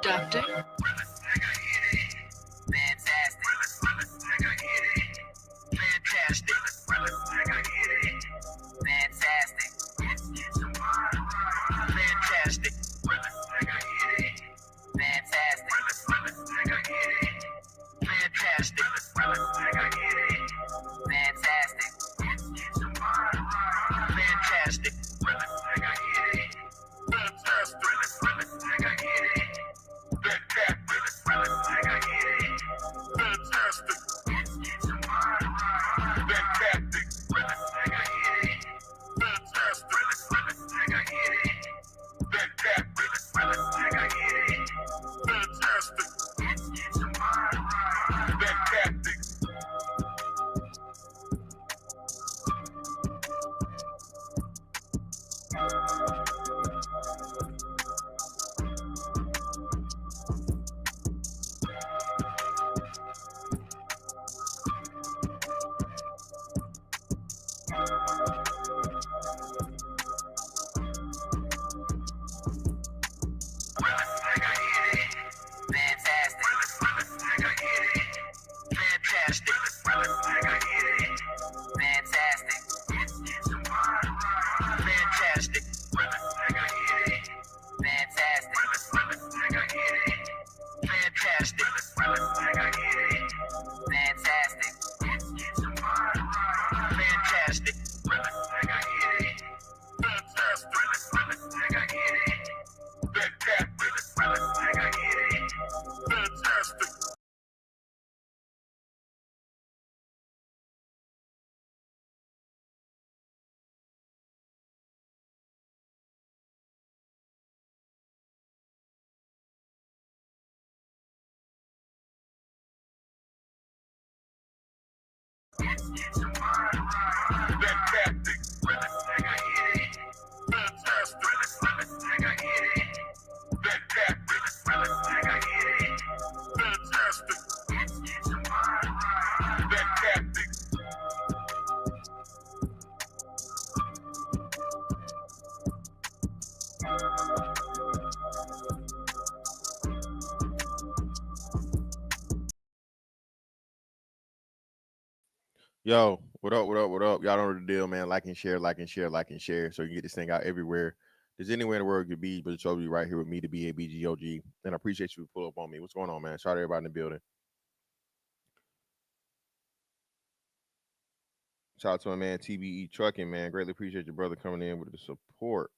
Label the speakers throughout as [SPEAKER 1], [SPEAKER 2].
[SPEAKER 1] Doctor.
[SPEAKER 2] Yo, what up, what up, what up? Y'all know the deal, man. Like and share, like and share, like and share. So you can get this thing out everywhere. There's anywhere in the world you could be, but it's always right here with me, the BABGOG. And I appreciate you to pull up on me. What's going on, man? Shout out to everybody in the building. Shout out to my man TBE Trucking, man. Greatly appreciate your brother coming in with the support.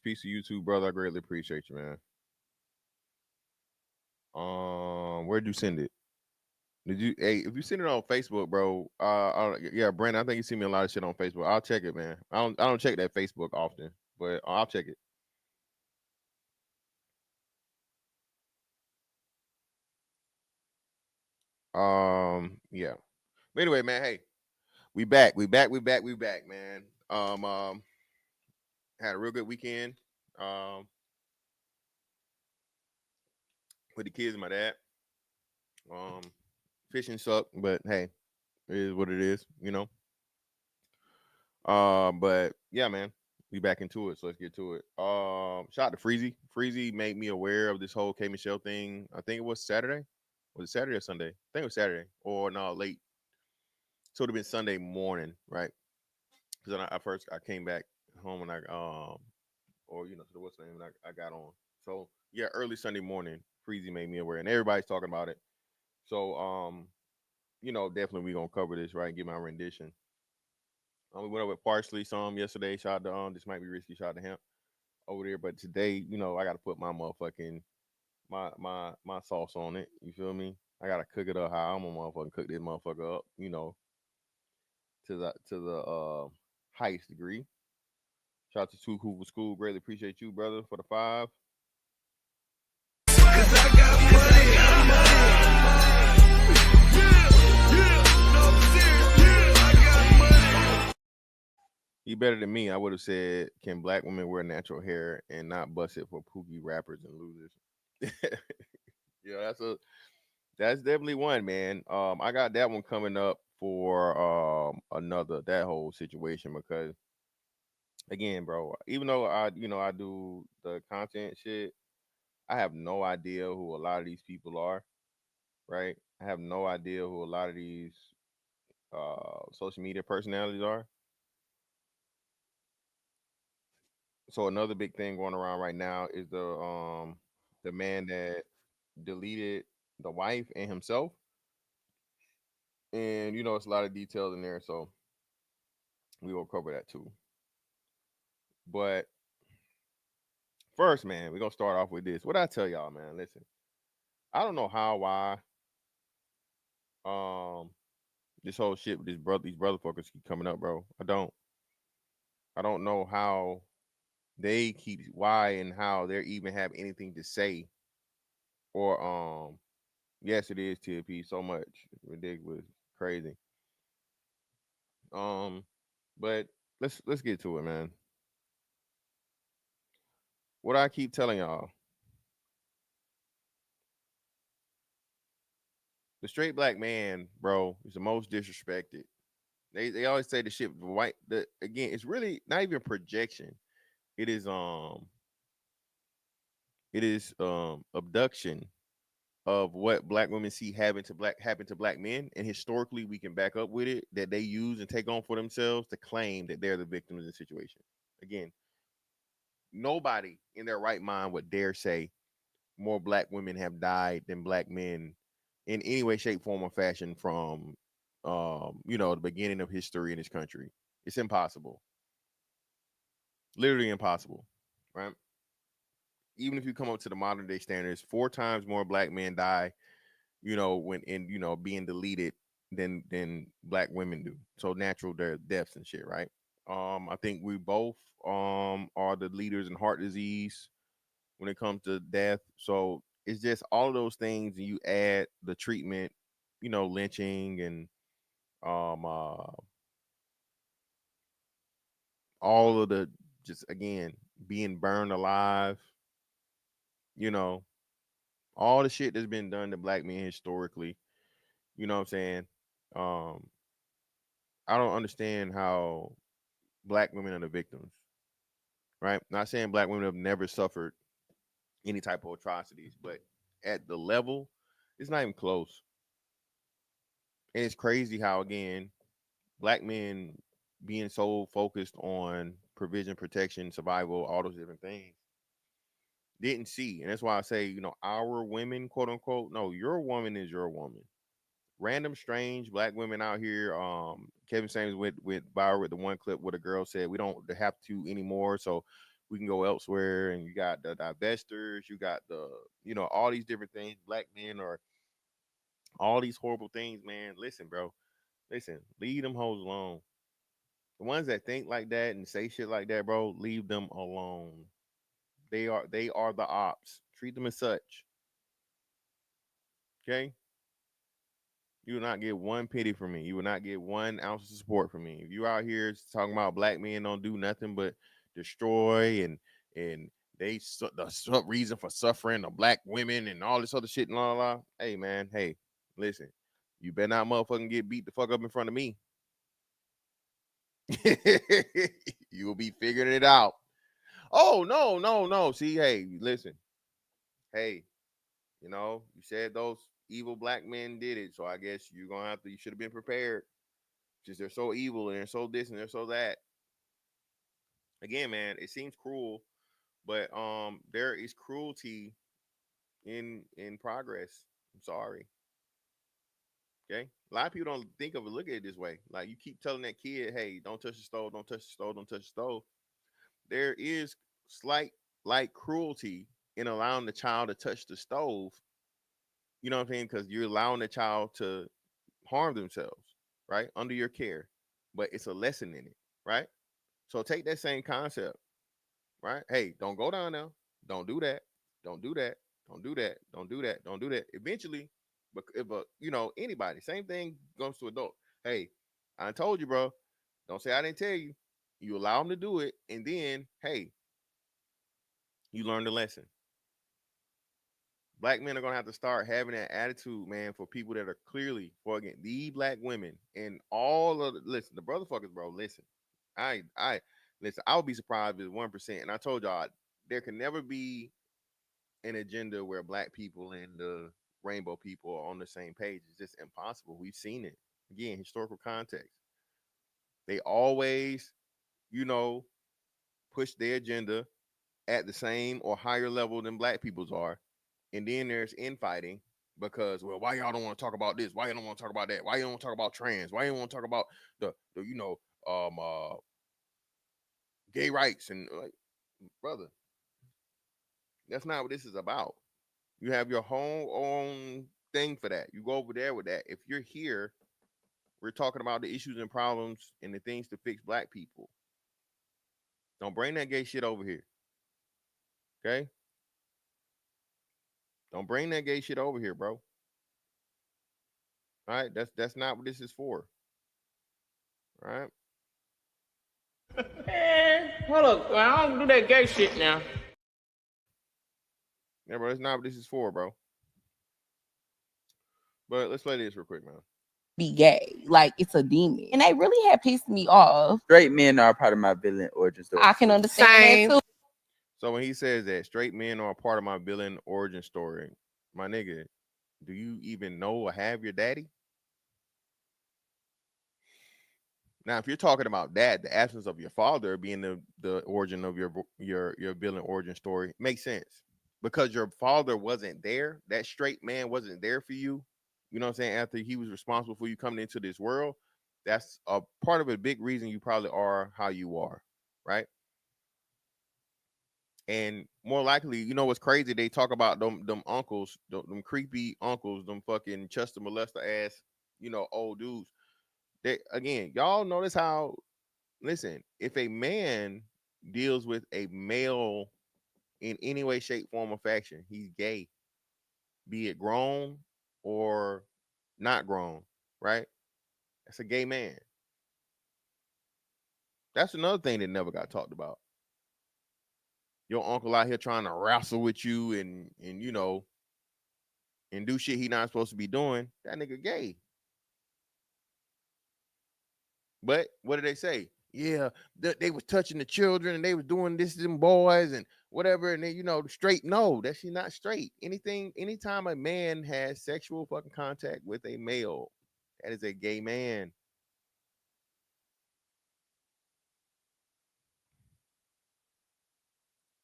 [SPEAKER 2] Peace to you too, brother. I greatly appreciate you, man. Where'd you send it? Did you? Hey, if you send it on Facebook, bro. Yeah, Brandon. I think you see me a lot of shit on Facebook. I'll check it, man. I don't check that Facebook often, but I'll check it. Yeah. But anyway, man. Hey, we back, man. Had a real good weekend. With the kids and my dad. Fishing sucked, but hey, it is what it is, you know. But yeah, man, we back into it, so let's get to it. Shout out to Freezy. Freezy made me aware of this whole K Michelle thing. I think it was Saturday. Was it Saturday or Sunday? I think it was Saturday, or no, late. So it'd have been Sunday morning, right? Because I came back home and or to the what's name, and I got on. So yeah, early Sunday morning, Freezy made me aware, and everybody's talking about it. So definitely we gonna cover this, right? Give my rendition. We went over partially some yesterday. Shout out to this might be risky. Shout out to him over there, but today, I gotta put my motherfucking my sauce on it. You feel me? I gotta cook it up how I'm gonna motherfucking cook this motherfucker up. To the highest degree. Shout out to Two Cool for School. Greatly appreciate you, brother, for the 5. He better than me. I would have said, can black women wear natural hair and not bust it for pookie rappers and losers? Yeah, that's definitely one, man. I got that one coming up for another that whole situation because again, bro, even though I do the content shit, I have no idea who a lot of these people are, right? I have no idea who a lot of these social media personalities are. So another big thing going around right now is the man that deleted the wife and himself, and it's a lot of details in there, so we will cover that too. But first, man, we're gonna start off with this. What I tell y'all, man, listen, I don't know how, why, um, this whole shit with these brother fuckers keep coming up, bro. I don't know how they keep why and how they even have anything to say or yes, it is TP so much. It's ridiculous, crazy. Um, but let's get to it, man. What I keep telling y'all, the straight black man, bro, is the most disrespected. They always say the shit white. The again, it's really not even projection. It is abduction of what black women see happen to black men, and historically we can back up with it that they use and take on for themselves to claim that they're the victims of the situation. Again, nobody in their right mind would dare say more black women have died than black men in any way, shape, form, or fashion from the beginning of history in this country. It's impossible. Literally impossible. Right? Even if you come up to the modern day standards, four times more black men die, when in being deleted than black women do. So natural their deaths and shit, right? I think we both are the leaders in heart disease when it comes to death. So it's just all of those things, and you add the treatment, lynching and um uh all of the just again being burned alive, you know, all the shit that's been done to black men historically, you know what I'm saying? Um, I don't understand how black women are the victims, right? Not saying black women have never suffered any type of atrocities, but at the level, it's not even close. And it's crazy how again black men being so focused on provision, protection, survival, all those different things, didn't see. And that's why I say, our women, quote unquote, no, your woman is your woman. Random strange black women out here. Kevin Samuels with viral with the one clip where the girl said we don't have to anymore, so we can go elsewhere. And you got the divestors, you got the all these different things. Black men are all these horrible things, man. Listen, bro. Listen, leave them hoes alone. The ones that think like that and say shit like that, bro, leave them alone. They are the ops. Treat them as such. Okay? You will not get one pity from me. You will not get 1 ounce of support from me. If you out here talking about black men don't do nothing but destroy and the reason for suffering of black women and all this other shit and la. Hey man, hey, listen, you better not motherfucking get beat the fuck up in front of me. You will be figuring it out. Oh no, no, no. See, hey, listen, hey, you said those evil black men did it, so I guess you should have been prepared. Just they're so evil and they're so this and they're so that. Again, man, it seems cruel, but there is cruelty in progress. I'm sorry. Okay. A lot of people don't think of it, look at it this way. Like you keep telling that kid, hey, don't touch the stove, don't touch the stove, don't touch the stove. There is slight like cruelty in allowing the child to touch the stove. You know what I'm saying? Because you're allowing the child to harm themselves, right? Under your care. But it's a lesson in it, right? So take that same concept, right? Hey, don't go down there. Don't do that. Don't do that. Don't do that. Don't do that. Don't do that. Eventually, but if anybody, same thing goes to adult. Hey, I told you, bro. Don't say I didn't tell you. You allow them to do it, and then hey, you learn the lesson. Black men are gonna have to start having that attitude, man, for people that are clearly for again the black women and all of listen, the brotherfuckers, bro. Listen, I listen. I would be surprised if it's 1%. And I told y'all there can never be an agenda where black people and the rainbow people are on the same page. It's just impossible. We've seen it again, historical context. They always, you know, push their agenda at the same or higher level than black people's are. And then there's infighting because, well, why y'all don't want to talk about this? Why you don't want to talk about that? Why you don't want to talk about trans? Why you don't want to talk about the um uh gay rights and like brother, that's not what this is about. You have your whole own thing for that. You go over there with that. If you're here, we're talking about the issues and problems and the things to fix black people. Don't bring that gay shit over here. Okay? Don't bring that gay shit over here, bro. All right? That's not what this is for. All right?
[SPEAKER 1] Man, hold up. I don't do that gay shit now.
[SPEAKER 2] Yeah, bro, that's not what this is for, bro. But let's play this real quick, man.
[SPEAKER 3] Be gay, like it's a demon, and they really had pissed me off.
[SPEAKER 4] Straight men are a part of my villain origin story.
[SPEAKER 3] I can understand that too.
[SPEAKER 2] So when he says that straight men are a part of my villain origin story, my nigga, do you even know or have your daddy? Now, if you're talking about that, the absence of your father being the origin of your villain origin story makes sense because your father wasn't there. That straight man wasn't there for you. You know what I'm saying? After he was responsible for you coming into this world, that's a part of a big reason you probably are how you are, right? And more likely, you know what's crazy? They talk about them uncles, them creepy uncles, them fucking Chester molester ass, old dudes. They again, y'all notice how? Listen, if a man deals with a male in any way, shape, form, or fashion, he's gay, be it grown or not grown, right? That's a gay man. That's another thing that never got talked about. Your uncle out here trying to wrestle with you and and do shit he not supposed to be doing. That nigga gay. But what did they say? Yeah, they was touching the children and they was doing this to them boys and whatever. And then, straight, no, that she not straight. Anytime a man has sexual fucking contact with a male, that is a gay man.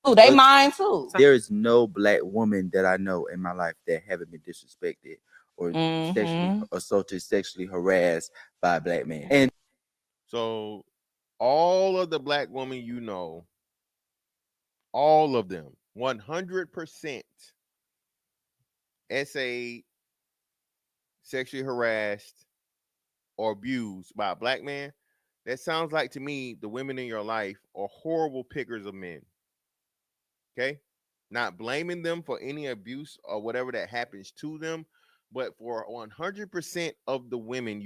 [SPEAKER 3] Oh, they mine too.
[SPEAKER 4] There is no black woman that I know in my life that haven't been disrespected or sexually assaulted, sexually harassed by a black man. And
[SPEAKER 2] so all of the black women all of them, 100% SA sexually harassed or abused by a black man. That sounds like to me the women in your life are horrible pickers of men. Okay? Not blaming them for any abuse or whatever that happens to them, but for 100% of the women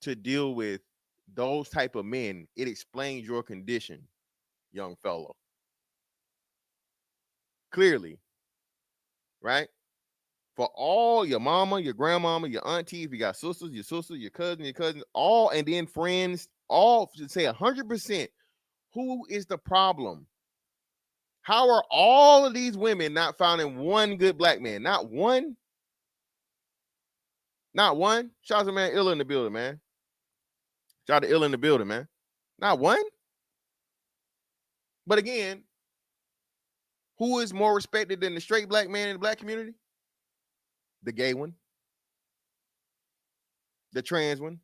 [SPEAKER 2] to deal with those type of men, it explains your condition, young fellow. Clearly, right? For all your mama, your grandmama, your auntie, if you got sisters, your cousins, all, and then friends, all to say 100%, who is the problem? How are all of these women not finding one good black man? Not one. Not one. Shout out to man Ill in the building, man. Shout out to Ill in the building, man. Not one. But again, who is more respected than the straight black man in the black community? The gay one. The trans one.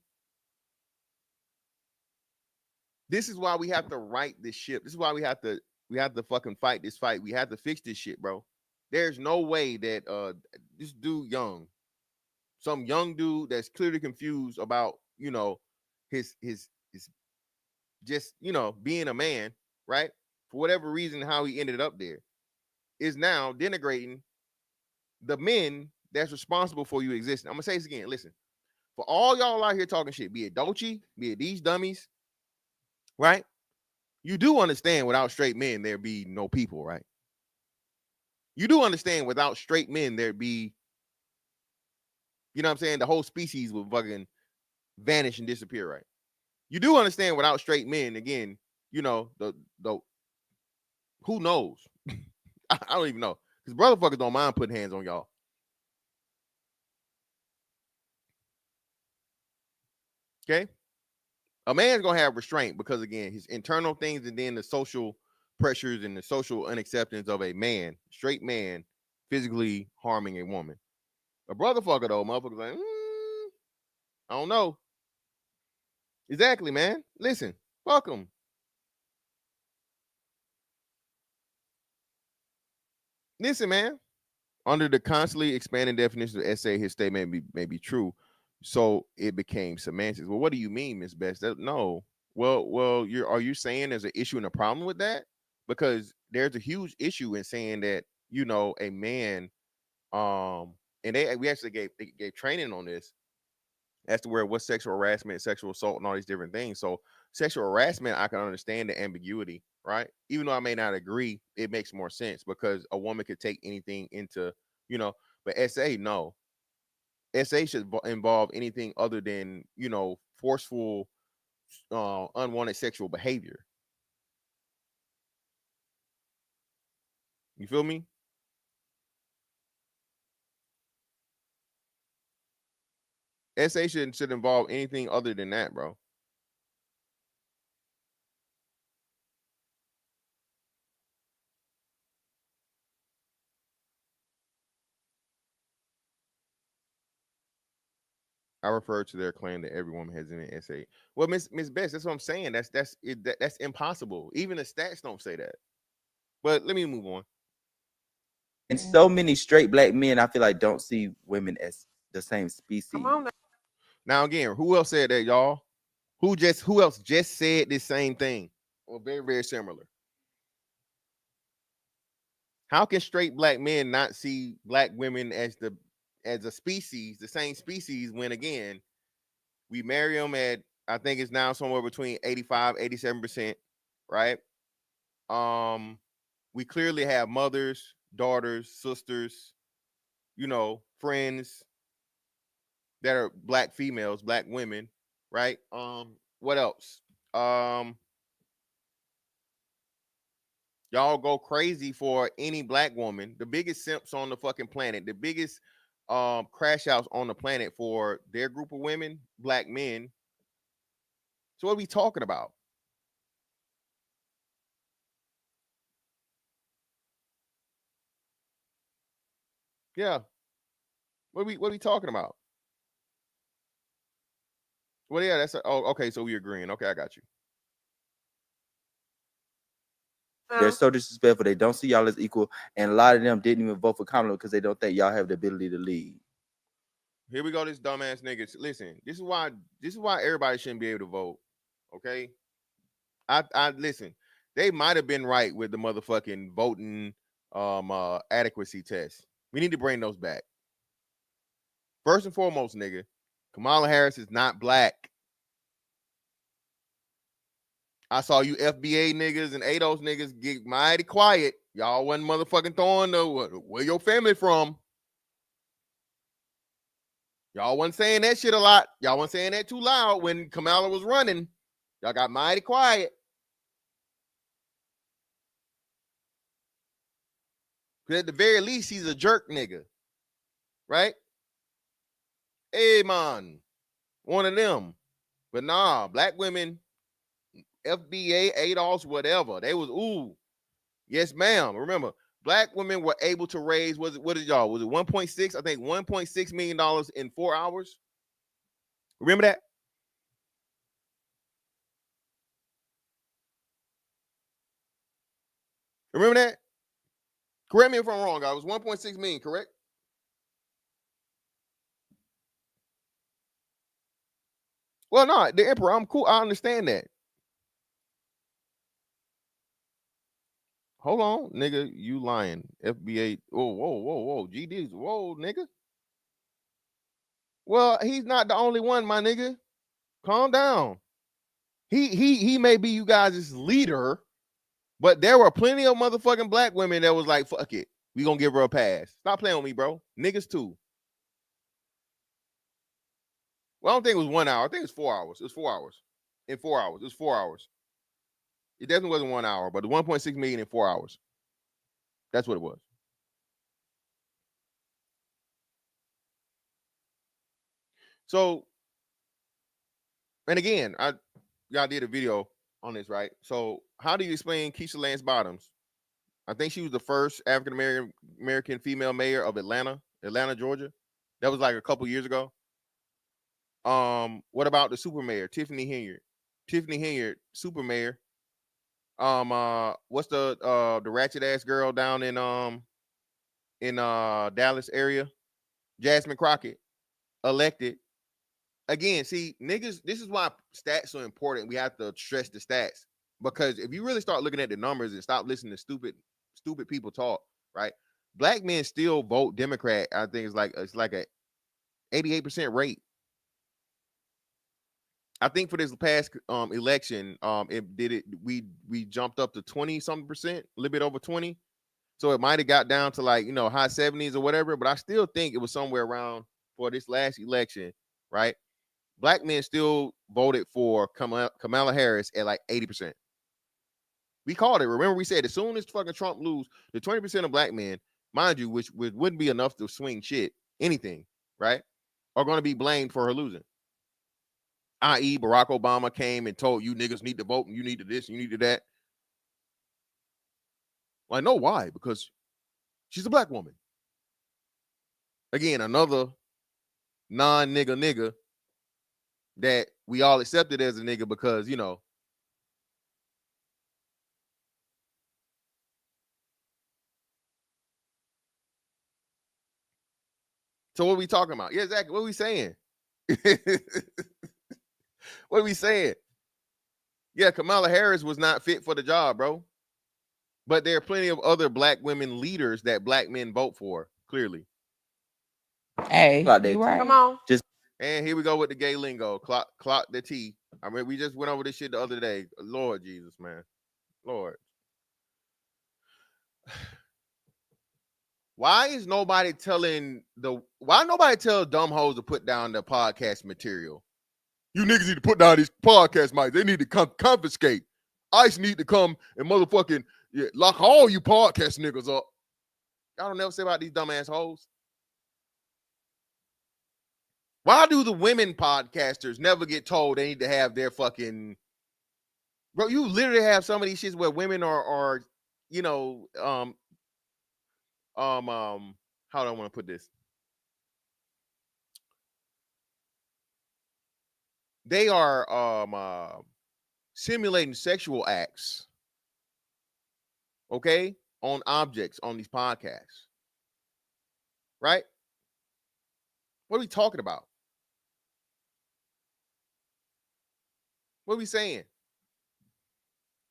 [SPEAKER 2] This is why we have to right this ship. This is why we have to fucking fight this fight. We have to fix this shit, bro. There's no way that this dude some young dude that's clearly confused about, his just, being a man, right? For whatever reason, how he ended up there is now denigrating the men that's responsible for you existing. I'm gonna say this again. Listen, for all y'all out here talking shit, be it Dolce, be it these dummies, right? You do understand without straight men, there be no people, right? You do understand without straight men, there'd be, you know what I'm saying, the whole species would fucking vanish and disappear, right? You do understand without straight men, again, you know, the who knows? I don't even know. Because brotherfuckers don't mind putting hands on y'all. Okay? A man's gonna have restraint because, again, his internal things and then the social pressures and the social unacceptance of a man, straight man, physically harming a woman. A brotherfucker, though, motherfuckers like, I don't know. Exactly, man. Listen, fuck them. Listen, man. Under the constantly expanding definition of essay, his statement may be true. So it became semantics. Well, what do you mean, Miss Best? No. Well, are you saying there's an issue and a problem with that? Because there's a huge issue in saying that, you know, a man, and we actually gave training on this as to where what's sexual harassment, sexual assault, and all these different things. So sexual harassment, I can understand the ambiguity, right? Even though I may not agree, it makes more sense because a woman could take anything into, you know, but SA, no. SA should involve anything other than, you know, forceful, unwanted sexual behavior. You feel me? SA should involve anything other than that, bro. I refer to their claim that every woman has an SA. Well, Miss Best, that's what I'm saying. That's impossible. Even the stats don't say that. But let me move on.
[SPEAKER 4] And so many straight black men, I feel like, don't see women as the same species.
[SPEAKER 1] Come on
[SPEAKER 2] now again, who else said that, y'all? Who else just said this same thing? Or very, very similar. How can straight black men not see black women as a species, the same species, when again, we marry them at, I think it's now somewhere between 85, 87%, right? We clearly have mothers, daughters, sisters, you know, friends that are black females, black women, right? What else? Y'all go crazy for any black woman, the biggest simps on the fucking planet, the biggest crash outs on the planet for their group of women, black men. So what are we talking about? Yeah. What are we talking about? Well, yeah, okay, so we agreeing. Okay, I got you.
[SPEAKER 4] They're so disrespectful. They don't see y'all as equal, and a lot of them didn't even vote for Kamala because they don't think y'all have the ability to lead.
[SPEAKER 2] Here we go, this dumbass niggas. Listen, this is why everybody shouldn't be able to vote. Okay, I listen. They might have been right with the motherfucking voting adequacy test. We need to bring those back. First and foremost, nigga, Kamala Harris is not black. I saw you FBA niggas and ADOS niggas get mighty quiet. Y'all wasn't motherfucking throwing where your family from. Y'all wasn't saying that shit a lot. Y'all wasn't saying that too loud when Kamala was running. Y'all got mighty quiet. Because at the very least, he's a jerk nigga. Right? Hey, man. One of them. But nah, black women, FBA, ADOS, whatever. They was, ooh, yes, ma'am. Remember, black women were able to raise, what is y'all? Was it 1.6? I think $1.6 million in 4 hours. Remember that? Remember that? Correct me if I'm wrong, guys. It was 1.6 million, correct? Well, no, the emperor, I'm cool. I understand that. Hold on, nigga. You lying. FBA. Oh, whoa. GDs. Whoa, nigga. Well, he's not the only one, my nigga. Calm down. He may be you guys' leader, but there were plenty of motherfucking black women that was like, fuck it. We gonna give her a pass. Stop playing with me, bro. Niggas too. Well, I don't think it was 1 hour. I think it was 4 hours. It was 4 hours. In 4 hours. It was 4 hours. It definitely wasn't 1 hour, but the 1.6 million in 4 hours. That's what it was. So, and again, y'all did a video on this, right? So, how do you explain Keisha Lance Bottoms? I think she was the first African American female mayor of Atlanta, Georgia. That was like a couple years ago. What about the super mayor, Tiffany Henyard? Tiffany Henyard, super mayor. What's the ratchet ass girl down in Dallas area? Jasmine Crockett, elected. Again, see, niggas, this is why stats are important. We have to stress the stats. Because if you really start looking at the numbers and stop listening to stupid people talk, right? Black men still vote Democrat. I think it's like a 88% rate. I think for this past election, we jumped up to 20-something%, a little bit over 20. So it might have got down to like, high 70s or whatever, but I still think it was somewhere around for this last election, right? Black men still voted for Kamala Harris at like 80%. We called it. Remember, we said as soon as fucking Trump lose, the 20% of black men, mind you, which wouldn't be enough to swing shit, anything, right, are going to be blamed for her losing. I.e., Barack Obama came and told you niggas need to vote and you need to this and you need to that. Well, I know why, because she's a black woman. Again, another non-nigga that we all accepted as a nigga because, So what are we talking about? Yeah, exactly. What are we saying? What are we saying? Yeah, Kamala Harris was not fit for the job, bro. But there are plenty of other black women leaders that black men vote for, clearly.
[SPEAKER 3] Hey, you right.
[SPEAKER 1] Come on.
[SPEAKER 2] And here we go with the gay lingo. Clock the T. I mean, we just went over this shit the other day. Lord Jesus, man. Lord. Why nobody tells dumb hoes to put down the podcast material? You niggas need to put down these podcast mics. They need to confiscate. ICE need to come and motherfucking lock all you podcast niggas up. Y'all don't never say about these dumbass hoes. Why do the women podcasters never get told they need to have their fucking... Bro, you literally have some of these shits where women are how do I want to put this? They are simulating sexual acts, okay, on objects on these podcasts, right? What are we talking about? What are we saying?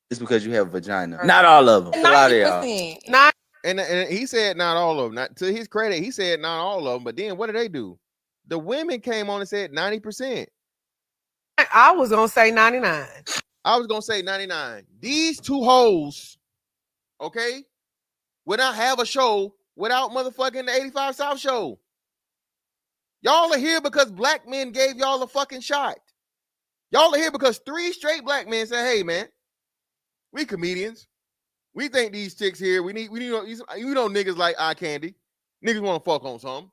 [SPEAKER 4] It's because you have a vagina. Not all of them. A lot of y'all.
[SPEAKER 1] Not.
[SPEAKER 2] And he said not all of them. Not to his credit, he said not all of them. But then what did they do? The women came on and said 90%.
[SPEAKER 1] I was gonna say 99.
[SPEAKER 2] I was gonna say 99. These two hoes, okay, would not have a show without motherfucking the 85 South show. Y'all are here because black men gave y'all a fucking shot. Y'all are here because 3 straight black men said, "Hey man, we comedians. We think these chicks here, we need niggas like eye candy. Niggas want to fuck on something.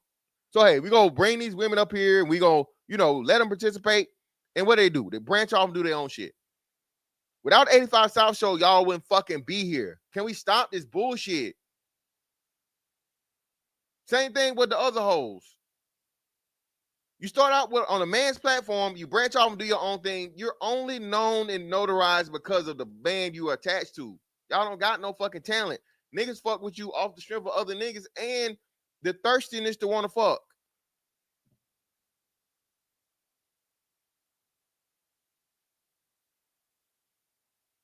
[SPEAKER 2] So, hey, we going to bring these women up here and we going to, let them participate. And what they do? They branch off and do their own shit. Without 85 South show, y'all wouldn't fucking be here. Can we stop this bullshit? Same thing with the other hoes. You start out on a man's platform, you branch off and do your own thing. You're only known and notarized because of the band you are attached to. Y'all don't got no fucking talent. Niggas fuck with you off the strength of other niggas and the thirstiness to want to fuck.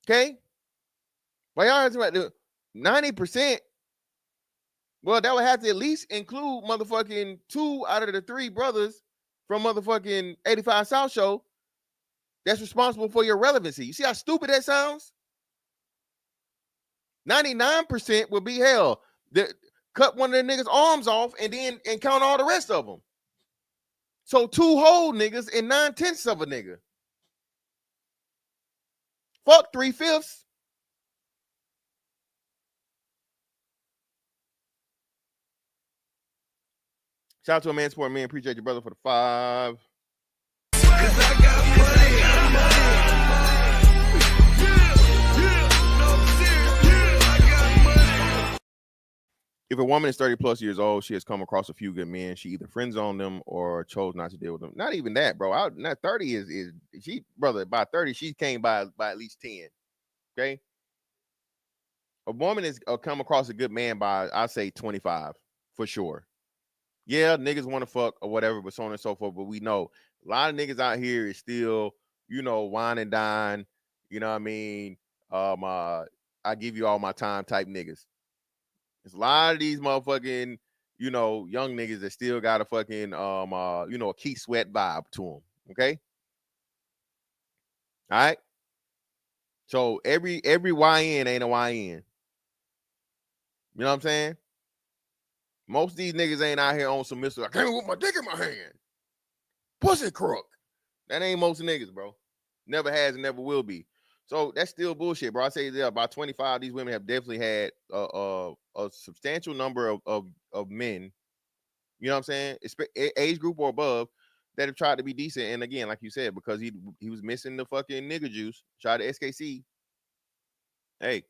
[SPEAKER 2] Okay? Well, y'all have to 90%. Well, that would have to at least include motherfucking 2 out of the 3 brothers from motherfucking 85 South show that's responsible for your relevancy. You see how stupid that sounds? 99% would be hell. cut one of the niggas' arms off and then count all the rest of them. So 2 whole niggas and 9/10 of a nigga. Fuck 3/5. Shout out to a man support man. Appreciate your brother for the 5. If a woman is 30 plus years old, she has come across a few good men. She either friend zoned them or chose not to deal with them. Not even that, bro. Now 30 is she, brother. By 30, she came by at least 10. Okay. A woman is come across a good man by, I say 25 for sure. Yeah, niggas want to fuck or whatever, but so on and so forth. But we know a lot of niggas out here is still, wine and dine. You know what I mean? I give you all my time type niggas. There's a lot of these motherfucking, young niggas that still got a fucking, a Keith Sweat vibe to them. Okay. All right. So every YN ain't a YN. You know what I'm saying? Most of these niggas ain't out here on some missile. I came with my dick in my hand. Pussy crook. That ain't most niggas, bro. Never has and never will be. So that's still bullshit, bro. I say that about 25, these women have definitely had a substantial number of men, you know what I'm saying, age group or above, that have tried to be decent. And again, like you said, because he was missing the fucking nigga juice, tried to SKC. Hey.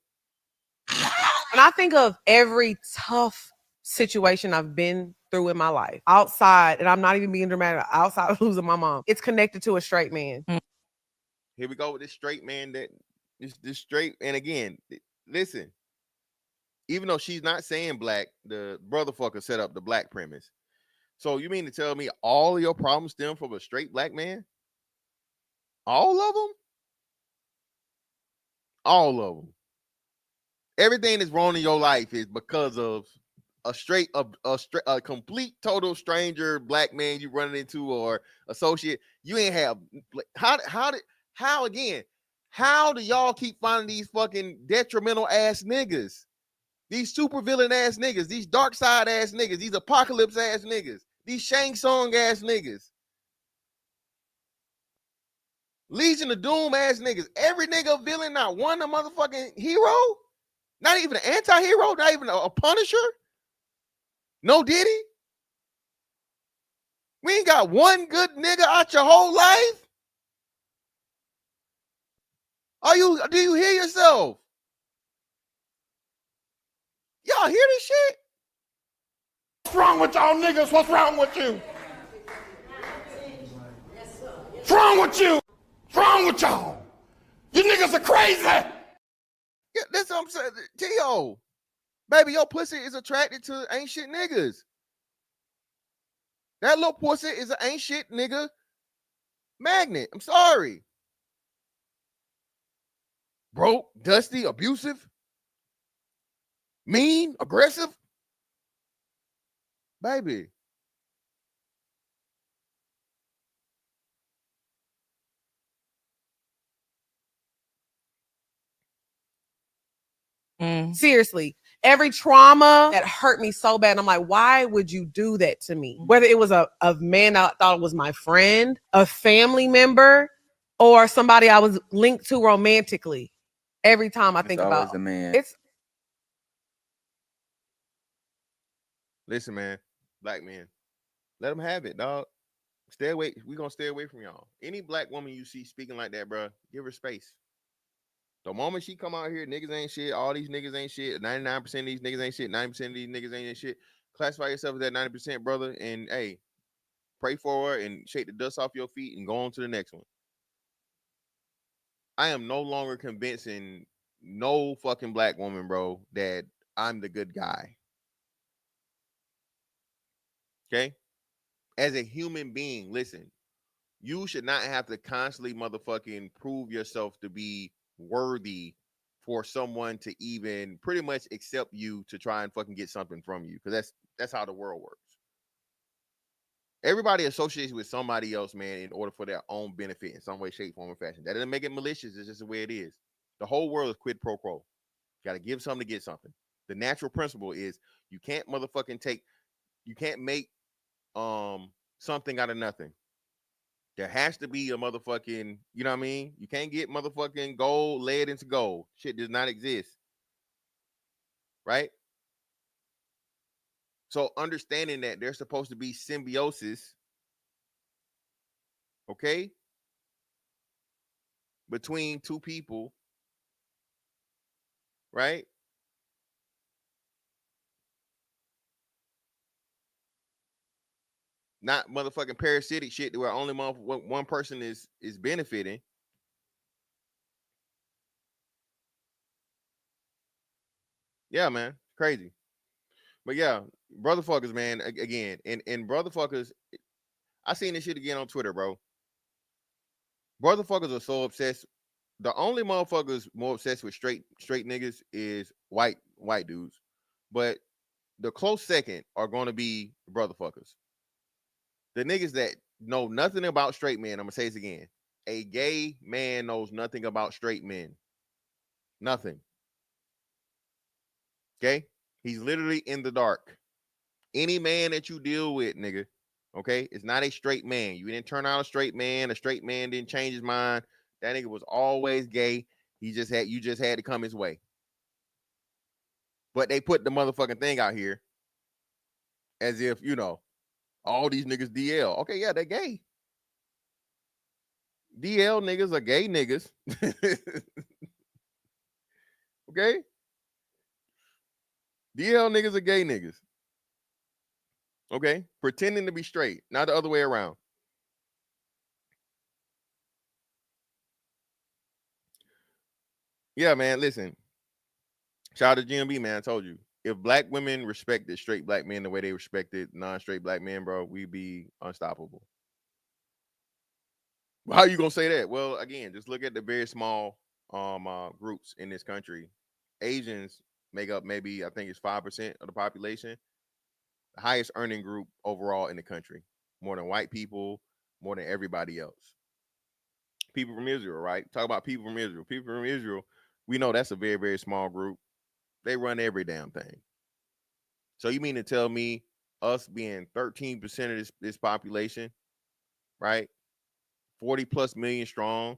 [SPEAKER 1] When I think of every tough situation I've been through in my life, outside, and I'm not even being dramatic, outside of losing my mom, it's connected to a straight man.
[SPEAKER 2] Here we go with this straight man that this straight. And again, listen, even though she's not saying black, the brother fucker set up the black premise. So you mean to tell me all of your problems stem from a straight black man? All of them? All of them. Everything that's wrong in your life is because of a complete total stranger black man you running into or associate. You ain't have how do y'all keep finding these fucking detrimental ass niggas? These super villain ass niggas, these dark side ass niggas, these apocalypse ass niggas, these Shang Tsung ass niggas, Legion of Doom ass niggas. Every nigga a villain, not one a motherfucking hero, not even an anti-hero, not even a Punisher. No Diddy. We ain't got one good nigga out your whole life. Do you hear yourself? Y'all hear this shit?
[SPEAKER 5] What's wrong with y'all niggas? What's wrong with you? What's wrong with you? What's wrong with y'all? You niggas are crazy.
[SPEAKER 2] Yeah, that's what I'm saying. T.O. Baby, your pussy is attracted to ain't shit niggas. That little pussy is an ain't shit nigga magnet. I'm sorry. Broke, dusty, abusive, mean, aggressive. Baby.
[SPEAKER 1] Seriously, every trauma that hurt me so bad, I'm like, why would you do that to me? Whether it was a man I thought was my friend, a family member, or somebody I was linked to romantically. Every time I think about
[SPEAKER 4] a man.
[SPEAKER 2] Listen, man, black men, let them have it, dog. Stay away. We're gonna stay away from y'all. Any black woman you see speaking like that, bro, give her space. The moment she come out here, niggas ain't shit. All these niggas ain't shit. 99% of these niggas ain't shit. 90% of these niggas ain't shit. Classify yourself as that 90%, brother. And hey, pray for her and shake the dust off your feet and go on to the next one. I am no longer convincing no fucking black woman, bro, that I'm the good guy. Okay? As a human being, listen, you should not have to constantly motherfucking prove yourself to be worthy for someone to even pretty much accept you to try and fucking get something from you, because that's how the world works. Everybody associates with somebody else, man, in order for their own benefit in some way, shape, form, or fashion. That doesn't make it malicious. It's just the way it is. The whole world is quid pro quo. Got to give something to get something. The natural principle is You can't motherfucking you can't make something out of nothing. There has to be a motherfucking, you know what I mean? You can't get motherfucking gold lead into gold. Shit does not exist. Right? So understanding that there's supposed to be symbiosis, okay, between two people, right? Not motherfucking parasitic shit where only one person is benefiting. Yeah, man, crazy. But yeah, brotherfuckers, man, again, and brotherfuckers, I seen this shit again on Twitter, bro. Brotherfuckers are so obsessed. The only motherfuckers more obsessed with straight niggas is white dudes. But the close second are going to be brotherfuckers. The niggas that know nothing about straight men. I'm gonna say this again. A gay man knows nothing about straight men. Nothing. Okay? He's literally in the dark. Any man that you deal with, nigga, okay, it's not a straight man. You didn't turn out a straight man. A straight man didn't change his mind. That nigga was always gay. You just had to come his way. But they put the motherfucking thing out here as if, you know, all these niggas DL. Okay, yeah, they're gay. DL niggas are gay niggas. Okay? DL niggas are gay niggas. Okay? Pretending to be straight, not the other way around. Yeah, man, listen. Shout out to GMB, man. I told you. If black women respected straight black men the way they respected non-straight black men, bro, we'd be unstoppable. How you gonna say that? Well, again, just look at the very small groups in this country. Asians make up maybe, I think it's 5% of the population. The highest earning group overall in the country. More than white people, more than everybody else. People from Israel, right? Talk about people from Israel. People from Israel, we know that's a very, very small group. They run every damn thing. So you mean to tell me us being 13% of this population, right? 40 plus million strong,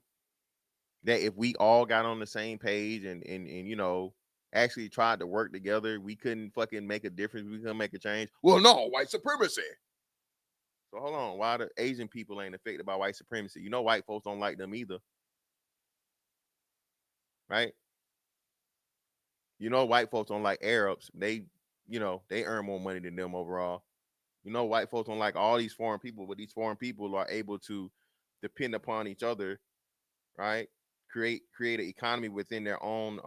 [SPEAKER 2] that if we all got on the same page and you know, actually tried to work together, we couldn't fucking make a difference. We couldn't make a change. Well, no, white supremacy. So hold on, why the Asian people ain't affected by white supremacy? You know, white folks don't like them either, right? You know, white folks don't like Arabs. They, you know, they earn more money than them overall. You know, white folks don't like all these foreign people, but these foreign people are able to depend upon each other, right? Create an economy within their own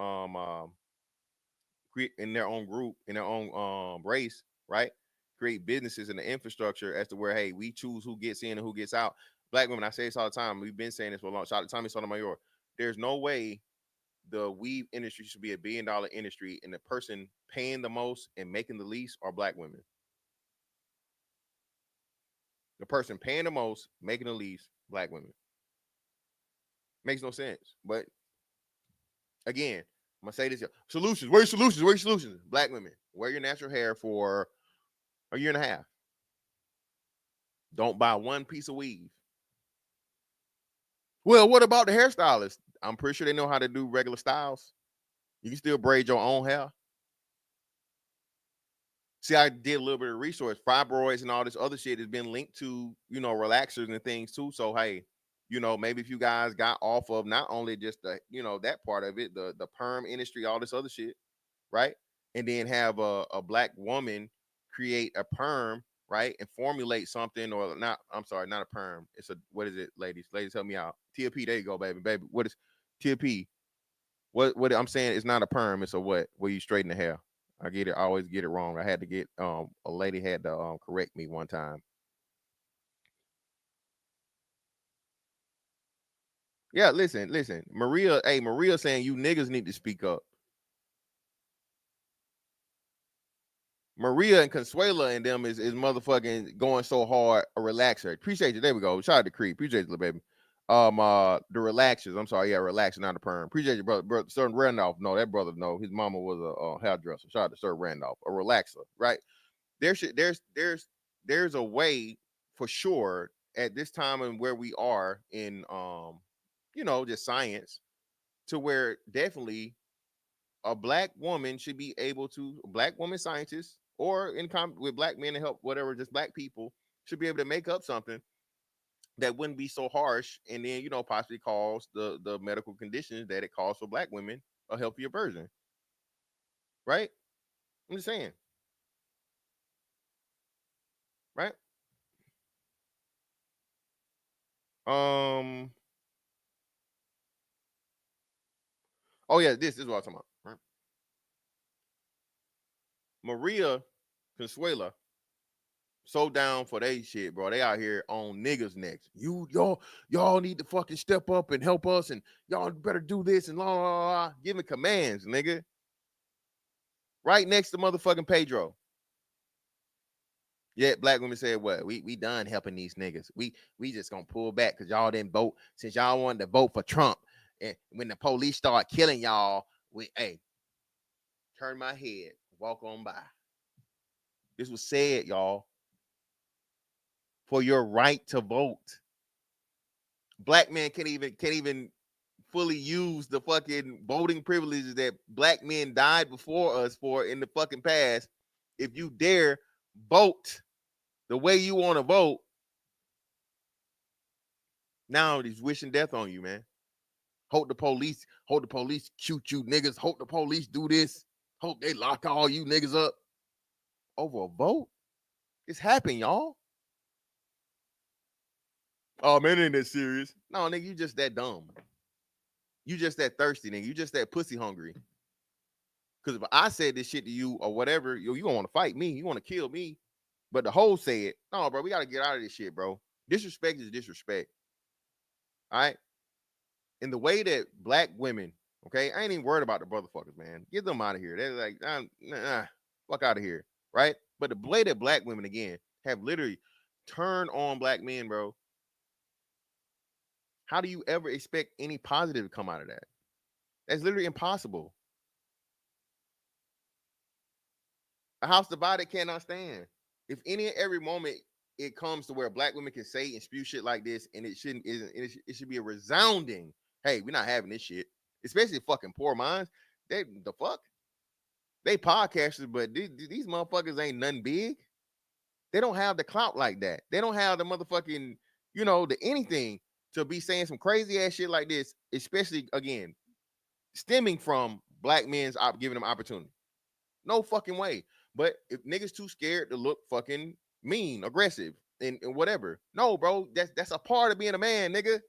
[SPEAKER 2] in their own group, in their own race, right? Create businesses and the infrastructure as to where, hey, we choose who gets in and who gets out. Black women, I say this all the time. We've been saying this for a long time. Shout out to Tommy Sotomayor. There's no way the weave industry should be $1 billion industry and the person paying the most and making the least are black women. The person paying the most, making the least, black women. Makes no sense. But again, I'm gonna say this here. Solutions. Where's your solutions? Where's your solutions? Black women, wear your natural hair for a year and a half. Don't buy one piece of weave. Well, what about the hairstylist? I'm pretty sure they know how to do regular styles. You can still braid your own hair. See, I did a little bit of research. Fibroids and all this other shit has been linked to, you know, relaxers and things too. So, hey, you know, maybe if you guys got off of not only just the, you know, that part of it, the perm industry, all this other shit, right? And then have a black woman create a perm, right? And formulate something, or not, I'm sorry, not a perm. It's a, what is it, ladies? Ladies, help me out. TLP, there you go, baby. Baby, what is TLP? What I'm saying is not a perm, it's a what? Where you straighten the hair. I get it. I always get it wrong. I had to get a lady had to correct me one time. Yeah, listen. Maria, hey, Maria saying you niggas need to speak up. Maria and Consuela and them is motherfucking going so hard a relaxer. Appreciate you. There we go. Shout out to Creed. Appreciate you, little baby. The relaxers. I'm sorry, yeah, relaxer, not a perm. Appreciate your brother Sir Randolph. No, that brother, no, his mama was a hairdresser. Shout out to Sir Randolph. A relaxer, right? There's a way for sure at this time and where we are in just science, to where definitely a black woman should be able to, black woman scientists, or with black men to help, whatever, just black people should be able to make up something that wouldn't be so harsh, and then possibly cause the medical conditions that it caused for black women a healthier version, right? I'm just saying, right? Oh yeah, this is what I'm talking about, right? Maria Consuela so down for they shit, bro. They out here on niggas' necks. Y'all need to fucking step up and help us, and y'all better do this and la la la. Giving commands, nigga. Right next to motherfucking Pedro. Yet black women said, what? We done helping these niggas. We just gonna pull back because y'all didn't vote, since y'all wanted to vote for Trump. And when the police start killing y'all, turn my head, walk on by. This was said, y'all, for your right to vote. Black men can't even fully use the fucking voting privileges that black men died before us for in the fucking past. If you dare vote the way you want to vote, now he's wishing death on you, man. Hope the police shoot you niggas. Hope the police do this. Hope they lock all you niggas up over a vote. It's happened, y'all. Oh man, ain't that serious? No, nigga, you just that dumb. You just that thirsty, nigga. You just that pussy hungry. Because if I said this shit to you or whatever, you don't want to fight me. You want to kill me. But the whole said, no, bro, we got to get out of this shit, bro. Disrespect is disrespect. All right? In the way that black women, okay, I ain't even worried about the motherfuckers, man. Get them out of here. They're like, fuck out of here, right? But the way that black women, again, have literally turned on black men, bro, how do you ever expect any positive to come out of that? That's literally impossible. A house divided cannot stand. If any and every moment it comes to where black women can say and spew shit like this, and it should be a resounding, hey, we're not having this shit. Especially fucking poor minds. They the fuck? They podcasters, but these motherfuckers ain't nothing big. They don't have the clout like that. They don't have the motherfucking, the anything to be saying some crazy ass shit like this, especially again, stemming from black men's giving them opportunity. No fucking way. But if niggas too scared to look fucking mean, aggressive, and whatever. No, bro, that's a part of being a man, nigga.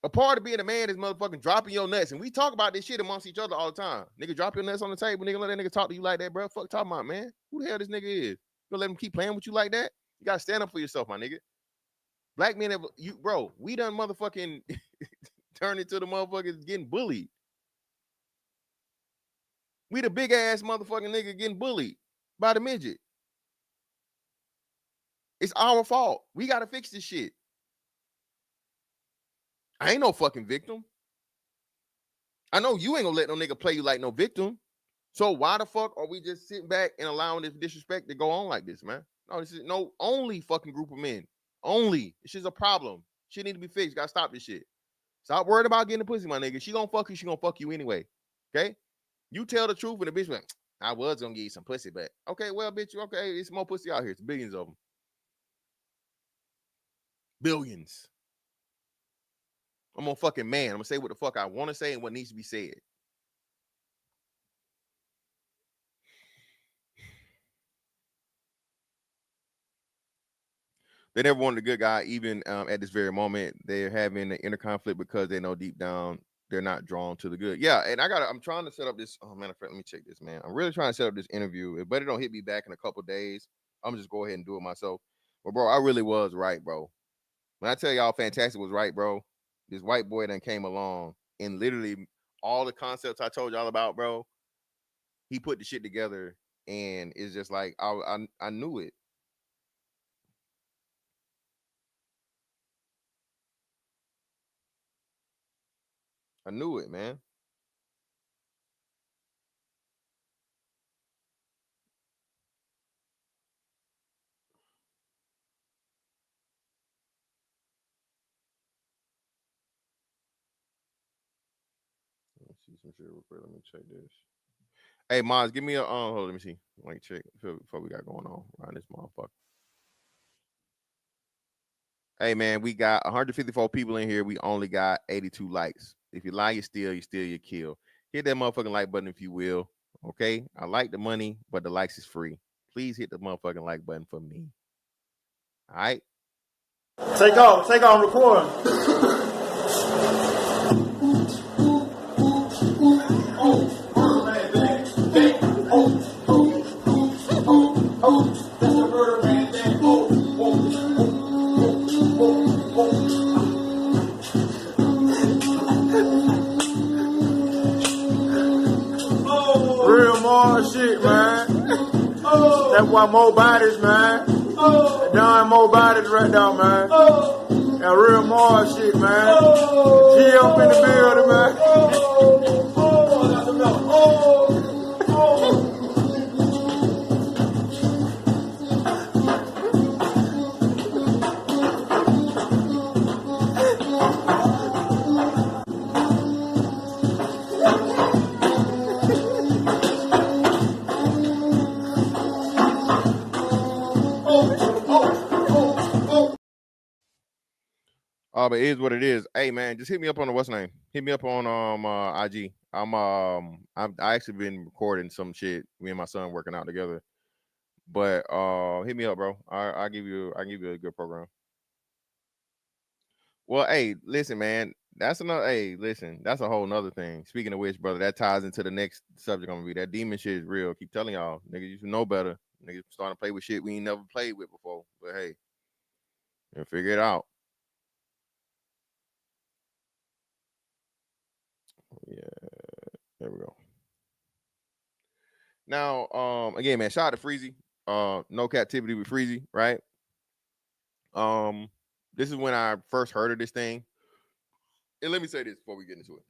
[SPEAKER 2] A part of being a man is motherfucking dropping your nuts. And we talk about this shit amongst each other all the time. Nigga, drop your nuts on the table. Nigga, let that nigga talk to you like that, bro. Fuck talking about, man. Who the hell this nigga is? You gonna let him keep playing with you like that? You gotta stand up for yourself, my nigga. Black men have, we done motherfucking turn into the motherfuckers getting bullied. We the big ass motherfucking nigga getting bullied by the midget. It's our fault. We gotta fix this shit. I ain't no fucking victim. I know you ain't gonna let no nigga play you like no victim. So why the fuck are we just sitting back and allowing this disrespect to go on like this, man? No, this is no only fucking group of men. Only. This is a problem. Shit need to be fixed. Gotta stop this shit. Stop worried about getting the pussy, my nigga. She gonna fuck you anyway. Okay? You tell the truth and the bitch like, I was gonna give you some pussy, but okay, well, bitch, okay, it's more pussy out here. It's billions of them. Billions. I'm a fucking man. I'm gonna say what the fuck I want to say and what needs to be said. They never wanted a good guy, even at this very moment. They're having an inner conflict because they know deep down they're not drawn to the good. Yeah, and I'm trying to set up this. Oh, matter of fact, let me check this, man. I'm really trying to set up this interview. But it don't hit me back in a couple days. I'm just go ahead and do it myself. But bro, I really was right, bro. When I tell y'all Fantastic was right, bro, this white boy then came along and literally all the concepts I told y'all about, bro, he put the shit together and it's just like I knew it. I knew it, man. Let's see some shit real quick. Let me check this. Hey, Mons, give me a hold on, let me see. Like check before we got going on around this motherfucker. Hey man, we got 154 people in here. We only got 82 likes. If you like, you steal, you kill. Hit that motherfucking like button if you will. Okay? I like the money, but the likes is free. Please hit the motherfucking like button for me. All right?
[SPEAKER 5] Take off recording. Real more shit, man. That's why more bodies, man. Done more bodies right now, man. That real more shit, man. G up in the building, man.
[SPEAKER 2] But it is what it is. Hey man, just hit me up on the what's name. Hit me up on IG. I actually been recording some shit. Me and my son working out together. But hit me up, bro. I give you a good program. Well, hey, listen, man. That's another. Hey, listen, that's a whole nother thing. Speaking of which, brother, that ties into the next subject. I'm gonna be that demon shit is real. Keep telling y'all, niggas, you should know better. Niggas starting to play with shit we ain't never played with before. But hey, you'll figure it out. Yeah, there we go. Now, again, man, shout out to Freezy. No captivity with Freezy, right? This is when I first heard of this thing. And let me say this before we get into it.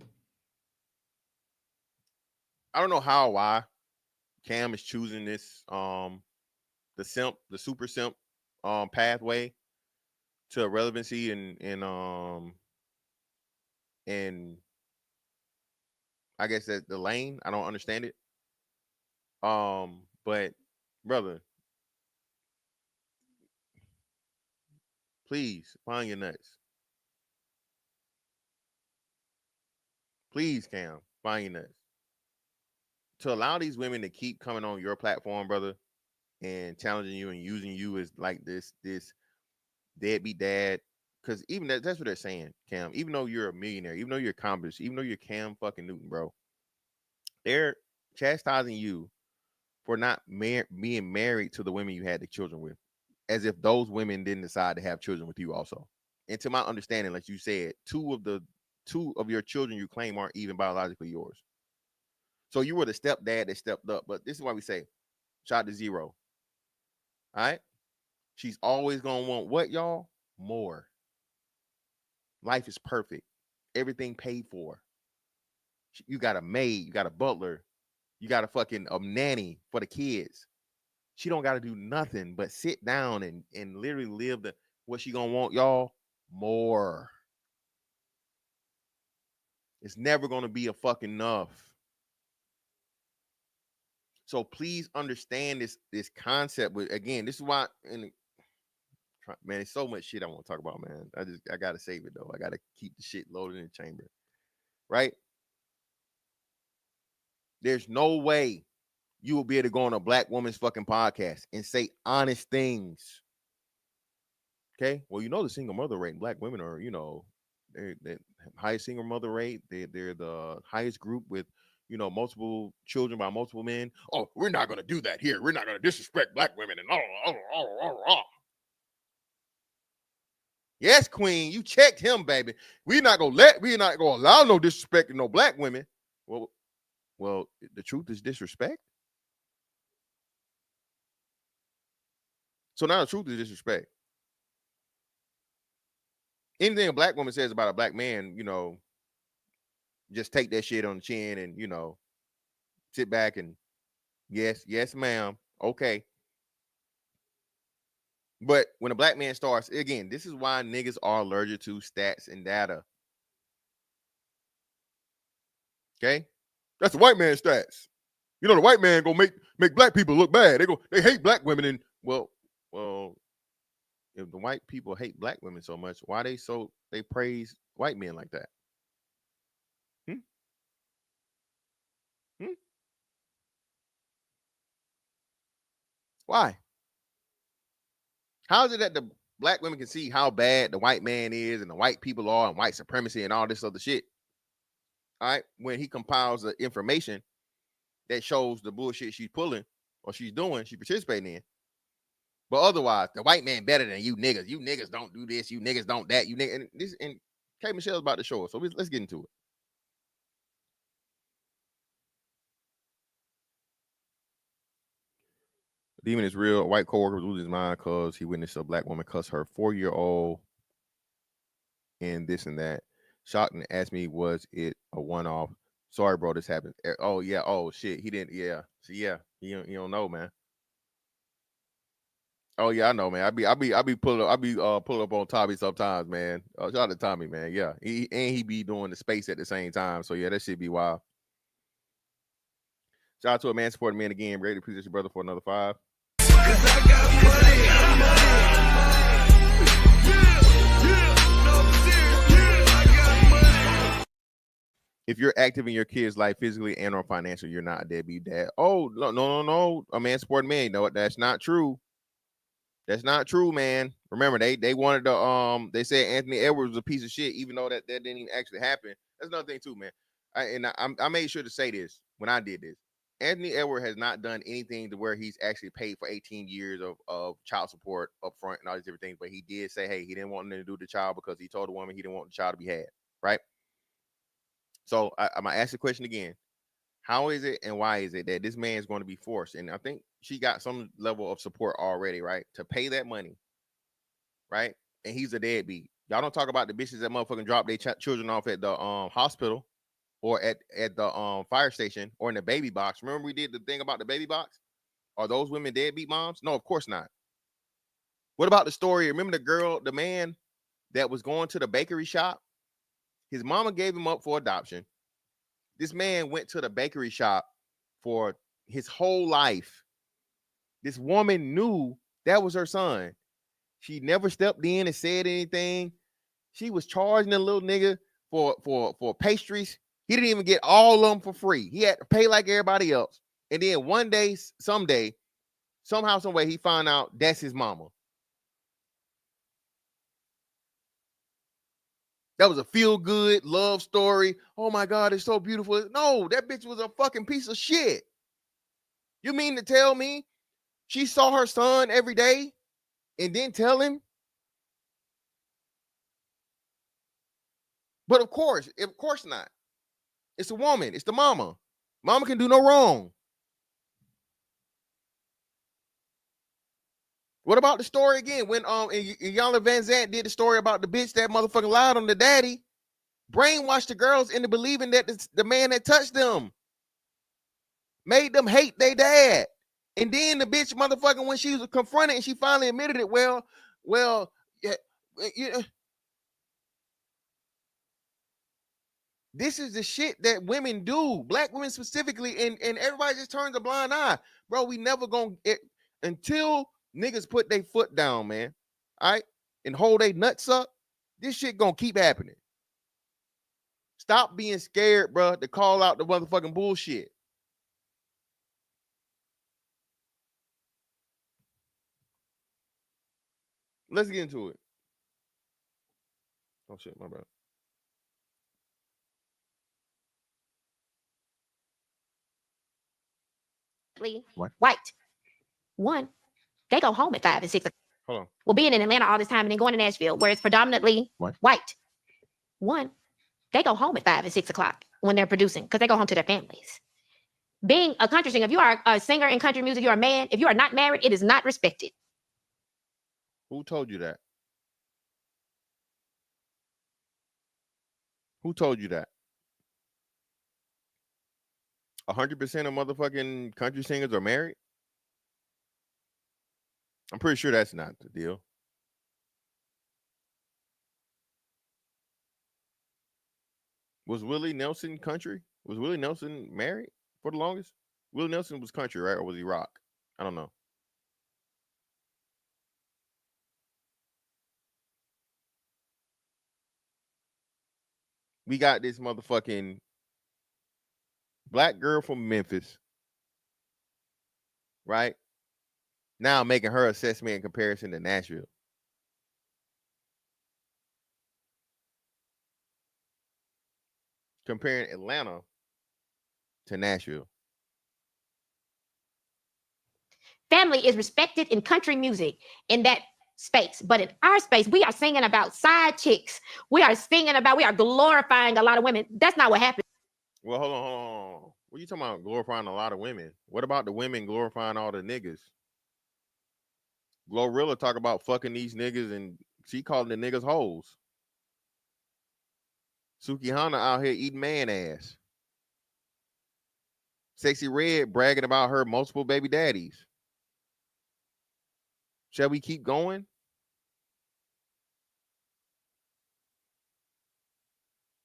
[SPEAKER 2] I don't know how or why Cam is choosing this the super simp pathway to relevancy and I guess that the lane. I don't understand it. But brother, please find your nuts. Please, Cam, find your nuts. To allow these women to keep coming on your platform, brother, and challenging you and using you as like this deadbeat dad, because even that's what they're saying, Cam. Even though you're a millionaire, even though you're accomplished, even though you're Cam fucking Newton, bro, they're chastising you for not being married to the women you had the children with, as if those women didn't decide to have children with you also. And to my understanding, like you said, two of your children you claim aren't even biologically yours. So you were the stepdad that stepped up. But this is why we say, shot to zero. All right. She's always gonna want what, y'all? More. Life is perfect. Everything paid for. You got a maid, you got a butler, you got a fucking nanny for the kids. She don't got to do nothing but sit down and literally live what she gonna want, y'all? More. It's never gonna be a fucking enough. So please understand this concept. But again, this is why, and man, it's so much shit I want to talk about, man. I gotta save it though. I gotta keep the shit loaded in the chamber, right? There's no way you will be able to go on a black woman's fucking podcast and say honest things. Okay, well, the single mother rate in black women are, they're the highest single mother rate. They're the highest group with, multiple children by multiple men. Oh, we're not gonna do that here. We're not gonna disrespect black women and Yes, Queen, you checked him, baby. We're not gonna allow no disrespect to no black women. Well, the truth is disrespect. So now the truth is disrespect. Anything a black woman says about a black man, just take that shit on the chin and, you know, sit back and yes, ma'am. Okay. But when a black man starts, again, this is why niggas are allergic to stats and data. Okay? That's the white man stats. You know, the white man gonna make black people look bad. They hate black women. And well, if the white people hate black women so much, why they praise white men like that? Why? How is it that the black women can see how bad the white man is and the white people are and white supremacy and all this other shit? All right, when he compiles the information that shows the bullshit she's pulling or she's doing, she's participating in. But otherwise, the white man better than you niggas. You niggas don't do this. You niggas don't that. You niggas, and K. Michelle's about to show us. So let's get into it. The demon is real. A white coworker was losing his mind because he witnessed a black woman cuss her 4-year-old and this and that. Shocked and asked me, was it a one-off? Sorry, bro, this happened. Oh yeah. Oh shit, he didn't. Yeah. So yeah, you don't know, man. Oh yeah, I know, man. I be pulling up on Tommy sometimes, man. Shout out to Tommy, man. Yeah, he be doing the space at the same time. So yeah, that shit be wild. Shout out to a man supporting men again. Ready to appreciate your brother for another 5. If you're active in your kid's life physically and or financially, you're not a deadbeat dad. Oh no. A man supporting man. No, that's not true. That's not true, man. Remember, they wanted to they said Anthony Edwards was a piece of shit, even though that didn't even actually happen. That's another thing too, man. I made sure to say this when I did this. Anthony Edwards has not done anything to where he's actually paid for 18 years of child support up front and all these different things. But he did say, hey, he didn't want to do the child because he told the woman he didn't want the child to be had, right? So I'm gonna ask the question again. How is it and why is it that this man is going to be forced? And I think she got some level of support already, right? To pay that money, right? And he's a deadbeat. Y'all don't talk about the bitches that motherfucking drop their children off at the hospital or at the fire station or in the baby box. Remember we did the thing about the baby box? Are those women deadbeat moms? No, of course not. What about the story? Remember the man that was going to the bakery shop? His mama gave him up for adoption. This man went to the bakery shop for his whole life. This woman knew that was her son. She never stepped in and said anything. She was charging the little nigga for pastries. He didn't even get all of them for free. He had to pay like everybody else. And then one day, someday, somehow, some way, he found out that's his mama. That was a feel-good love story. Oh my God, it's so beautiful. No, that bitch was a fucking piece of shit. You mean to tell me she saw her son every day and didn't tell him? But of course not. It's a woman. It's the mama. Mama can do no wrong. What about the story again? When Iyanla Vanzant did the story about the bitch that motherfucking lied on the daddy, brainwashed the girls into believing that the man that touched them, made them hate their dad. And then the bitch motherfucking, when she was confronted and she finally admitted it, yeah. This is the shit that women do, black women specifically, and everybody just turns a blind eye. Bro, we never gonna until niggas put their foot down, man. All right, and hold their nuts up. This shit gonna keep happening. Stop being scared, bro, to call out the motherfucking bullshit. Let's get into it. Oh shit, my bad.
[SPEAKER 6] What? White. One, they go home at 5 and 6 o'clock.
[SPEAKER 2] Hold on.
[SPEAKER 6] Well, being in Atlanta all this time and then going to Nashville, where it's predominantly white. One, they go home at 5 and 6 o'clock when they're producing because they go home to their families. Being a country singer, if you are a singer in country music, you're a man. If you are not married, it is not respected.
[SPEAKER 2] Who told you that? Who told you that? 100% of motherfucking country singers are married? I'm pretty sure that's not the deal. Was Willie Nelson country? Was Willie Nelson married for the longest? Willie Nelson was country, right? Or was he rock? I don't know. We got this motherfucking black girl from Memphis, right? Now making her assessment in comparison to Nashville. Comparing Atlanta to Nashville.
[SPEAKER 6] Family is respected in country music in that space. But in our space, we are singing about side chicks. We are glorifying a lot of women. That's not what happened.
[SPEAKER 2] Well, hold on. What are you talking about glorifying a lot of women? What about the women glorifying all the niggas? Glorilla talk about fucking these niggas and she calling the niggas hoes. Suki Hana out here eating man ass. Sexy Red bragging about her multiple baby daddies. Shall we keep going?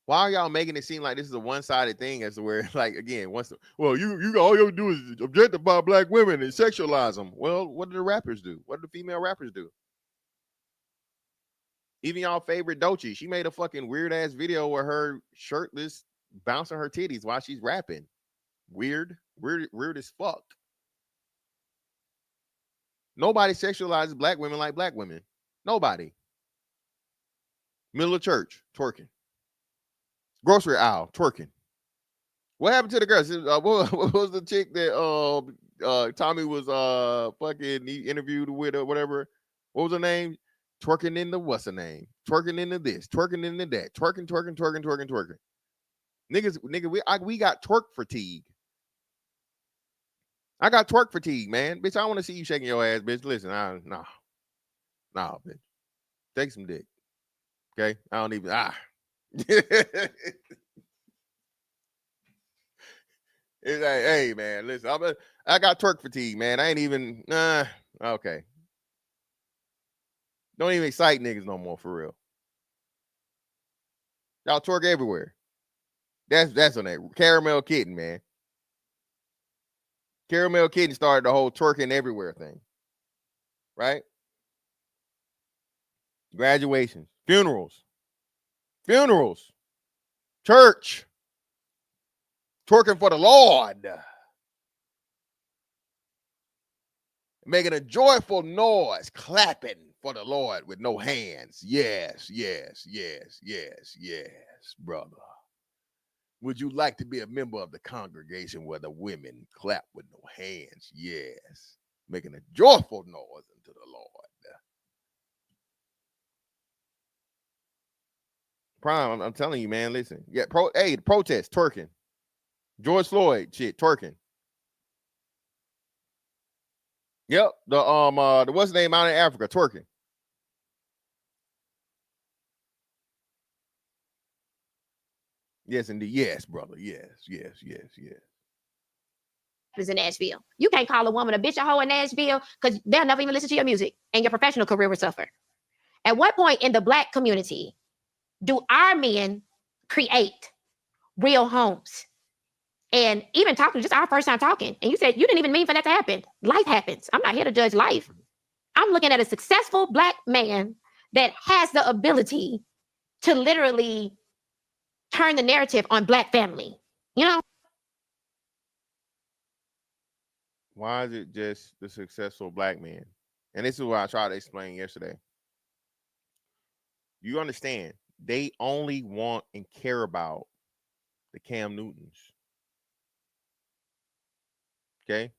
[SPEAKER 2] Why are y'all making it seem like this is a one-sided thing as to where, like, again, all you do is objectify black women and sexualize them. Well, what do the rappers do? What do the female rappers do? Even y'all favorite Doechii, she made a fucking weird-ass video where her shirtless bouncing her titties while she's rapping. Weird as fuck. Nobody sexualizes black women like black women. Nobody. Middle of church, twerking. Grocery aisle, twerking. What happened to the girls? What was the chick that Tommy was fucking he interviewed with or whatever? What was her name? Twerking in the what's her name? Twerking into this, twerking into that, twerking. Niggas, we got twerk fatigue. I got twerk fatigue, man. Bitch, I want to see you shaking your ass, bitch. Listen, nah, bitch. Take some dick. Okay? I don't even It's like, hey, man, listen, I got twerk fatigue, man. I ain't even, okay. Don't even excite niggas no more, for real. Y'all twerk everywhere. That's on that. Caramel Kitten, man. Caramel Kitten started the whole twerking everywhere thing. Right? Graduations. Funerals. Church. Twerking for the Lord. Making a joyful noise, clapping for the Lord with no hands. Yes, brother. Would you like to be a member of the congregation where the women clap with no hands? Yes. Making a joyful noise unto the Lord. Prime, I'm telling you, man, listen. Yeah, the protest, twerking. George Floyd, shit, twerking. Yep, the what's the name out in Africa, twerking. Yes, indeed. Yes, brother. Yes.
[SPEAKER 6] In Nashville, you can't call a woman a bitch a hoe in Nashville because they'll never even listen to your music and your professional career will suffer. At what point in the black community do our men create real homes? And even talking, just our first time talking, and you said you didn't even mean for that to happen. Life happens. I'm not here to judge life. I'm looking at a successful black man that has the ability to literally turn the narrative on black family. You know?
[SPEAKER 2] Why is it just the successful black man? And this is what I tried to explain yesterday. You understand, they only want and care about the Cam Newtons. Okay?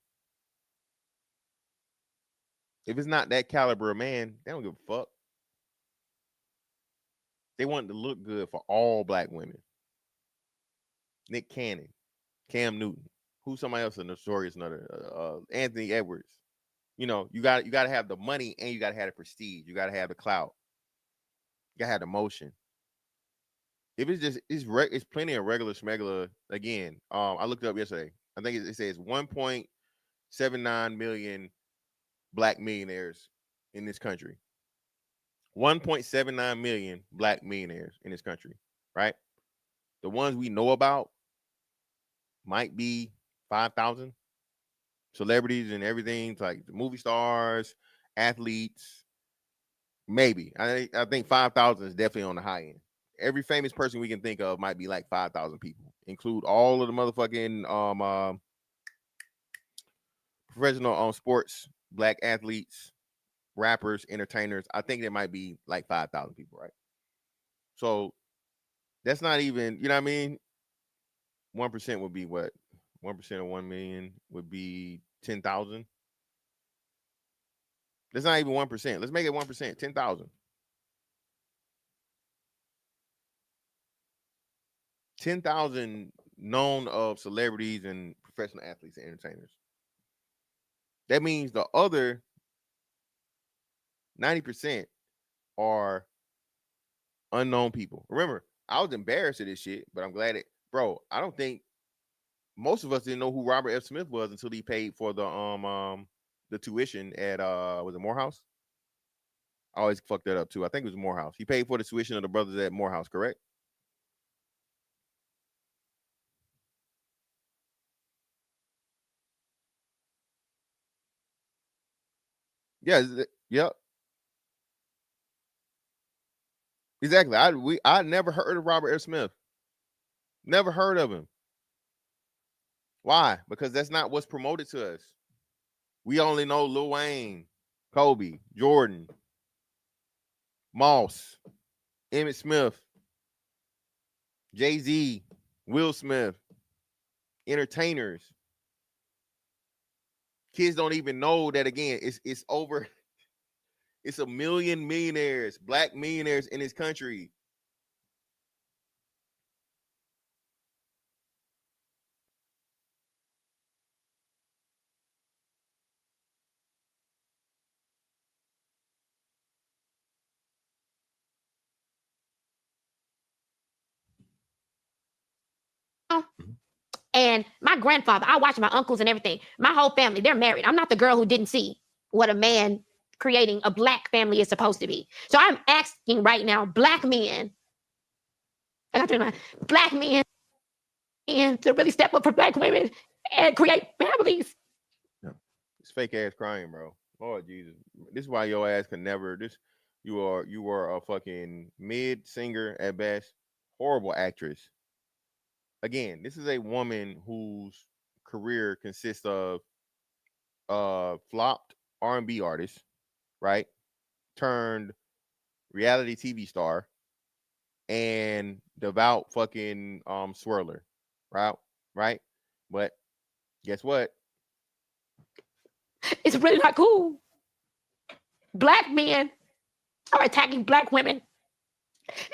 [SPEAKER 2] If it's not that caliber of man, they don't give a fuck. They want to look good for all black women. Nick Cannon, Cam Newton, who's somebody else in the story is another Anthony Edwards. You know, you got to have the money and you got to have the prestige. You got to have the clout. You got to have the motion. If it's just it's plenty of regular schmegular. Again, I looked it up yesterday. I think it says 1.79 million black millionaires in this country. 1.79 million black millionaires in this country, right? The ones we know about might be 5,000 celebrities and everything, like movie stars, athletes. Maybe I think 5,000 is definitely on the high end. Every famous person we can think of might be like 5,000 people. Include all of the motherfucking professional sports, black athletes, rappers, entertainers. I think there might be like 5,000 people, right? So that's not even, you know what I mean? 1% would be what? 1% of 1 million would be 10,000. That's not even 1%. Let's make it 1%, 10,000. 10,000 known of celebrities and professional athletes and entertainers. That means the other 90% are unknown people. Remember, I was embarrassed of this shit, but I'm glad bro, I don't think most of us didn't know who Robert F. Smith was until he paid for the tuition at was it Morehouse? I always fucked that up too. I think it was Morehouse. He paid for the tuition of the brothers at Morehouse, correct? Yeah, yep. Exactly. I never heard of Robert F. Smith. Never heard of him. Why? Because that's not what's promoted to us. We only know Lil Wayne, Kobe, Jordan, Moss, Emmett Smith, Jay-Z, Will Smith, entertainers. Kids don't even know that, again, it's over. It's a million millionaires, black millionaires in this country.
[SPEAKER 6] And my grandfather, I watch my uncles and everything. My whole family, they're married. I'm not the girl who didn't see what a man creating a black family is supposed to be. So I'm asking right now, black men, I got to my black men to really step up for black women and create families.
[SPEAKER 2] It's fake ass crying, bro. Lord Jesus. This is why your ass can never you are a fucking mid singer at best, horrible actress. Again, this is a woman whose career consists of flopped R&B artist, right? Turned reality TV star and devout fucking swirler, right? Right? But guess what?
[SPEAKER 6] It's really not cool. Black men are attacking black women.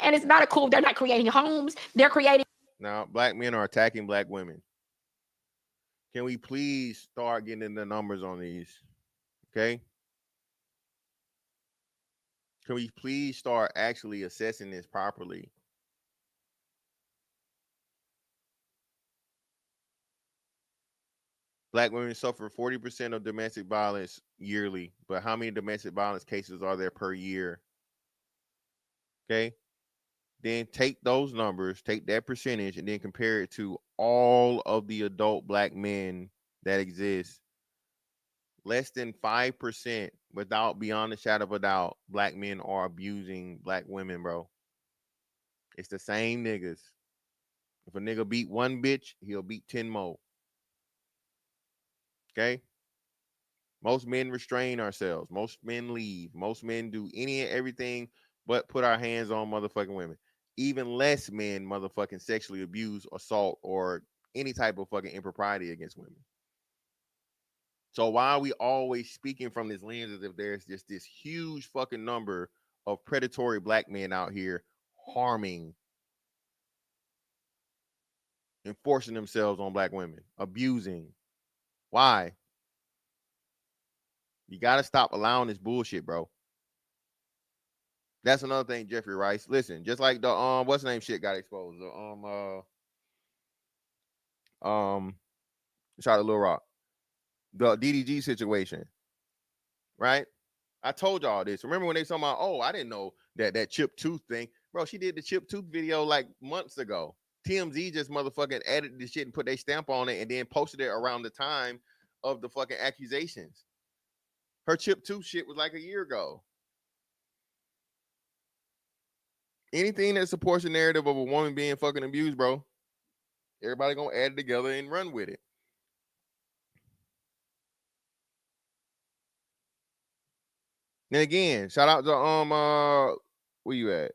[SPEAKER 6] And it's not cool. They're not creating homes. They're creating.
[SPEAKER 2] Now, black men are attacking black women. Can we please start getting the numbers on these? Okay? Can we please start actually assessing this properly? Black women suffer 40% of domestic violence yearly, but how many domestic violence cases are there per year? Okay? Then take those numbers, take that percentage, and then compare it to all of the adult black men that exist. Less than 5%, without beyond a shadow of a doubt, black men are abusing black women, bro. It's the same niggas. If a nigga beat one bitch, he'll beat 10 more. Okay? Most men restrain ourselves. Most men leave. Most men do any and everything but put our hands on motherfucking women. Even less men motherfucking sexually abuse, assault, or any type of fucking impropriety against women. So why are we always speaking from this lens as if there's just this huge fucking number of predatory black men out here harming, enforcing themselves on black women, abusing? Why? You got to stop allowing this bullshit, bro. That's another thing, Jeffrey Rice. Listen, just like the what's the name shit got exposed. Shout out to Lil Rock. The DDG situation, right? I told y'all this. Remember when they talking about, oh, I didn't know that chip tooth thing. Bro, she did the chip tooth video like months ago. TMZ just motherfucking added the shit and put their stamp on it and then posted it around the time of the fucking accusations. Her chip tooth shit was like a year ago. Anything that supports the narrative of a woman being fucking abused, bro, everybody gonna add it together and run with it. And again, shout out to where you at?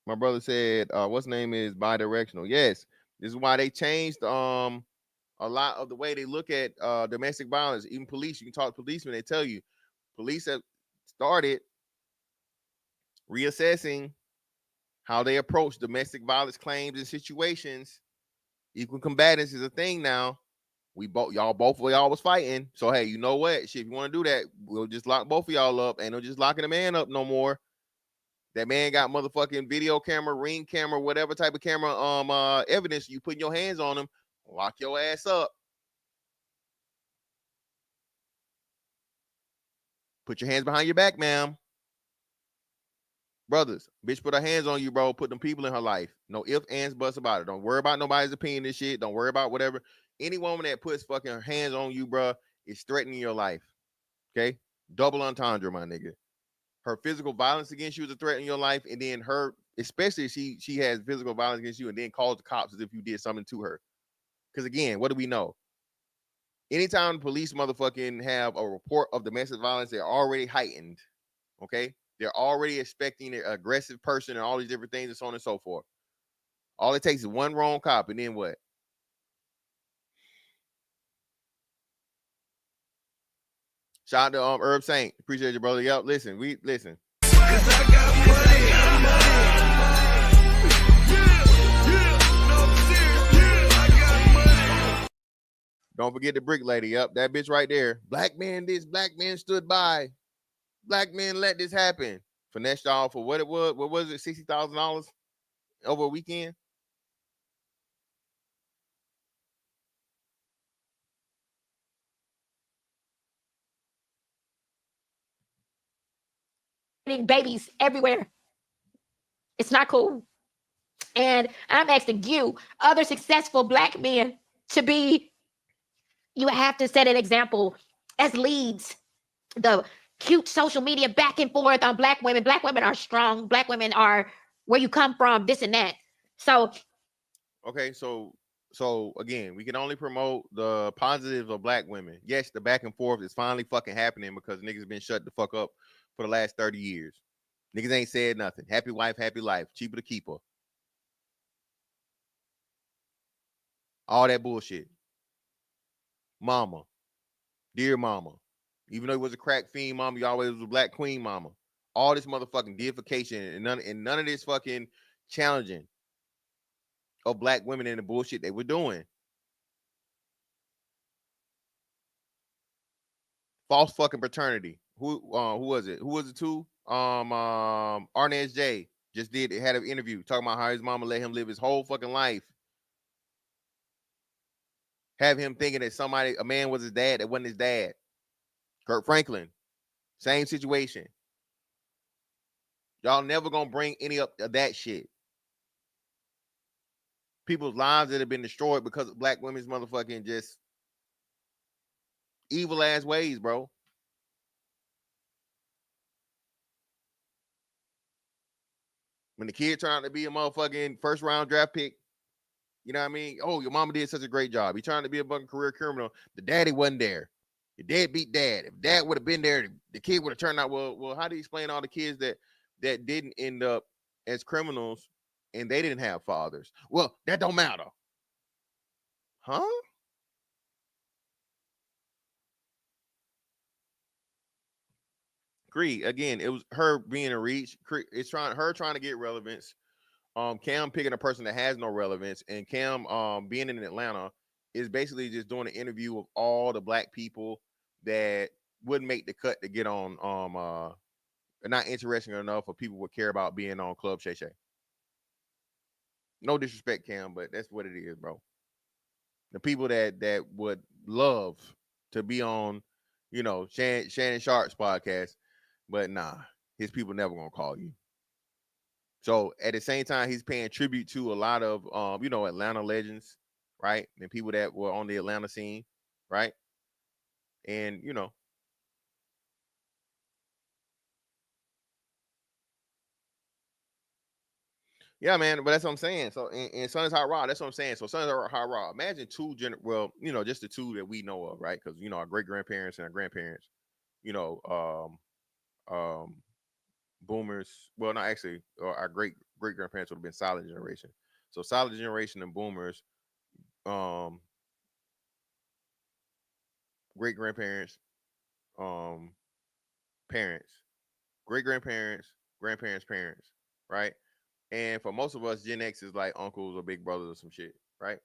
[SPEAKER 2] My brother said, what's name is bi-directional. Yes, this is why they changed a lot of the way they look at domestic violence. Even police, you can talk to policemen, they tell you police have started reassessing how they approach domestic violence claims and situations. Equal combatants is a thing now. Both of y'all was fighting. So hey, you know what? Shit, if you want to do that, we'll just lock both of y'all up. Ain't no just locking a man up no more. That man got motherfucking video camera, ring camera, whatever type of camera evidence. You putting your hands on him, lock your ass up. Put your hands behind your back, ma'am. Brothers, bitch put her hands on you, bro. Put them people in her life. No ifs, ands, buts about it. Don't worry about nobody's opinion and shit. Don't worry about whatever. Any woman that puts fucking hands on you, bro, is threatening your life. Okay? Double entendre, my nigga. Her physical violence against you is a threat in your life, and then her, especially if she has physical violence against you and then calls the cops as if you did something to her. Because again, what do we know? Anytime police motherfucking have a report of domestic violence, they're already heightened. Okay? They're already expecting an aggressive person and all these different things and so on and so forth. All it takes is one wrong cop, and then what? Shout out to Herb Saint. Appreciate you, brother. Yo, listen. Listen. Don't forget the brick lady. Yep, that bitch right there. Black man this, black man stood by. Black men let this happen. Finessed y'all for what it was. What was it? $60,000 over a weekend?
[SPEAKER 6] Babies everywhere. It's not cool. And I'm asking you, other successful Black men, to be, you have to set an example as leads. The cute social media back and forth on Black women. Black women are strong. Black women are where you come from, this and that. So,
[SPEAKER 2] okay, so again, we can only promote the positives of Black women. Yes, the back and forth is finally fucking happening because niggas been shut the fuck up for the last 30 years. Niggas ain't said nothing. Happy wife, happy life. Cheaper to keep her. All that bullshit. Mama. Dear mama. Even though it was a crack fiend mama, you always was a Black queen mama. All this motherfucking deification and none of this fucking challenging of Black women and the bullshit they were doing. False fucking paternity. Who was it? Who was it too? Arnez J just had an interview talking about how his mama let him live his whole fucking life. Have him thinking that a man was his dad that wasn't his dad. Kurt Franklin, same situation. Y'all never gonna bring any of that shit. People's lives that have been destroyed because of Black women's motherfucking just evil ass ways, bro. When the kid turned out to be a motherfucking first round draft pick, you know what I mean? Oh, your mama did such a great job. He trying to be a fucking career criminal. The daddy wasn't there. Your dad beat dad. If dad would have been there, the kid would have turned out well. How do you explain all the kids that didn't end up as criminals and they didn't have fathers? Well, that don't matter. Huh? Agree. Again, it was her being a reach. It's trying to get relevance. Cam picking a person that has no relevance, and Cam being in Atlanta is basically just doing an interview of all the Black people that wouldn't make the cut to get on not interesting enough for people would care about being on Club Shay Shay. No disrespect, Cam, but that's what it is, bro. The people that would love to be on, you know, Shannon Sharp's podcast, but nah, his people never gonna call you. So at the same time, he's paying tribute to a lot of you know, Atlanta legends, right? And people that were on the Atlanta scene, right? And you know, yeah, man. But that's what I'm saying. So and Sons Hot Raw, that's what I'm saying. So Sons Hot Raw. Imagine well, you know, just the two that we know of, right? Because you know, our great grandparents and our grandparents, you know, boomers. Well, not actually, our great grandparents would have been silent generation. So silent generation and boomers, um, great grandparents, um, parents, great grandparents, grandparents, parents, right? And for most of us, Gen X is like uncles or big brothers or some shit, right?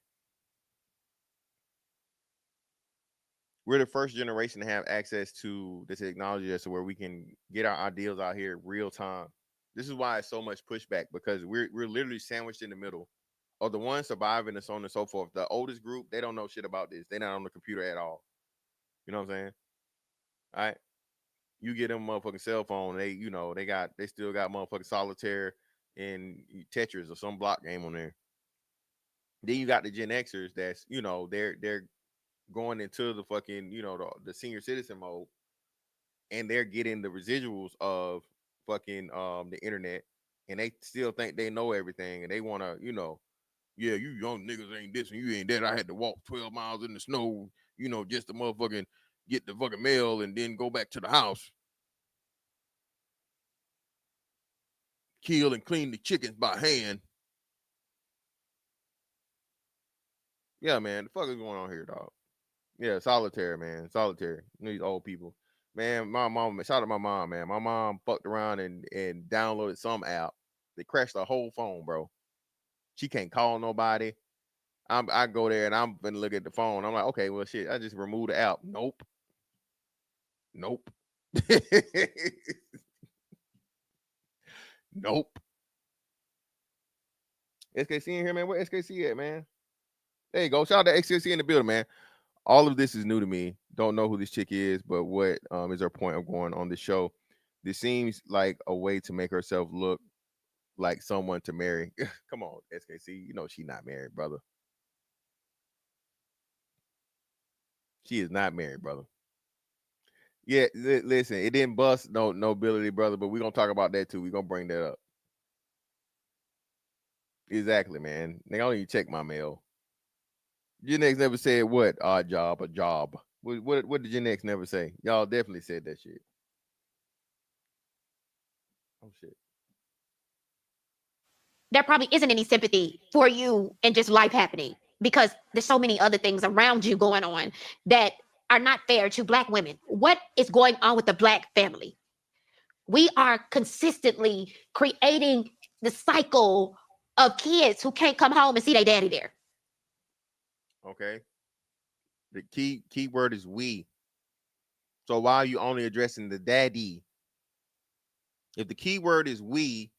[SPEAKER 2] We're the first generation to have access to the technology as to where we can get our ideals out here real time. This is why it's so much pushback, because we're literally sandwiched in the middle of the ones surviving and so on and so forth. The oldest group, they don't know shit about this. They're not on the computer at all. You know what I'm saying? All right. You get them motherfucking cell phone, they, you know, they still got motherfucking solitaire and Tetris or some block game on there. Then you got the Gen Xers that's, you know, they're going into the fucking, you know, the senior citizen mode, and they're getting the residuals of fucking the internet, and they still think they know everything, and they want to, you know, yeah, you young niggas ain't this and you ain't that. I had to walk 12 miles in the snow, you know, just to motherfucking get the fucking mail and then go back to the house, kill and clean the chickens by hand. Yeah, man, the fuck is going on here, dog? Yeah, solitaire, man, solitaire. These old people, man. My mom, shout out to my mom, man. My mom fucked around and downloaded some app that crashed the whole phone, bro. She can't call nobody. I go there and I'm gonna look at the phone. I'm like, okay, well, shit, I just removed the app. Nope, nope, nope. SKC in here, man. Where SKC at, man? There you go. Shout out to SKC in the building, man. All of this is new to me. Don't know who this chick is, but what is her point of going on the show? This seems like a way to make herself look like someone to marry. Come on, SKC. You know she not married, brother. She is not married, brother. Yeah, listen, it didn't bust no nobility, brother, but we're gonna talk about that too. We're gonna bring that up. Exactly, man. They don't even check my mail. Gen X never said what? Odd job, a job. What did Gen X never say? Y'all definitely said that shit. Oh shit.
[SPEAKER 6] There probably isn't any sympathy for you and just life happening because there's so many other things around you going on that are not fair to Black women. What is going on with the Black family? We are consistently creating the cycle of kids who can't come home and see their daddy there.
[SPEAKER 2] Okay. The key word is we. So why are you only addressing the daddy? If the key word is we,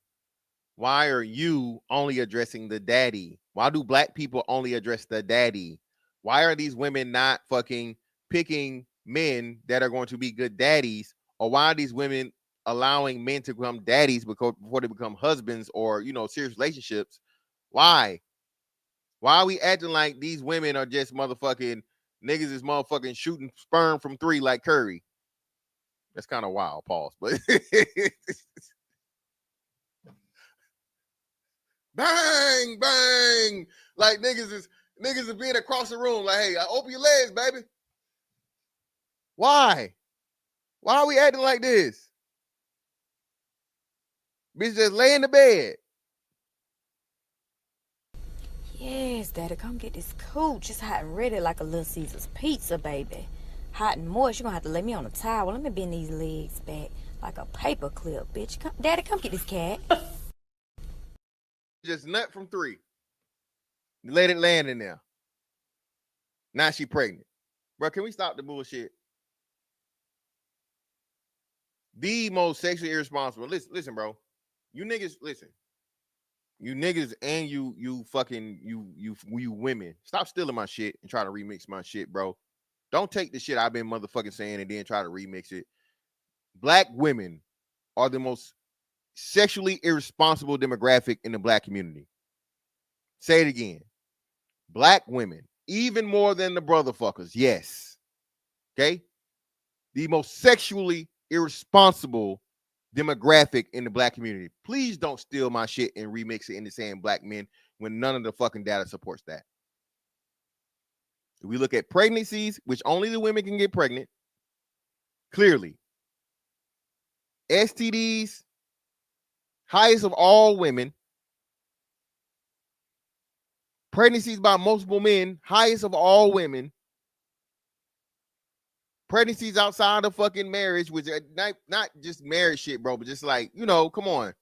[SPEAKER 2] why are you only addressing the daddy? Why do Black people only address the daddy? Why are these women not fucking picking men that are going to be good daddies? Or why are these women allowing men to become daddies before they become husbands or, you know, serious relationships? Why? Why are we acting like these women are just motherfucking niggas is motherfucking shooting sperm from three like Curry? That's kind of wild, pause. But bang, bang. Like niggas is being across the room. Like, hey, open your legs, baby. Why? Why are we acting like this? Bitch, just lay in the bed.
[SPEAKER 7] Yes, Daddy, come get this cooch. It's hot and ready like a Little Caesar's pizza, baby. Hot and moist. You're gonna have to lay me on a towel. Let me bend these legs back like a paper clip, bitch. Come, Daddy, come get this cat.
[SPEAKER 2] Just nut from three. Let it land in there. Now she pregnant. Bro, can we stop the bullshit? The most sexually irresponsible. Listen, bro. You niggas, listen. You niggas and you fucking you women. Stop stealing my shit and try to remix my shit, bro. Don't take the shit I've been motherfucking saying and then try to remix it. Black women are the most sexually irresponsible demographic in the black community. Say it again. Black women, even more than the brotherfuckers. Yes. Okay? The most sexually irresponsible demographic in the black community. Please don't steal my shit and remix it into saying black men when none of the fucking data supports that. If we look at pregnancies, which only the women can get pregnant, clearly. STDs, highest of all women. Pregnancies by multiple men, highest of all women. Pregnancies outside of fucking marriage, which are not just marriage shit, bro, but just like, you know, come on.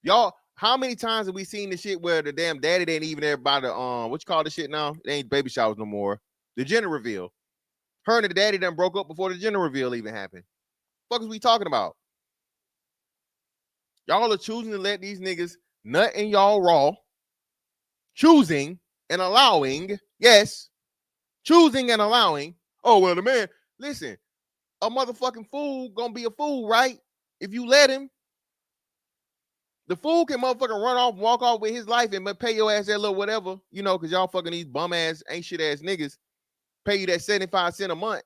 [SPEAKER 2] Y'all, how many times have we seen the shit where the damn daddy ain't even there by the, what you call the shit now? It ain't baby showers no more. The gender reveal. Her and the daddy done broke up before the gender reveal even happened. What the fuck is we talking about? Y'all are choosing to let these niggas nut in y'all raw. Choosing and allowing, yes, choosing and allowing. Oh, well, the man, listen, a motherfucking fool gonna be a fool, right? If you let him, the fool can motherfucking run off, walk off with his life and pay your ass that little whatever, you know, because y'all fucking these bum ass, ain't shit ass niggas pay you that 75 cents a month.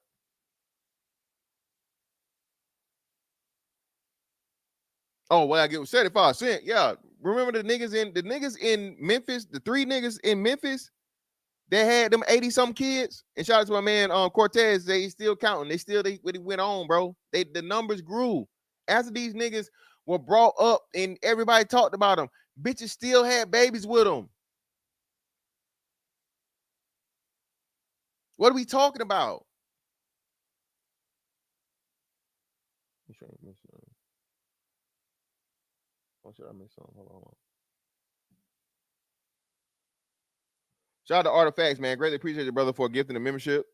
[SPEAKER 2] Oh, well, I get 75 cents. Yeah. Remember the niggas in Memphis, the 3 niggas in Memphis that had them 80-something kids? And shout out to my man Cortez, they still counting. They went on, bro. The numbers grew. After these niggas were brought up and everybody talked about them, bitches still had babies with them. What are we talking about? What should I miss on? Hold on. Shout out to Artifacts, man. Greatly appreciate your brother for gifting the membership.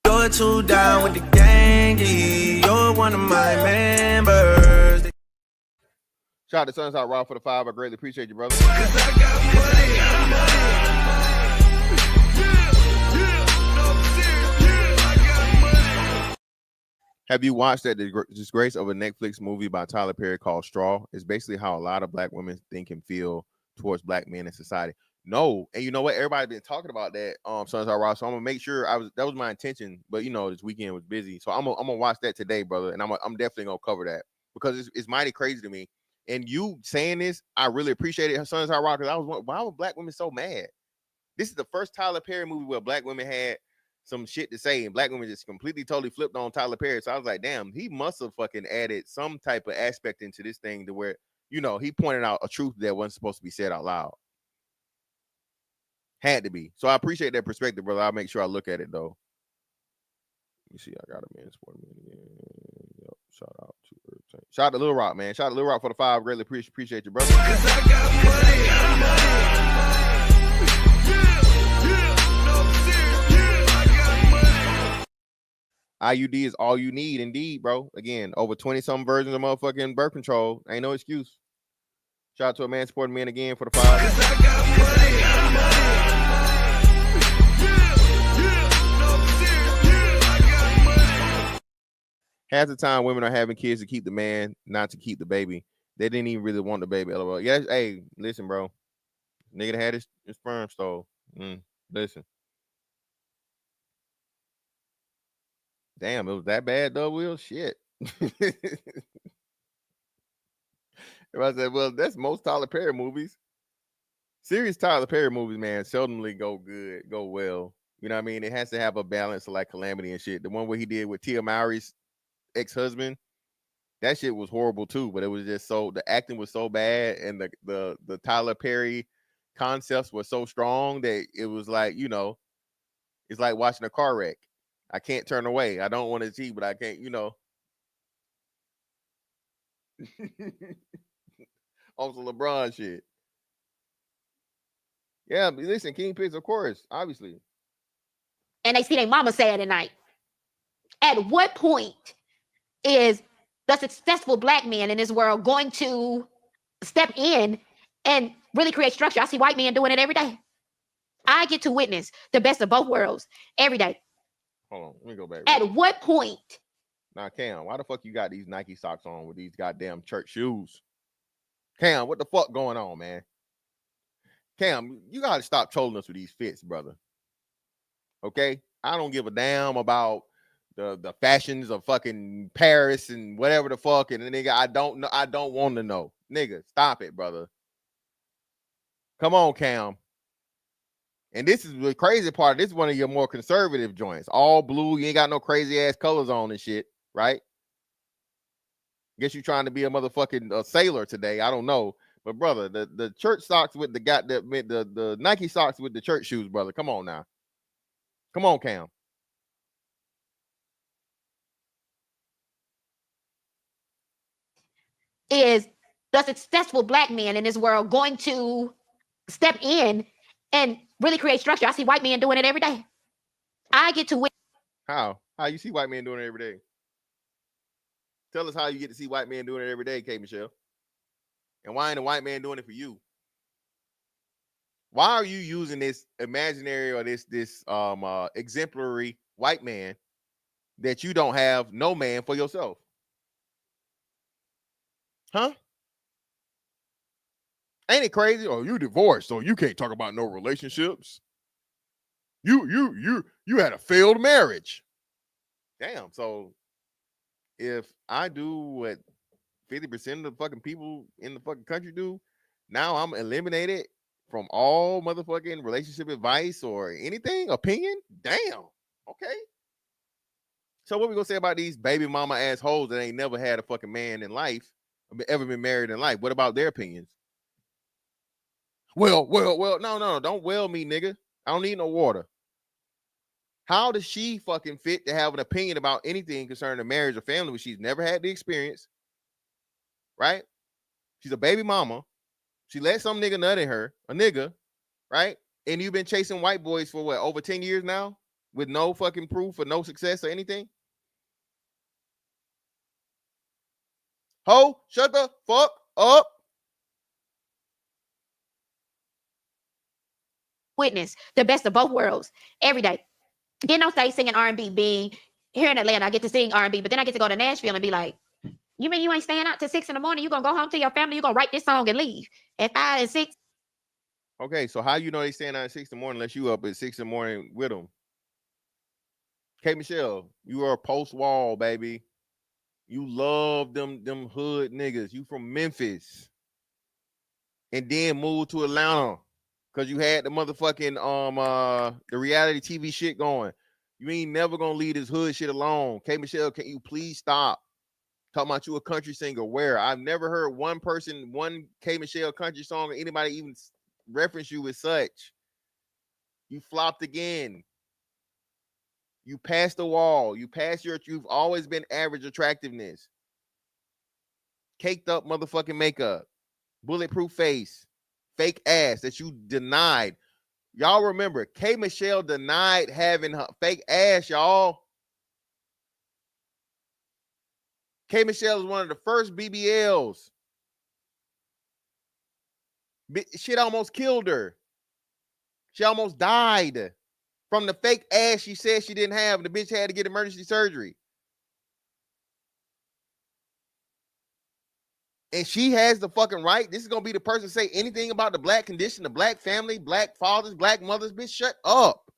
[SPEAKER 8] You're too down with the gang. You're one of my members.
[SPEAKER 2] Shout out to Sunshine Rob for the 5. I greatly appreciate you, brother. Have you watched that Disgrace of a Netflix movie by Tyler Perry called Straw? It's basically how a lot of black women think and feel towards black men in society. No, and you know what? Everybody been talking about that. Sunshine Rob. So I'm gonna make sure that was my intention, but you know this weekend was busy, so I'm gonna watch that today, brother, and I'm definitely gonna cover that because it's mighty crazy to me. And you saying this, I really appreciate it, Sunshine Rob. Because I was why were black women so mad? This is the first Tyler Perry movie where black women had some shit to say, and black women just completely totally flipped on Tyler Perry. So I was like, damn, he must have fucking added some type of aspect into this thing to where, you know, he pointed out a truth that wasn't supposed to be said out loud. Had to be. So I appreciate that perspective, brother. I'll make sure I look at it though. Let me see. I got a man sport again. Yep. Shout out to everything. Shout out to Lil Rock, man. Shout out to Lil Rock for the 5. Greatly appreciate you, brother. IUD is all you need, indeed, bro. Again, over 20-something versions of motherfucking birth control. Ain't no excuse. Shout out to a man supporting men again for the 5. Half the time, women are having kids to keep the man, not to keep the baby. They didn't even really want the baby. LOL. Yeah, hey, listen, bro. Nigga that had his sperm stole. Listen. Damn, it was that bad, though, Will? Shit. If I said, well, that's most Tyler Perry movies. Serious Tyler Perry movies, man, seldomly go well. You know what I mean? It has to have a balance of like Calamity and shit. The one where he did with Tia Mowry's ex-husband, that shit was horrible too, but it was just the acting was so bad and the Tyler Perry concepts were so strong that it was like, you know, it's like watching a car wreck. I can't turn away. I don't want to see, but I can't, you know. Also LeBron shit. Yeah, listen, Kingpins, of course, obviously.
[SPEAKER 6] And they see their mama sad at night. At what point is the successful black men in this world going to step in and really create structure? I see white men doing it every day. I get to witness the best of both worlds every day.
[SPEAKER 2] Hold on, let me go back.
[SPEAKER 6] At what point?
[SPEAKER 2] Now, Cam, why the fuck you got these Nike socks on with these goddamn church shoes? Cam, what the fuck going on, man? Cam, you gotta stop trolling us with these fits, brother. Okay? I don't give a damn about the fashions of fucking Paris and whatever the fuck. And nigga, I don't know. I don't want to know. Nigga, stop it, brother. Come on, Cam. And this is the crazy part. This is one of your more conservative joints. All blue. You ain't got no crazy ass colors on and shit, right? Guess you trying to be a motherfucking sailor today. I don't know. But brother, the church socks with the Nike socks with the church shoes, brother. Come on now. Come on, Cam.
[SPEAKER 6] Is the successful black men in this world going to step in and really create structure? I see white men doing it every day. I get to witness.
[SPEAKER 2] How you see white men doing it every day? Tell us how you get to see white men doing it every day, K. Michelle. And why ain't a white man doing it for you? Why are you using this imaginary or this exemplary white man that you don't have no man for yourself? Huh? Ain't it crazy? Oh, you divorced, so you can't talk about no relationships. You had a failed marriage. Damn. So if I do what 50% of the fucking people in the fucking country do, now I'm eliminated from all motherfucking relationship advice or anything, opinion. Damn. Okay. So what we gonna say about these baby mama assholes that ain't never had a fucking man in life, ever been married in life? What about their opinions? Well, no, don't well me, nigga. I don't need no water. How does she fucking fit to have an opinion about anything concerning a marriage or family when she's never had the experience? Right? She's a baby mama. She let some nigga nut in her, a nigga, right? And you've been chasing white boys for what, over 10 years now? With no fucking proof or no success or anything? Ho, shut the fuck up.
[SPEAKER 6] Witness the best of both worlds every day. Getting on stage singing R&B, being here in Atlanta, I get to sing R&B, but then I get to go to Nashville and be like, you mean you ain't staying out till 6 in the morning? You gonna go home to your family? You gonna write this song and leave at 5 and 6?
[SPEAKER 2] Okay, so how you know they staying out at 6 in the morning unless you up at 6 in the morning with them? K. Michelle, you are post-wall, baby. You love them hood niggas. You from Memphis. And then moved to Atlanta because you had the motherfucking the reality TV shit going. You ain't never gonna leave this hood shit alone. K. Michelle, can you please stop talking about you a country singer? Where? I've never heard one K. Michelle country song or anybody even reference you as such. You flopped again. You passed the wall. You've always been average attractiveness. Caked up motherfucking makeup. Bulletproof face. Fake ass that you denied. Y'all remember, K. Michelle denied having her fake ass, y'all. K. Michelle is one of the first BBLs. Shit almost killed her. She almost died from the fake ass she said she didn't have. The bitch had to get emergency surgery. And she has the fucking right. This is going to be the person to say anything about the black condition, the black family, black fathers, black mothers. Bitch, shut up.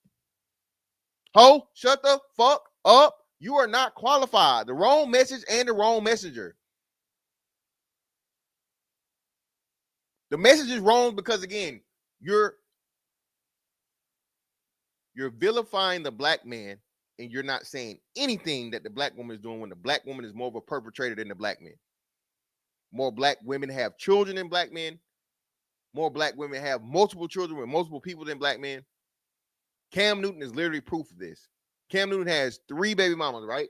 [SPEAKER 2] Ho, shut the fuck up. You are not qualified. The wrong message and the wrong messenger. The message is wrong because, again, you're vilifying the black man and you're not saying anything that the black woman is doing when the black woman is more of a perpetrator than the black man. More black women have children than black men. More black women have multiple children with multiple people than black men. Cam Newton is literally proof of this. Cam Newton has 3 baby mamas, right?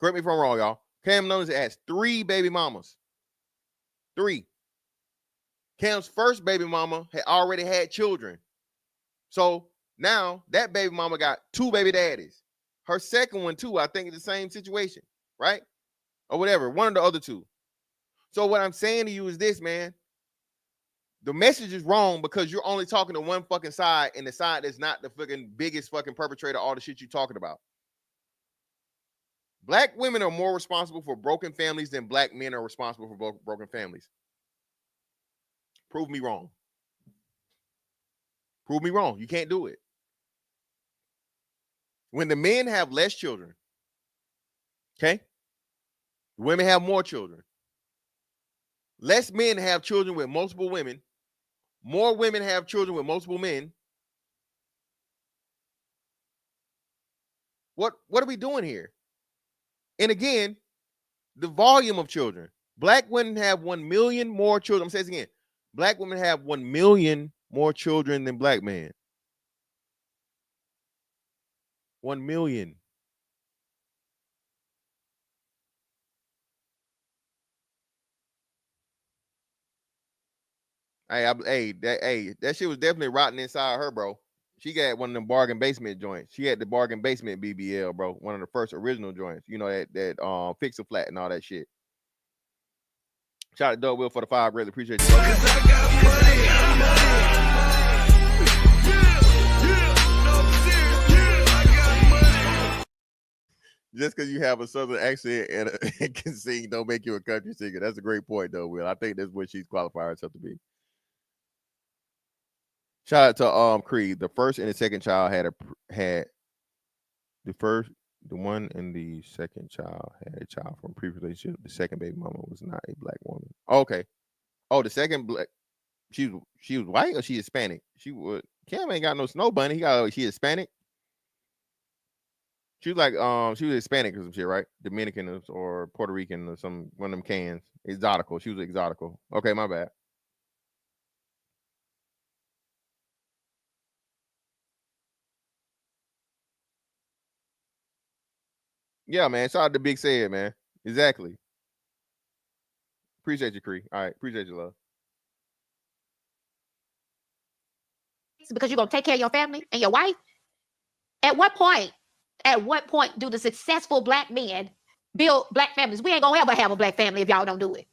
[SPEAKER 2] Correct me if I'm wrong, y'all. Cam Newton has 3 baby mamas. 3. Cam's first baby mama had already had children. So now that baby mama got 2 baby daddies. Her second one, too, I think is the same situation, right? or whatever, one of the other two. So what I'm saying to you is this, man. The message is wrong because you're only talking to one fucking side, and the side that's not the fucking biggest fucking perpetrator of all the shit you're talking about. Black women are more responsible for broken families than black men are responsible for broken families. Prove me wrong. Prove me wrong. You can't do it. When the men have less children, okay? Women have more children. Less men have children with multiple women. More women have children with multiple men. What are we doing here? And again, the volume of children. Black women have 1 million more children. I'm saying this again. Black women have 1 million more children than black men. 1 million. Hey, that shit was definitely rotten inside her, bro. She got one of them bargain basement joints. She had the bargain basement BBL, bro. One of the first original joints. You know, that fix a flat and all that shit. Shout out to Doug Will for the 5. Really appreciate you. Just because you have a southern accent and can sing don't make you a country singer. That's a great point, though, Will. I think that's what she's qualified herself to be. Shout out to Creed. The first and the second child had the one and the second child had a child from a previous relationship. The second baby mama was not a black woman. Okay. Oh, the second black. She was white or she Hispanic? Cam ain't got no snow bunny. She Hispanic. She was like she was Hispanic or some shit, right? Dominican or Puerto Rican or one of them cans. Exotical. She was exotical. Okay, my bad. Yeah, man. Shout out to Big Said, man. Exactly. Appreciate you, Cree. All right. Appreciate you, love.
[SPEAKER 6] Because you're going to take care of your family and your wife? At what point do the successful black men build black families? We ain't going to ever have a black family if y'all don't do it.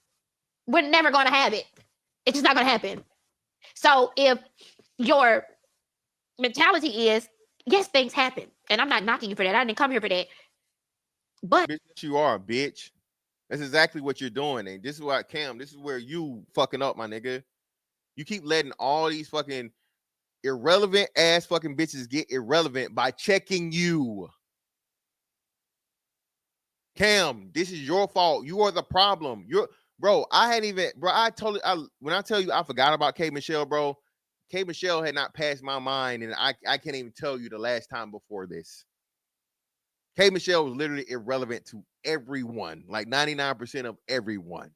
[SPEAKER 6] We're never going to have it. It's just not going to happen. So if your mentality is, yes, things happen. And I'm not knocking you for that. I didn't come here for that. But
[SPEAKER 2] bitch, you are, bitch. That's exactly what you're doing. And this is why, Cam, this is where you fucking up, my nigga. You keep letting all these fucking irrelevant ass fucking bitches get irrelevant by checking you. Cam, this is your fault. You are the problem. Bro, when I tell you I forgot about K Michelle, bro, K Michelle had not passed my mind, and I can't even tell you the last time before this. K Michelle was literally irrelevant to everyone, like 99% of everyone.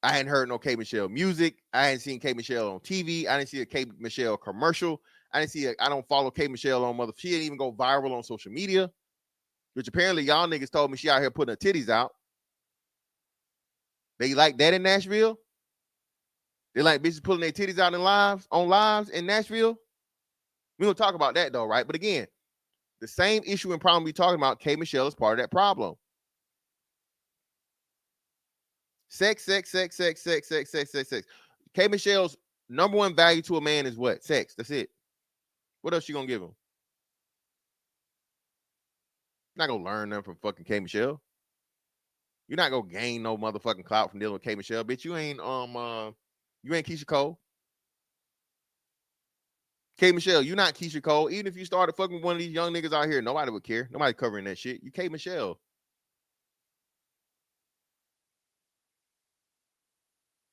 [SPEAKER 2] I hadn't heard no K Michelle music. I hadn't seen K Michelle on TV. I didn't see a K Michelle commercial. I don't follow K Michelle on she didn't even go viral on social media, which apparently y'all niggas told me she out here putting her titties out. They like that in Nashville? They like bitches pulling their titties out on lives in Nashville? We gonna talk about that though, right? But again, the same issue and problem we talking about, K Michelle is part of that problem. Sex. K Michelle's number one value to a man is what? Sex. That's it. What else you gonna give him? You're not gonna learn nothing from fucking K Michelle. You're not gonna gain no motherfucking clout from dealing with K Michelle, bitch. You ain't Keisha Cole. K Michelle, you're not Keisha Cole. Even if you started fucking with one of these young niggas out here, nobody would care. Nobody covering that shit. You K Michelle.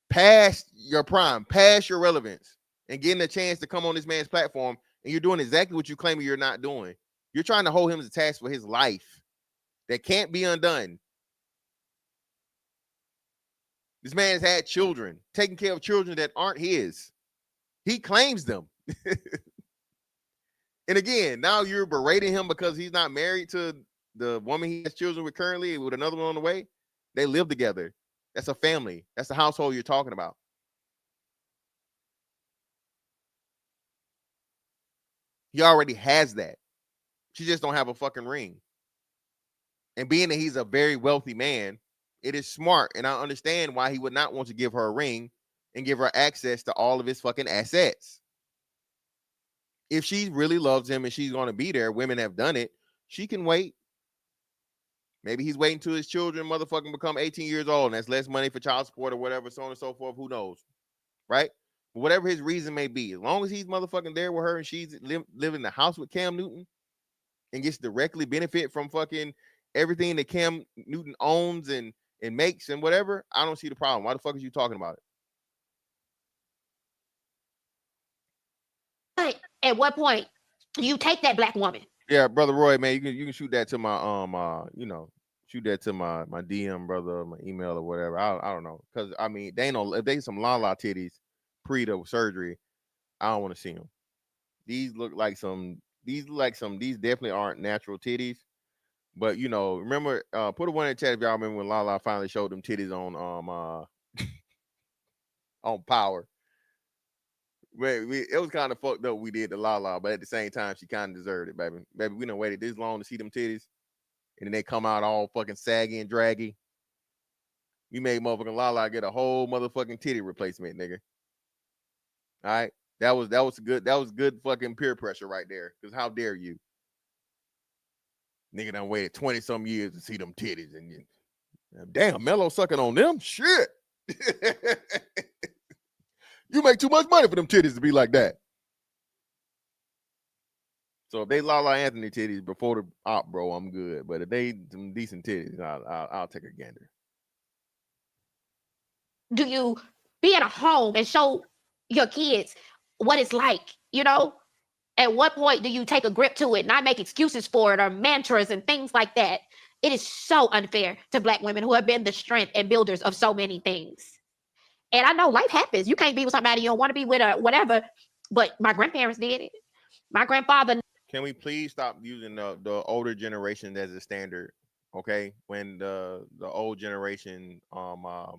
[SPEAKER 2] Past your prime, past your relevance, and getting a chance to come on this man's platform, and you're doing exactly what you claim you're not doing. You're trying to hold him as a task for his life that can't be undone. This man has had children, taking care of children that aren't his. He claims them. And again, now you're berating him because he's not married to the woman he has children with currently, with another one on the way. They live together. That's a family. That's the household you're talking about. He already has that. She just don't have a fucking ring. And being that he's a very wealthy man, it is smart. And I understand why he would not want to give her a ring and give her access to all of his fucking assets. If she really loves him and she's going to be there, women have done it, she can wait. Maybe he's waiting till his children motherfucking become 18 years old and that's less money for child support or whatever, so on and so forth. Who knows? Right? But whatever his reason may be, as long as he's motherfucking there with her and she's living in the house with Cam Newton and gets directly benefit from fucking everything that Cam Newton owns and makes and whatever, I don't see the problem. Why the fuck is you talking about it?
[SPEAKER 6] But at what point do you take that black woman?
[SPEAKER 2] Yeah, brother Roy, man, you can shoot that to my shoot that to my DM, brother, my email or whatever. I don't know, because I mean, they know if they some la titties pre the surgery, I don't want to see them. These definitely aren't natural titties. But you know, remember, put a one in the chat if y'all remember when Lala finally showed them titties on on Power. It was kind of fucked up we did to Lala, but at the same time, she kind of deserved it, baby. Baby, we done waited this long to see them titties, and then they come out all fucking saggy and draggy. You made motherfucking Lala get a whole motherfucking titty replacement, nigga. All right, that was good fucking peer pressure right there. Because how dare you, nigga? Done waited 20-some years to see them titties, and damn, Mello sucking on them, shit. You make too much money for them titties to be like that. So if they Lala Anthony titties before the op, bro, I'm good. But if they some decent titties, I'll take a gander.
[SPEAKER 6] Do you be at a home and show your kids what it's like? You know, at what point do you take a grip to it, not make excuses for it or mantras and things like that? It is so unfair to black women who have been the strength and builders of so many things. And I know life happens. You can't be with somebody you don't want to be with or whatever. But my grandparents did it. My grandfather.
[SPEAKER 2] Can we please stop using the older generation as a standard? Okay, when the old generation, the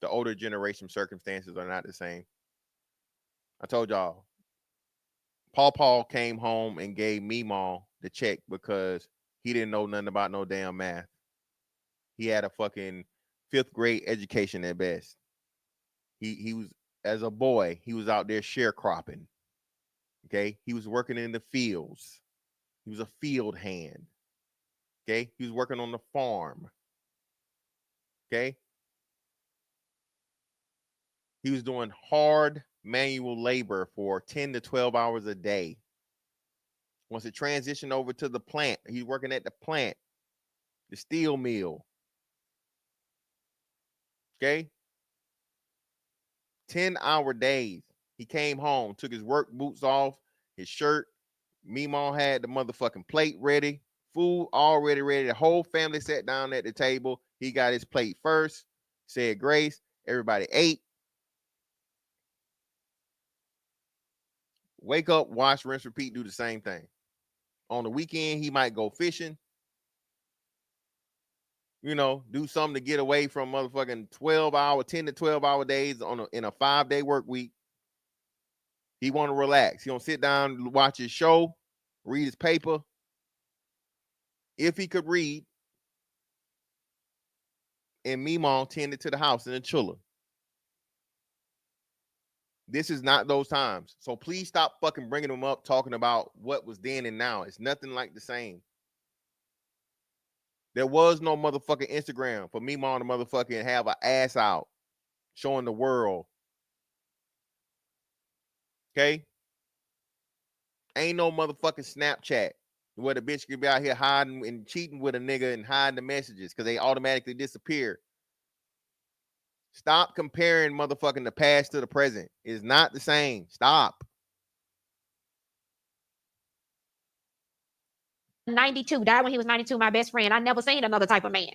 [SPEAKER 2] older generation circumstances are not the same. I told y'all, Paul came home and gave Meemaw the check because he didn't know nothing about no damn math. He had a fucking 5th grade education at best. He was, as a boy, he was out there sharecropping. Okay, he was working in the fields. He was a field hand. Okay, he was working on the farm. Okay, he was doing hard manual labor for 10 to 12 hours a day. Once it transitioned over to the plant, he's working at the plant, the steel mill. Okay, 10-hour days. He came home, took his work boots off, his shirt. Meemaw had the motherfucking plate ready, food already ready. The whole family sat down at the table. He got his plate first, said grace. Everybody ate. Wake up, wash, rinse, repeat, do the same thing. On the weekend, he might go fishing. You know, do something to get away from motherfucking 10 to 12 hour days in a 5-day work week. He want to relax. He want to sit down, watch his show, read his paper. If he could read. And Meemaw tended to the house in a chiller. This is not those times. So please stop fucking bringing them up, talking about what was then and now. It's nothing like the same. There was no motherfucking Instagram for Meemaw to motherfucking have an ass out showing the world. Okay? Ain't no motherfucking Snapchat where the bitch could be out here hiding and cheating with a nigga and hiding the messages because they automatically disappear. Stop comparing motherfucking the past to the present. It's not the same. Stop.
[SPEAKER 6] 92, died when he was 92, my best friend. I never seen another type of man.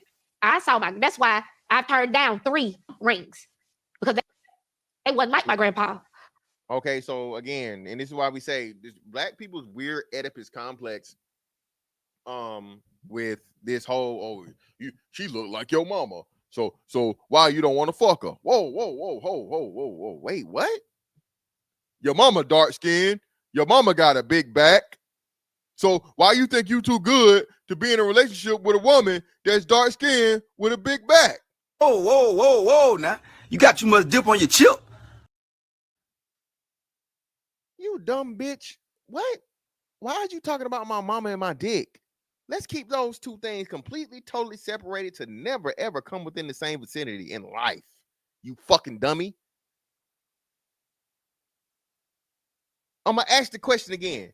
[SPEAKER 6] That's why I've turned down 3 rings. Because they wasn't like my grandpa.
[SPEAKER 2] Okay, so again, and this is why we say this black people's weird Oedipus complex with this whole she looked like your mama. So why you don't want to fuck her? Whoa. Wait, what? Your mama dark skinned. Your mama got a big back. So why you think you too good to be in a relationship with a woman that's dark skinned with a big back?
[SPEAKER 8] Whoa, now. You got too much dip on your chip.
[SPEAKER 2] You dumb bitch. What? Why are you talking about my mama and my dick? Let's keep those two things completely, totally separated to never, ever come within the same vicinity in life. You fucking dummy. I'm going to ask the question again.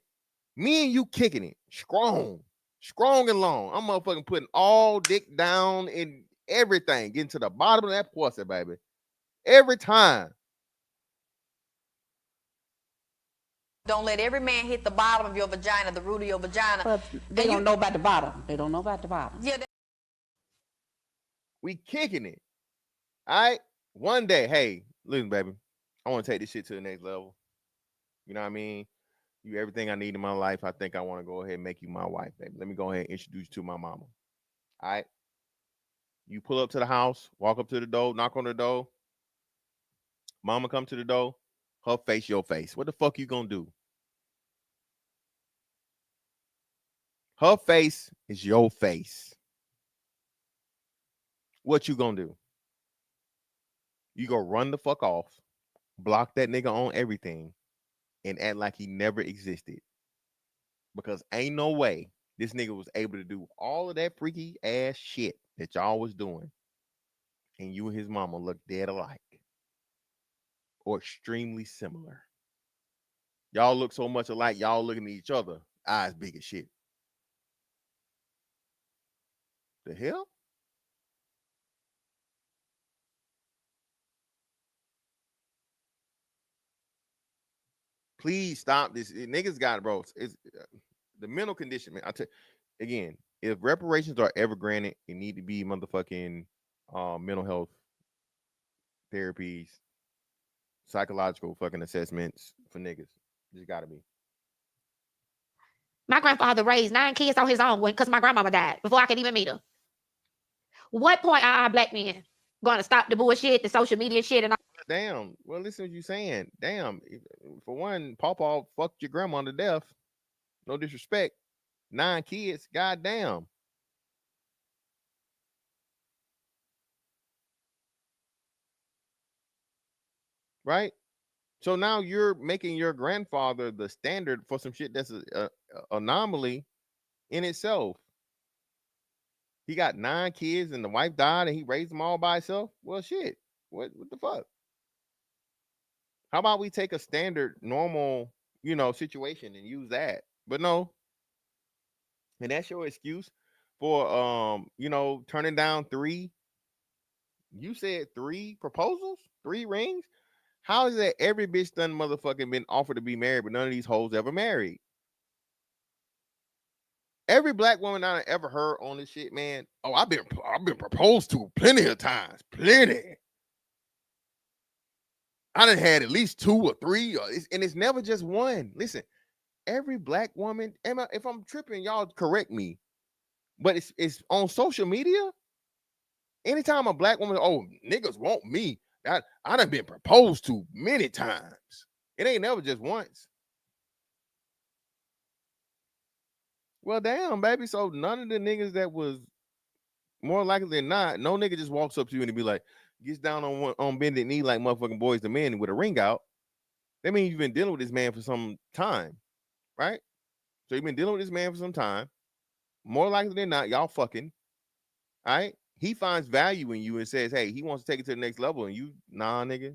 [SPEAKER 2] Me and you kicking it. Strong and long. I'm motherfucking putting all dick down in everything. Getting to the bottom of that pussy, baby. Every time.
[SPEAKER 9] Don't let every man hit the bottom of your vagina, the root of your vagina.
[SPEAKER 3] But they don't know about the bottom. They don't know about the bottom.
[SPEAKER 9] Yeah.
[SPEAKER 2] We kicking it. All right. One day, hey, listen, baby. I want to take this shit to the next level. You know what I mean? You everything I need in my life. I think I want to go ahead and make you my wife, baby. Let me go ahead and introduce you to my mama. All right. You pull up to the house, walk up to the door, knock on the door. Mama come to the door. Her face, your face. What the fuck you gonna do? Her face is your face. What you gonna do? You gonna run the fuck off, block that nigga on everything, and act like he never existed. Because ain't no way this nigga was able to do all of that freaky ass shit that y'all was doing, and you and his mama look dead alike. Or extremely similar. Y'all look so much alike, y'all looking at each other, eyes big as shit. The hell? Please stop this. Niggas got it, bro. It's the mental condition, man. I tell again, if reparations are ever granted, it need to be motherfucking mental health therapies, psychological fucking assessments for niggas. Just gotta be.
[SPEAKER 6] My grandfather raised 9 kids on his own because my grandmama died before I could even meet her. What point are our black men going to stop the bullshit, the social media shit, and all?
[SPEAKER 2] Damn. Well, listen to what you saying. Damn. For one, Pawpaw fucked your grandma to death. No disrespect. 9 kids. Goddamn. Right? So now you're making your grandfather the standard for some shit that's an anomaly in itself. He got 9 kids and the wife died and he raised them all by himself. Well, shit. What the fuck? How about we take a standard, normal, situation and use that? But no. And that's your excuse for turning down 3. You said 3 proposals, 3 rings. How is that every bitch done motherfucking been offered to be married, but none of these hoes ever married? Every black woman I ever heard on this shit, man. Oh, I've been proposed to plenty of times, plenty. I done had at least 2 or 3, and it's never just one. Listen, every black woman. If I'm tripping, y'all correct me. But it's on social media. Anytime a black woman, oh, niggas want me. I done been proposed to many times. It ain't never just once. Well, damn, baby. So none of the niggas that was more likely than not, no nigga just walks up to you and be like, gets down on bended knee like motherfucking Boys to Men with a ring out. That means you've been dealing with this man for some time, right? So you've been dealing with this man for some time. More likely than not, y'all fucking. All right? He finds value in you and says, hey, he wants to take it to the next level. And you, nah, nigga.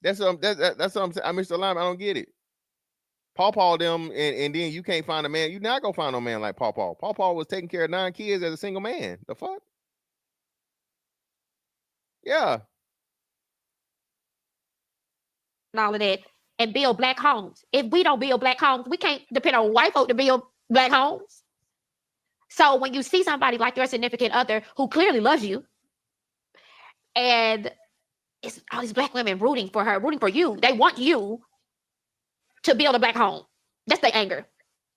[SPEAKER 2] That's what I'm saying. I missed the line. I don't get it. Pawpaw them, and then you can't find a man. You're not gonna find no man like Pawpaw. Pawpaw was taking care of 9 kids as a single man. The fuck? Yeah.
[SPEAKER 6] And all of that, and build black homes. If we don't build black homes, we can't depend on white folk to build black homes. So when you see somebody like your significant other who clearly loves you, and it's all these black women rooting for her, rooting for you, they want you to build a black home. That's their anger.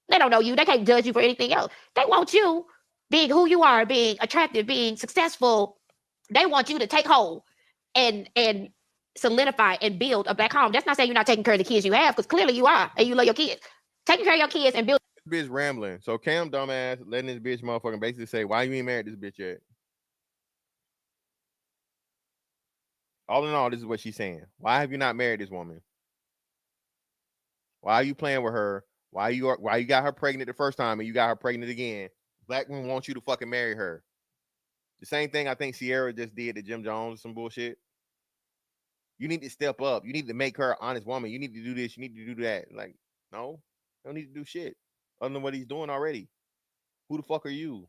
[SPEAKER 6] They don't know you. They can't judge you for anything else. They want you being who you are, being attractive, being successful. They want you to take hold and solidify and build a black home. That's not saying you're not taking care of the kids you have, because clearly you are, and you love your kids. Taking care of your kids and building.
[SPEAKER 2] This bitch rambling. So Cam dumbass letting this bitch motherfucking basically say, why you ain't married this bitch yet? All in all, this is what she's saying. Why have you not married this woman? Why are you playing with her? Why you got her pregnant the first time and you got her pregnant again? Black women want you to fucking marry her. The same thing I think Sierra just did to Jim Jones, some bullshit. You need to step up. You need to make her an honest woman. You need to do this. You need to do that. Like, no, don't need to do shit other than what he's doing already. Who the fuck are you?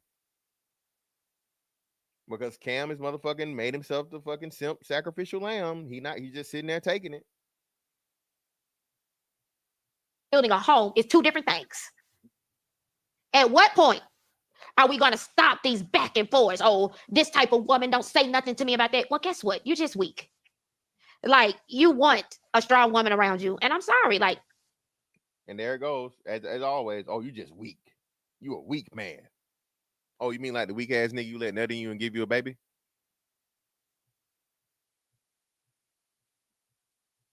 [SPEAKER 2] Because Cam is motherfucking made himself the fucking simp sacrificial lamb. He's just sitting there taking it.
[SPEAKER 6] Building a home is two different things. At what point are we going to stop these back and forths? Oh, this type of woman don't say nothing to me about that. Well, guess what? You're just weak. Like, you want a strong woman around you, and I'm sorry. Like,
[SPEAKER 2] and there it goes. As always. Oh, you just weak. You a weak man. Oh, you mean like the weak ass nigga you let nut in you and give you a baby?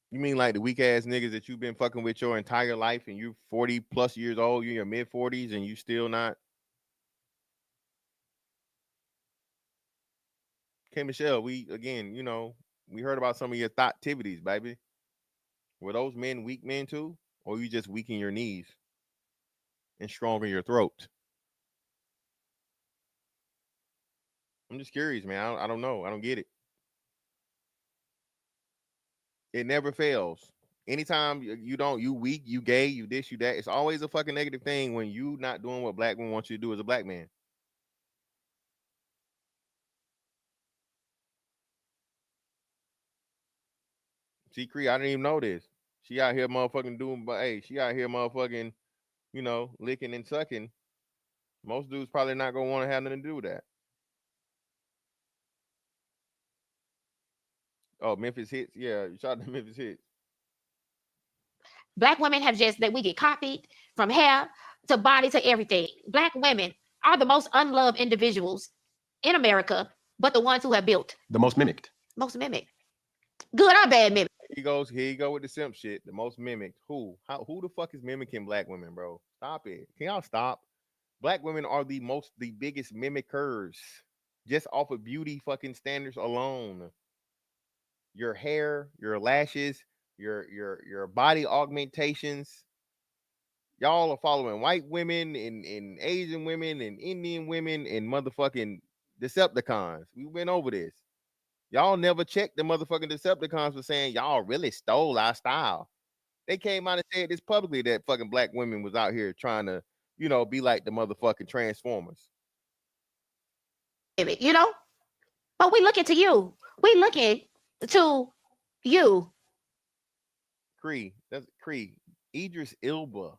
[SPEAKER 2] You mean like the weak ass niggas that you've been fucking with your entire life and you're 40 plus years old, you're in your mid 40s and you still not? Okay, Michelle, we heard about some of your thought activities, baby. Were those men weak men too? Or you just weak in your knees and strong in your throat? I'm just curious, man. I don't know. I don't get it. It never fails. Anytime you weak, you gay, you this, you that. It's always a fucking negative thing when you not doing what black women want you to do as a black man. See, Cree, I didn't even know this. She out here motherfucking doing, but hey, she out here motherfucking, licking and sucking. Most dudes probably not gonna want to have nothing to do with that. Oh, Memphis Hits. Yeah, shout out to Memphis Hits.
[SPEAKER 6] Black women have just, that we get copied from hair to body to everything. Black women are the most unloved individuals in America, but the ones who have built.
[SPEAKER 10] The most mimicked.
[SPEAKER 6] Most mimicked. Good or bad mimicked.
[SPEAKER 2] Here you go with the simp shit. The most mimicked. Who the fuck is mimicking black women, bro? Stop it. Can y'all stop? Black women are the biggest mimickers. Just off of beauty fucking standards alone. Your hair, your lashes, your body augmentations. Y'all are following white women and Asian women and Indian women and motherfucking Decepticons. We went over this. Y'all never checked the motherfucking Decepticons for saying y'all really stole our style. They came out and said this publicly that fucking black women was out here trying to, be like the motherfucking Transformers.
[SPEAKER 6] But we looking to you. We looking to you.
[SPEAKER 2] That's Cree. Idris Elba.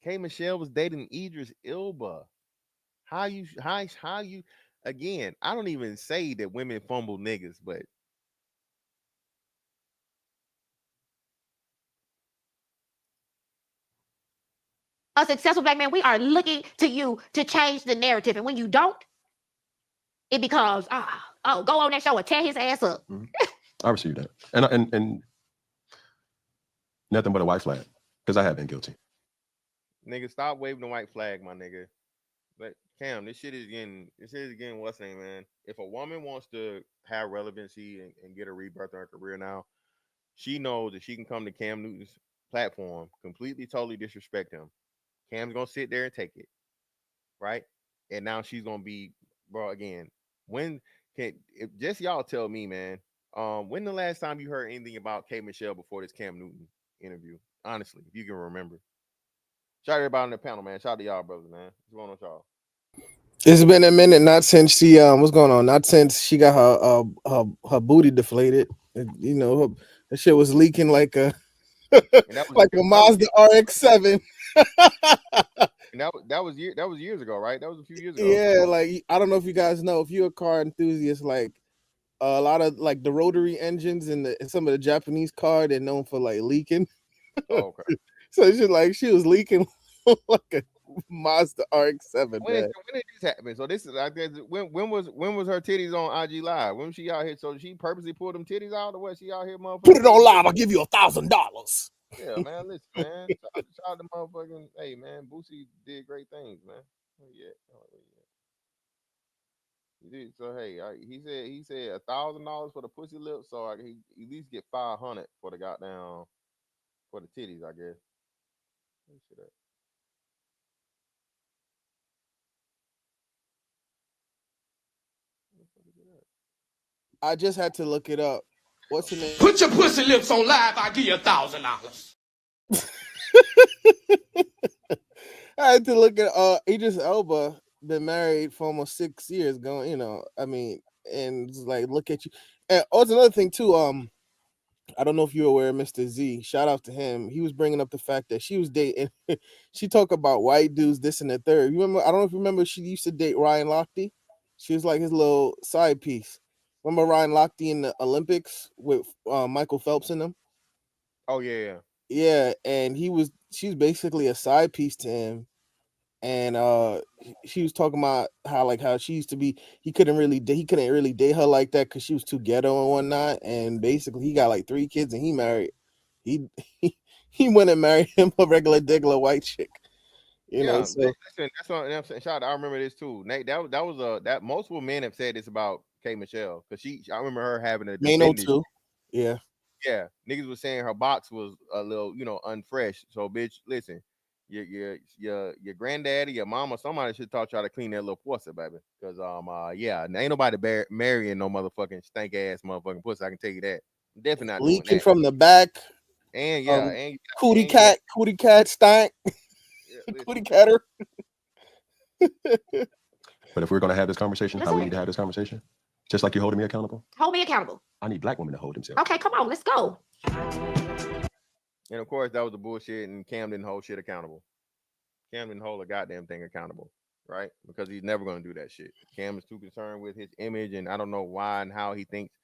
[SPEAKER 2] K. Michelle was dating Idris Elba. How you again, I don't even say that women fumble niggas, but
[SPEAKER 6] a successful black man, we are looking to you to change the narrative. And when you don't, it becomes, go on that show and tear his ass up.
[SPEAKER 10] Mm-hmm. I received that. And nothing but a white flag, because I have been guilty.
[SPEAKER 2] Nigga, stop waving the white flag, my nigga. But Cam, this shit is getting what's name, man. If a woman wants to have relevancy and get a rebirth in her career now, she knows that she can come to Cam Newton's platform, completely, totally disrespect him. Cam's gonna sit there and take it, right? And now she's gonna be, bro. Again, just y'all tell me, man. When the last time you heard anything about K. Michelle before this Cam Newton interview? Honestly, if you can remember. Shout out to everybody on the panel, man. Shout out to y'all, brothers, man. What's going on with y'all?
[SPEAKER 11] It's been a minute, not since she what's going on? Not since she got her booty deflated. Her shit was leaking like a like a Mazda RX-7.
[SPEAKER 2] And that was years ago, right? That was a few years ago.
[SPEAKER 11] Yeah, like I don't know if you guys know, if you're a car enthusiast, like a lot of like the rotary engines and some of the Japanese car, they're known for like leaking.
[SPEAKER 2] Oh, okay.
[SPEAKER 11] So it's just like she was leaking like a Mazda RX-7,
[SPEAKER 2] When
[SPEAKER 11] man.
[SPEAKER 2] did this happen? So this is I guess when was her titties on IG Live? When was she out here? So she purposely pulled them titties out, or what? She out here, motherfucker?
[SPEAKER 11] Put it on live. I'll give you $1,000.
[SPEAKER 2] Yeah, man. Listen, man. Shout out to motherfucking. Hey, man. Boosie did great things, man. He did. So hey, he said $1,000 for the pussy lips, so I he at least get 500 for the goddamn for the titties, I guess. Let me see that.
[SPEAKER 11] I just had to look it up. What's the name?
[SPEAKER 12] Put your pussy lips on live. I'll give you $1,000.
[SPEAKER 11] I had to look at Idris Elba, been married for almost 6 years, going, I mean, and it's like, look at you. And also another thing too, I don't know if you're aware of Mr. Z. Shout out to him. He was bringing up the fact that she was dating. She talked about white dudes, this and the third. You remember? I don't know if you remember. She used to date Ryan Lochte. She was like his little side piece. Remember Ryan Lochte in the Olympics with Michael Phelps in them?
[SPEAKER 2] Oh yeah.
[SPEAKER 11] Yeah, and she's basically a side piece to him. And she was talking about how she used to be, he couldn't really date her like that because she was too ghetto and whatnot. And basically he got like 3 kids and he married. He went and married him a regular white chick. You know, so
[SPEAKER 2] listen, that's what I'm saying. Shout out, I remember this too. Nate, that was that multiple men have said this about K Michelle because I remember her having a
[SPEAKER 11] Mano too. Yeah.
[SPEAKER 2] Yeah, niggas was saying her box was a little, unfresh. So, bitch, listen, your granddaddy, your mama, somebody should taught y'all to clean that little pussy, baby. Because ain't nobody marrying no motherfucking stank ass motherfucking pussy. I can tell you that. Definitely not doing
[SPEAKER 11] leaking
[SPEAKER 2] that.
[SPEAKER 11] from the back.
[SPEAKER 2] And
[SPEAKER 11] cootie cat stank. Cootie catter.
[SPEAKER 10] But if we're gonna have this conversation, how we need to have this conversation, just like you're holding me accountable.
[SPEAKER 6] Hold me accountable.
[SPEAKER 10] I need black women to hold themselves.
[SPEAKER 6] Okay, come on, let's go.
[SPEAKER 2] And of course, that was the bullshit, and Cam didn't hold shit accountable. Cam didn't hold a goddamn thing accountable, right? Because he's never going to do that shit. Cam is too concerned with his image, and I don't know why and how he thinks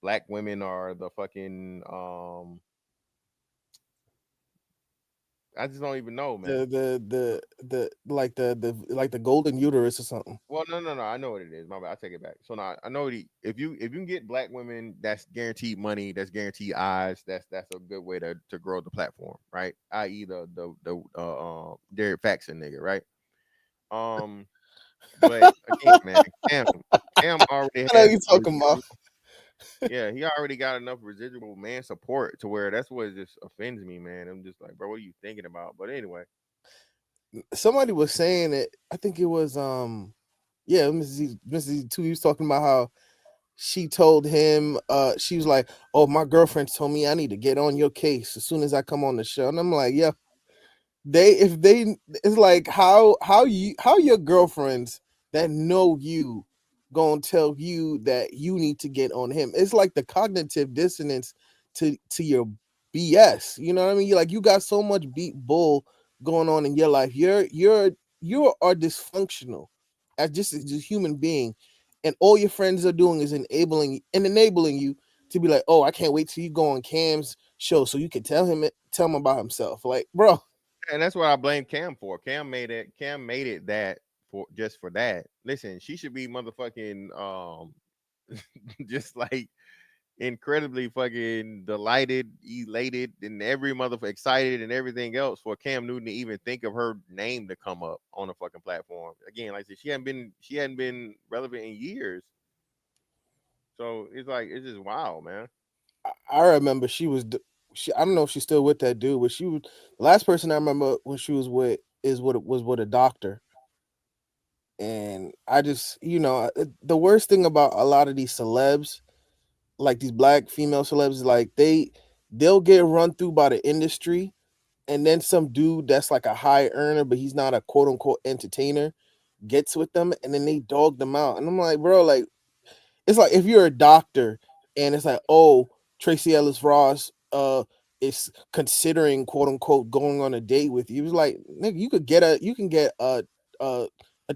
[SPEAKER 2] black women are the fucking I just don't even know, man.
[SPEAKER 11] The golden uterus or something.
[SPEAKER 2] Well, no. I know what it is. My bad. I take it back. So now I know if you can get black women, that's guaranteed money, that's guaranteed eyes. That's a good way to grow the platform, right? I.e. the Derek Faxon nigga, right? But again, man, Cam already.
[SPEAKER 11] I know you talking about.
[SPEAKER 2] Yeah, he already got enough residual man support to where that's what just offends me, man. I'm just like, bro, what are you thinking about? But anyway,
[SPEAKER 11] somebody was saying it. I think it was Mrs. Two. He was talking about how she told him, she was like, "Oh, my girlfriend told me I need to get on your case as soon as I come on the show," and I'm like, "Yeah." It's like how your girlfriends that know you gonna tell you that you need to get on him. It's like the cognitive dissonance to your BS. You know what I mean? You got so much beat bull going on in your life. You are dysfunctional as just a human being, and all your friends are doing is enabling you to be like, "Oh, I can't wait till you go on Cam's show so you can tell him about himself." Like, bro.
[SPEAKER 2] And that's what I blame Cam for. Cam made it that for that. Listen, she should be motherfucking just like incredibly fucking delighted, elated, and every motherfucker excited and everything else for Cam Newton to even think of her name to come up on a fucking platform. Again, like I said, she hadn't been relevant in years. So it's just wild, man.
[SPEAKER 11] I remember I don't know if she's still with that dude, but she was the last person I remember when she was with was with a doctor. And I just, the worst thing about a lot of these celebs, like these black female celebs, is like they'll get run through by the industry, and then some dude that's like a high earner, but he's not a quote unquote entertainer, gets with them, and then they dog them out. And I'm like, bro, like, it's like if you're a doctor and it's like, oh, Tracy Ellis Ross is considering quote unquote going on a date with you. It was like, nigga, you can get a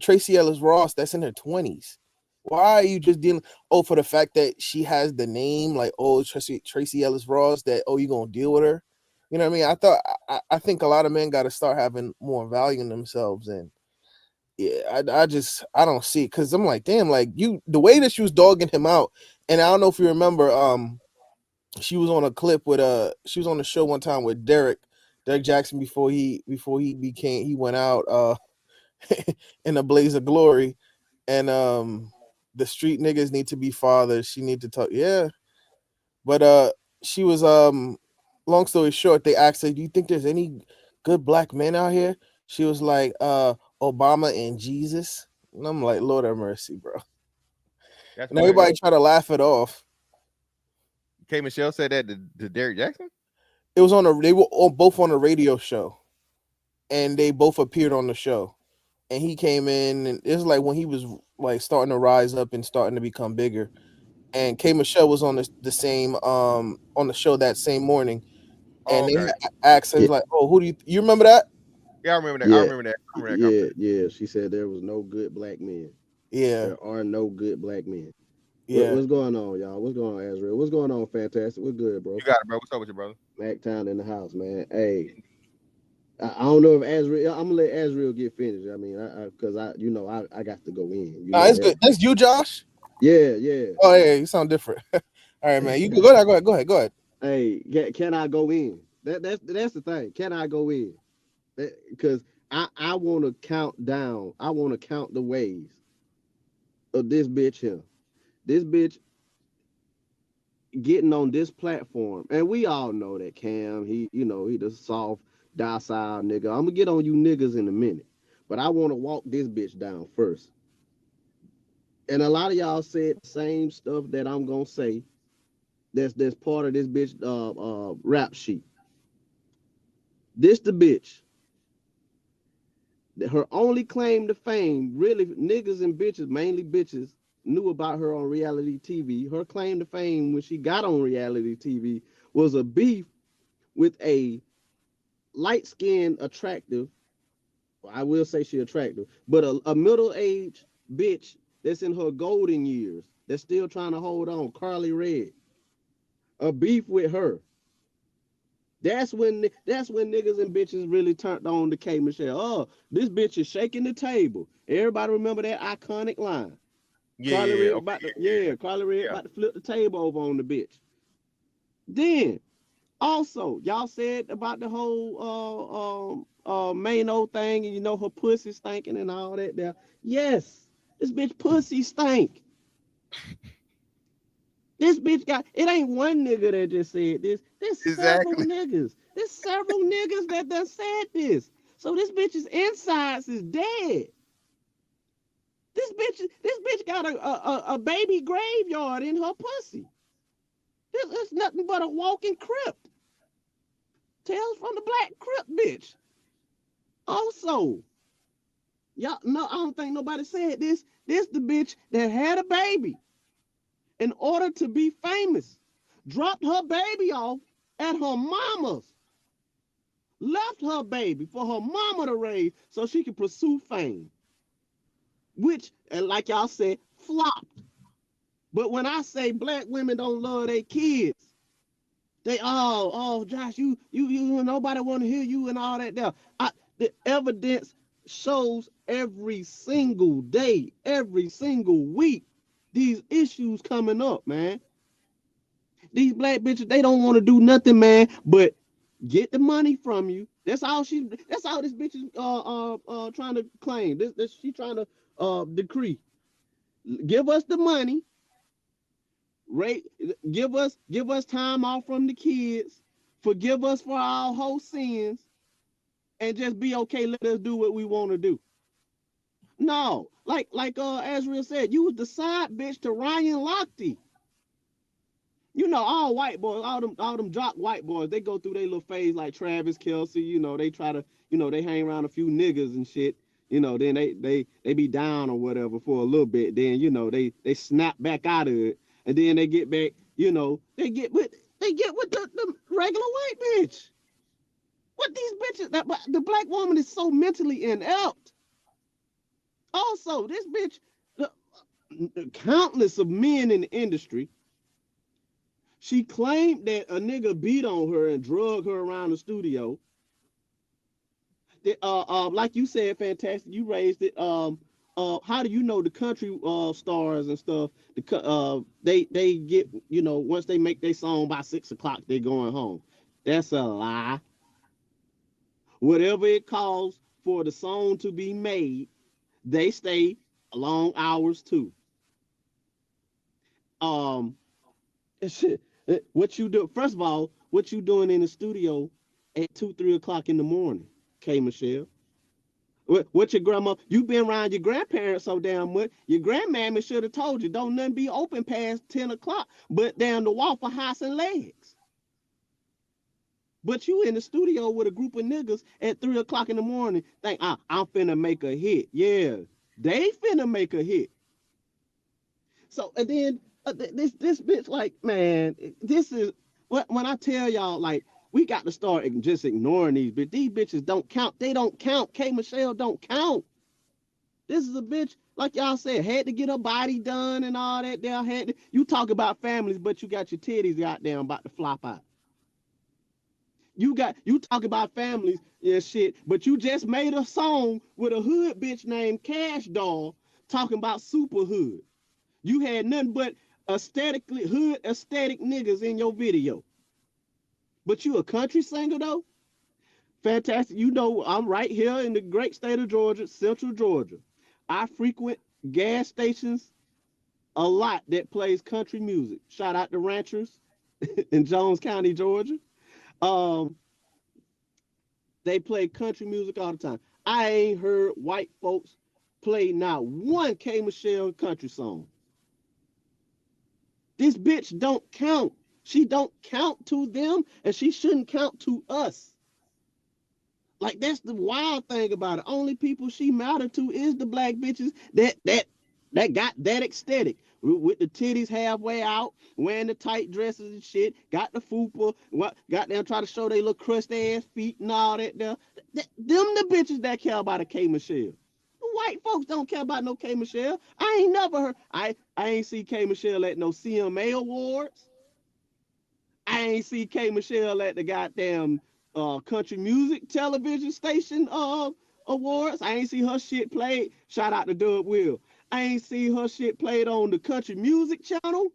[SPEAKER 11] Tracy Ellis Ross that's in her 20s. Why are you just dealing? Oh, for the fact that she has the name, like, oh, Tracy Ellis Ross, that, oh, you gonna deal with her? You know what I mean? I think a lot of men got to start having more value in themselves, and yeah, I don't see it, because I'm like, damn, like the way that she was dogging him out, and I don't know if you remember, she was on a clip with she was on the show one time with Derek Jackson before he went out in a blaze of glory, and the street niggas need to be fathers. She need to talk, yeah, but she was long story short, they asked her, do you think there's any good black men out here? She was like, Obama and Jesus. And I'm like, Lord have mercy, bro.
[SPEAKER 2] That's
[SPEAKER 11] And everybody try to laugh it off.
[SPEAKER 2] K. Michelle said that to Derek Jackson?
[SPEAKER 11] It was they were both on a radio show, and they both appeared on the show. And he came in, and it was like when he was like starting to rise up and starting to become bigger. And K. Michelle was on the same on the show that same morning. And they asked her, like, "Oh, who do you remember that?"
[SPEAKER 2] Yeah, I remember that.
[SPEAKER 13] Yeah.
[SPEAKER 2] I remember that.
[SPEAKER 13] Yeah. She said there was no good black men.
[SPEAKER 11] Yeah,
[SPEAKER 13] there are no good black men.
[SPEAKER 11] Yeah.
[SPEAKER 13] What's going on, y'all? What's going on, Azrael? What's going on, Fantastic? What's good, bro?
[SPEAKER 2] You got it, bro. What's up with you, brother?
[SPEAKER 13] Mactown in the house, man. Hey, I don't know if Azrael. I'm gonna let Azrael get finished. I mean, because I got to go in. You know
[SPEAKER 11] That's
[SPEAKER 13] that.
[SPEAKER 11] good. That's you, Josh.
[SPEAKER 13] Yeah.
[SPEAKER 11] Oh yeah, you sound different. All right, man. You go ahead.
[SPEAKER 13] Hey, can I go in? That's the thing. Can I go in? Because I want to count down. I want to count the ways of this bitch here. This bitch getting on this platform, and we all know that Cam, he the soft, docile nigga. I'm gonna get on you niggas in a minute, but I want to walk this bitch down first. And a lot of y'all said the same stuff that I'm gonna say. That's part of this bitch rap sheet. This the bitch. Her only claim to fame, really, niggas and bitches, mainly bitches, knew about her on reality TV. Her claim to fame when she got on reality TV was a beef with a light-skinned, attractive, I will say she attractive, but a middle-aged bitch that's in her golden years, that's still trying to hold on, Carly Red. A beef with her. That's when niggas and bitches really turned on to K. Michelle. Oh, this bitch is shaking the table. Everybody remember that iconic line. Carly Red about to flip the table over on the bitch. Then also, y'all said about the whole Mano thing, and her pussy stinking and all that there. Yes, this bitch pussy stink. This bitch it ain't one nigga that just said this. There's several niggas. There's several niggas that done said this. So this bitch's insides is dead. This bitch got a baby graveyard in her pussy. It's nothing but a walking crypt. Tales from the Black Crypt, bitch. Also, y'all, no, I don't think nobody said this. This the bitch that had a baby in order to be famous, dropped her baby off at her mama's, left her baby for her mama to raise so she could pursue fame, which, and like y'all said, flopped. But when I say black women don't love their kids, they Josh, you nobody want to hear you and all that there. The evidence shows every single day, every single week, these issues coming up, man. These black bitches, they don't want to do nothing, man, but get the money from you. That's all this bitch is trying to claim. This she trying to decree. Give us the money. Give us time off from the kids. Forgive us for our whole sins, and just be okay. Let us do what we want to do. No, like Azrael said, you was the side bitch to Ryan Lochte. All white boys, all them jock white boys, they go through their little phase like Travis Kelce. They try to, they hang around a few niggas and shit. Then they be down or whatever for a little bit. Then they snap back out of it, and then they get back. They get with the regular white bitch. What these bitches? The black woman is so mentally inept. Also, this bitch, countless of men in the industry She claimed that a nigga beat on her and drug her around the studio. Like you said, fantastic. You raised it. How do you know the country stars and stuff? They get, you know, once they make their song by 6 o'clock, they going home. That's a lie. Whatever it costs for the song to be made, they stay long hours too. Shit. What you do? First of all, what you doing in the studio at 2-3 o'clock in the morning, K. Michelle? What your grandma? You been around your grandparents so damn much. Your grandmammy should have told you don't nothing be open past 10 o'clock, but down the Waffle House and Legs. But you in the studio with a group of niggas at 3 o'clock in the morning, think I'm finna make a hit. Yeah, they finna make a hit. So and then this bitch, like, man, this is when I tell y'all, like, we got to start just ignoring these bitches. These bitches don't count. They don't count. K. Michelle don't count. This is a bitch, like y'all said, had to get her body done and all that. You talk about families, but you got your titties goddamn about to flop out. You talk about families and shit, but you just made a song with a hood bitch named Cash Doll talking about super hood. You had nothing but hood aesthetic niggas in your video. But you a country singer though? Fantastic. You know, I'm right here in the great state of Georgia, Central Georgia. I frequent gas stations a lot that plays country music. Shout out to Ranchers in Jones County, Georgia. They play country music all the time. I ain't heard white folks play not one K. Michelle country song. This bitch don't count. She don't count to them, and she shouldn't count to us. Like, that's the wild thing about it. Only people she matter to is the black bitches that got that aesthetic. With the titties halfway out, wearing the tight dresses and shit, got the fupa, got them try to show they little crusty ass feet and all that there. Them the bitches that care about a K. Michelle. White folks don't care about no K. Michelle. I ain't never heard. I ain't see K. Michelle at no CMA awards. I ain't see K. Michelle at the goddamn country music television station awards. I ain't see her shit played. Shout out to Dub Will. I ain't see her shit played on the country music channel.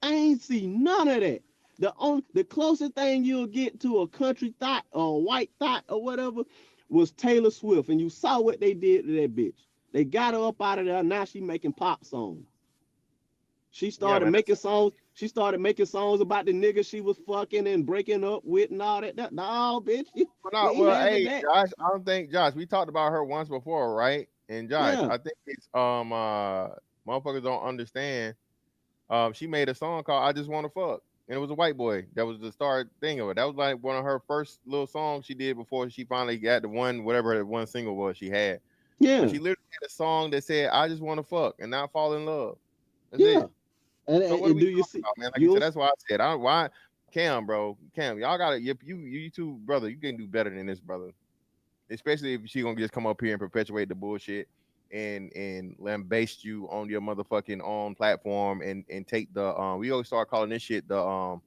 [SPEAKER 13] I ain't see none of that. The closest thing you'll get to a country thought or a white thought or whatever was Taylor Swift, and you saw what they did to that bitch. They got her up out of there. Now she making pop songs. She started making songs. She started making songs about the nigga she was fucking and breaking up with and all that. No, bitch.
[SPEAKER 2] Josh, I don't think Josh. We talked about her once before, right? And Josh, I think it's motherfuckers don't understand. She made a song called "I Just Want to Fuck," and it was a white boy. That was the start thing of it. That was like one of her first little songs she did before she finally got the whatever the one single was she had.
[SPEAKER 13] Yeah.
[SPEAKER 2] But she literally had a song that said, "I just want to fuck and not fall in love." That's it. So what do you see, about, man? Like you said, that's why I said, why Cam, y'all got to you two, brother. You can do better than this, brother. Especially if she gonna just come up here and perpetuate the bullshit and lambaste you on your motherfucking own platform and take the we always start calling this shit the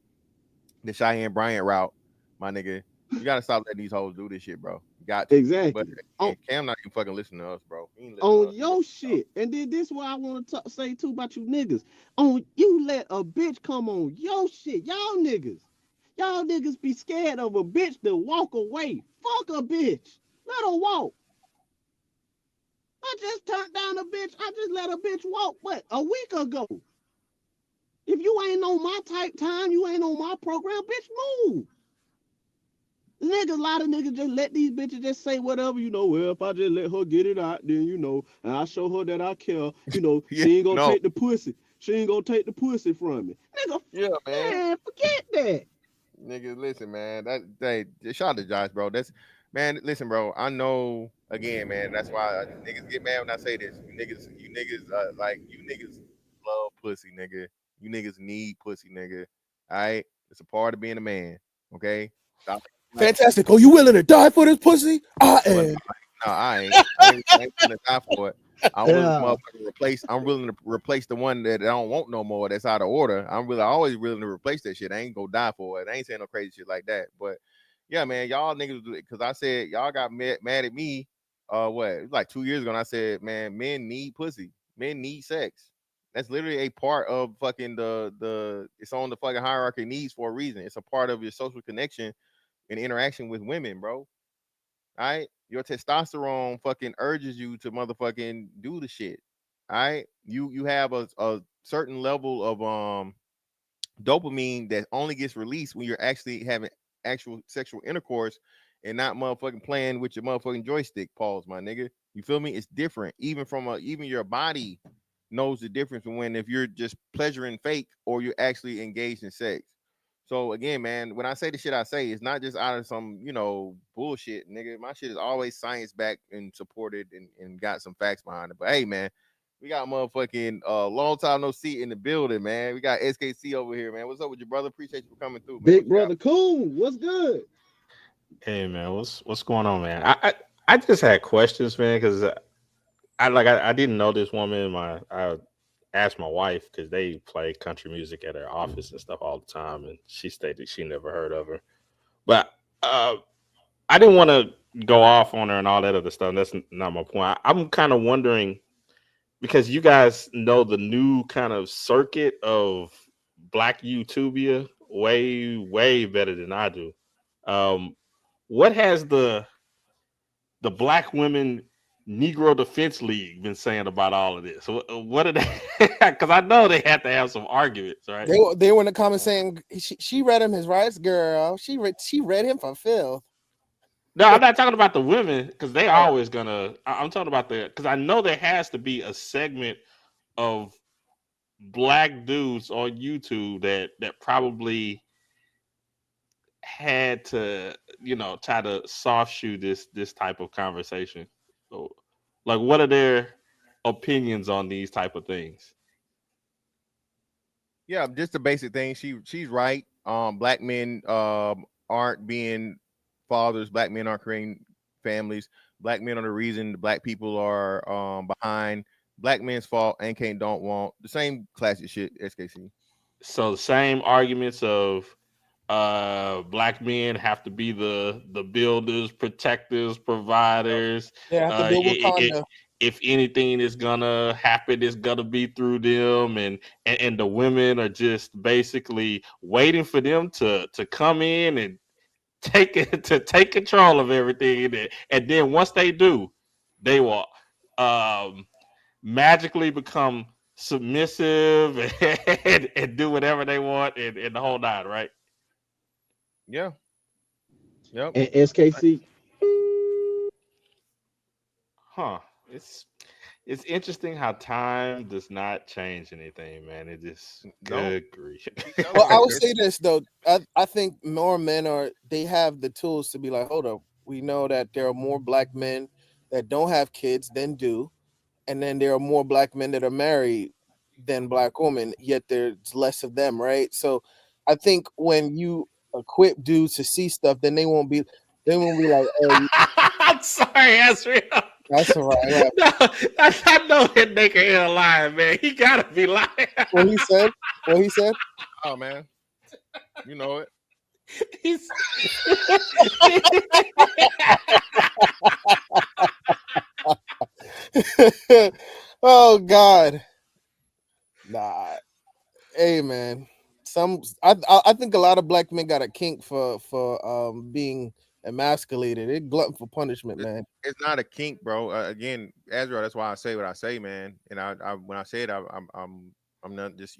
[SPEAKER 2] Cheyenne Bryant route, my nigga. You gotta stop letting these hoes do this shit, bro. You got to.
[SPEAKER 13] Exactly.
[SPEAKER 2] But Cam not even fucking listening to us, bro.
[SPEAKER 13] On your shit. And then this is what I want to say too about you niggas. You let a bitch come on your shit. Y'all niggas be scared of a bitch to walk away. Fuck a bitch. Let her walk. I just turned down a bitch. I just let a bitch walk, what, a week ago. If you ain't on my type time, you ain't on my program, bitch, move. A lot of niggas just let these bitches just say whatever, well, if I just let her get it out, then, and I show her that I care, she ain't gonna take the pussy. She ain't gonna take the pussy from me. Nigga, man, forget that.
[SPEAKER 2] Nigga, listen, man. Shout out to Josh, bro. Man, listen, bro. I know, again, man, that's why niggas get mad when I say this. You niggas love pussy, nigga. You niggas need pussy, nigga. All right? It's a part of being a man, okay? Stop.
[SPEAKER 11] Fantastic. Oh, you willing to die for this pussy? I am.
[SPEAKER 2] No, I ain't. I ain't gonna die for it. I'm willing to motherfucker replace. I'm willing to replace the one that I don't want no more. That's out of order. Always willing to replace that shit. I ain't gonna die for it. I ain't saying no crazy shit like that. But yeah, man, y'all niggas do it because I said y'all got mad at me. What? It was like 2 years ago, and I said, man, men need pussy. Men need sex. That's literally a part of fucking the. It's on the fucking hierarchy of needs for a reason. It's a part of your social connection and interaction with women, bro. All right, your testosterone fucking urges you to motherfucking do the shit. All right, you have a certain level of dopamine that only gets released when you're actually having actual sexual intercourse and not motherfucking playing with your motherfucking joystick. Pause, my nigga. You feel me? It's different. Even your body knows the difference when if you're just pleasuring fake or you're actually engaged in sex. So again, man, when I say the shit I say, it's not just out of some, bullshit, nigga. My shit is always science backed and supported and got some facts behind it. But hey, man, we got motherfucking long time no see in the building, man. We got SKC over here, man. What's up with your brother? Appreciate you for coming through, man.
[SPEAKER 13] Big brother Cool, what's good?
[SPEAKER 14] Hey man, what's going on, man? I just had questions, man, because I didn't know this woman. I asked my wife because they play country music at her office and stuff all the time, and she stated she never heard of her. But I didn't want to go off on her and all that other stuff. That's not my point. I'm kind of wondering because you guys know the new kind of circuit of Black YouTubia way better than I do. What has the Black Women Negro Defense League been saying about all of this? What are they? Because I know they have to have some arguments, right?
[SPEAKER 11] They were in the comments saying she read him his rights, girl. She read him for filth.
[SPEAKER 14] No, I'm not talking about the women because they always gonna. I'm talking about because I know there has to be a segment of Black dudes on YouTube that probably had to, try to soft shoe this type of conversation. So, like, what are their opinions on these type of things?
[SPEAKER 2] Yeah, just the basic thing. She's right. Black men aren't being fathers. Black men aren't creating families. Black men are the reason the black people are behind. Black men's fault and don't want the same classic shit. SKC.
[SPEAKER 14] So the same arguments of Black men have to be the builders, protectors, providers.
[SPEAKER 11] They have to build Wakanda.
[SPEAKER 14] If anything is gonna happen, it's gonna be through them, and the women are just basically waiting for them to come in and take control of everything, and then once they do, they will magically become submissive and do whatever they want and the whole nine, right?
[SPEAKER 2] Yeah. Yep.
[SPEAKER 13] And SKC.
[SPEAKER 14] Huh. It's interesting how time does not change anything, man. It just good grief.
[SPEAKER 11] Well, I would say this though. I think more men they have the tools to be like, hold up, we know that there are more Black men that don't have kids than do, and then there are more Black men that are married than Black women, yet there's less of them, right? So I think when you equip dudes to see stuff, then they won't be like, oh,
[SPEAKER 14] I'm sorry, Ezra.
[SPEAKER 11] That's all right.
[SPEAKER 14] No, I know that nigga ain't lying, man. He gotta be lying.
[SPEAKER 11] What he said?
[SPEAKER 2] Oh man, you know it.
[SPEAKER 14] He's
[SPEAKER 11] oh God. Nah. Hey man. I think a lot of Black men got a kink for being emasculated. They glutton for punishment, man.
[SPEAKER 2] It's not a kink, bro. Again, Ezra, that's why I say what I say, man. And I when I say it, I'm not just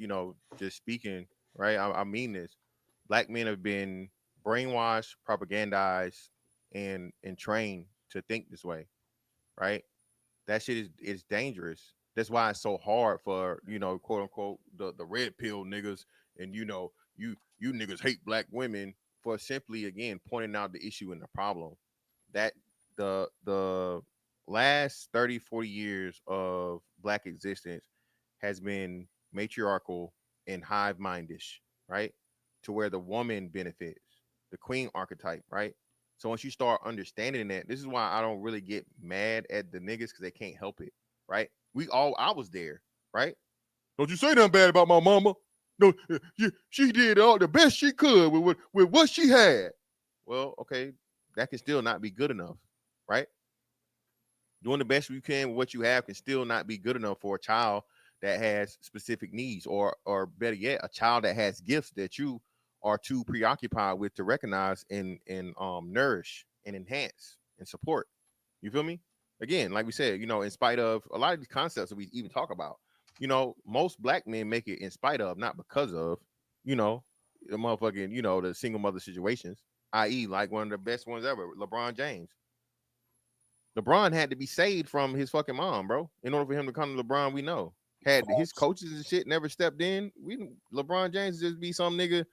[SPEAKER 2] just speaking, right? I mean this. Black men have been brainwashed, propagandized, and trained to think this way, right? That shit is dangerous. That's why it's so hard for quote unquote the red pill niggas and you niggas hate Black women for simply again pointing out the issue and the problem that the last 30-40 years of Black existence has been matriarchal and hive mindish, right? To where the woman benefits, the queen archetype, right? So once you start understanding that, this is why I don't really get mad at the niggas because they can't help it. right? I was there, right? Don't you say nothing bad about my mama. No, she did all the best she could with what she had. Well, okay, that can still not be good enough, right? Doing the best you can with what you have can still not be good enough for a child that has specific needs, or better yet, a child that has gifts that you are too preoccupied with to recognize and nourish and enhance and support. You feel me? Again, like we said, in spite of a lot of these concepts that we even talk about, most black men make it in spite of, not because of, the motherfucking, the single mother situations, i.e., like one of the best ones ever, LeBron James. LeBron had to be saved from his fucking mom, bro, in order for him to come to LeBron. We know had his coaches and shit never stepped in, LeBron James just be some nigga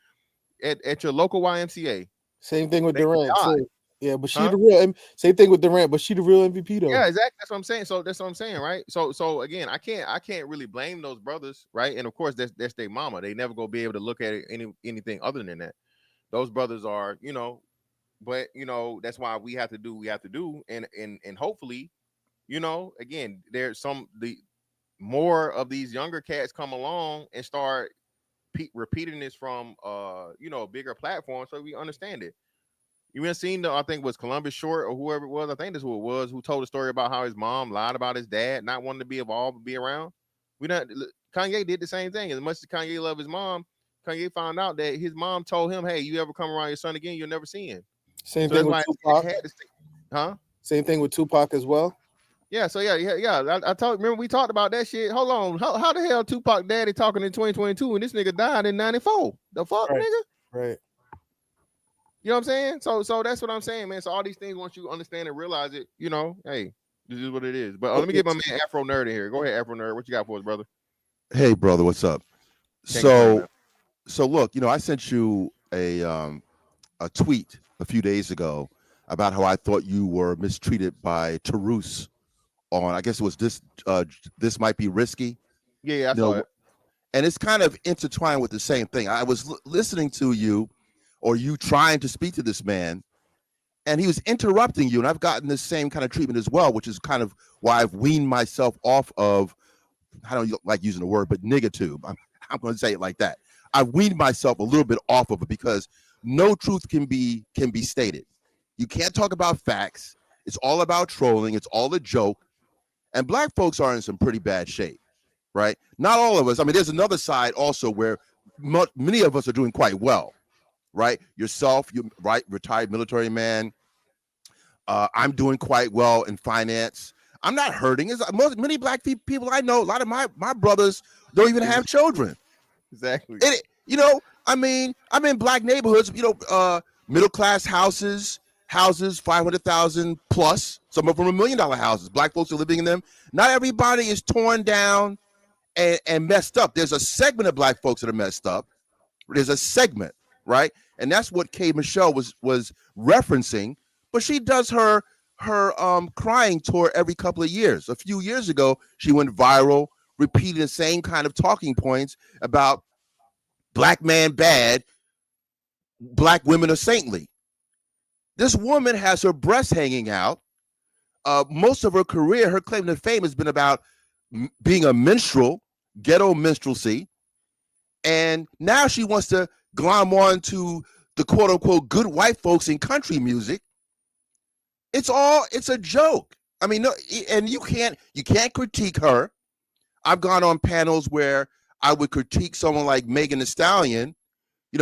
[SPEAKER 2] at your local YMCA.
[SPEAKER 11] Same thing with Durant. So, yeah, but she the real. Same thing with Durant, but she the real MVP though.
[SPEAKER 2] Yeah, exactly. That's what I'm saying. So that's what I'm saying, right? So again, I can't really blame those brothers, right? And of course, that's their mama. They never gonna be able to look at it anything other than that. Those brothers are, but that's why we have to do what we have to do, and hopefully, again, there's the more of these younger cats come along and start repeating this from a bigger platform, so we understand it. You have seen I think it was Columbus Short or whoever it was, I think that's who it was, who told a story about how his mom lied about his dad not wanting to be involved and be around. Kanye did the same thing. As much as Kanye loved his mom, Kanye found out that his mom told him, "Hey, you ever come around your son again, you'll never see him."
[SPEAKER 11] Same thing with Tupac. Same thing with Tupac as well.
[SPEAKER 2] Yeah, so yeah. Remember we talked about that shit. Hold on, how the hell Tupac daddy talking in 2022 and this nigga died in 94? The fuck, nigga?
[SPEAKER 11] Right.
[SPEAKER 2] You know what I'm saying? So that's what I'm saying, man. So all these things, once you understand and realize it, hey, this is what it is. But let me get my man Afro Nerd in here. Go ahead, Afro Nerd. What you got for us, brother?
[SPEAKER 15] Hey, brother, what's up? So look, I sent you a tweet a few days ago about how I thought you were mistreated by Tarus on, I guess it was this might be risky.
[SPEAKER 2] Yeah, I saw it.
[SPEAKER 15] And it's kind of intertwined with the same thing. I was listening to you, or you trying to speak to this man, and he was interrupting you, and I've gotten this same kind of treatment as well, which is kind of why I've weaned myself off of, I don't like using the word, but niggatube. I'm going to say it like that. I've weaned myself a little bit off of it because no truth can be stated. You can't talk about facts. It's all about trolling. It's all a joke. And black folks are in some pretty bad shape, right? Not all of us. I mean, there's another side also where many of us are doing quite well, right? Yourself, you right, retired military man. I'm doing quite well in finance. I'm not hurting. Many black people I know, a lot of my brothers don't even have children.
[SPEAKER 2] Exactly.
[SPEAKER 15] I mean, I'm in black neighborhoods, middle class houses 500,000 plus. Some of them are $1 million houses. Black folks are living in them. Not everybody is torn down and messed up. There's a segment of black folks that are messed up. There's a segment, right? And that's what K. Michelle was referencing. But she does her crying tour every couple of years. A few years ago, she went viral, repeating the same kind of talking points about black man bad, black women are saintly. This woman has her breasts hanging out. Most of her career, her claim to fame has been about being a minstrel, ghetto minstrelsy. And now she wants to glom on to the quote unquote good white folks in country music. It's a joke. I mean, no, and you can't critique her. I've gone on panels where I would critique someone like Megan Thee Stallion.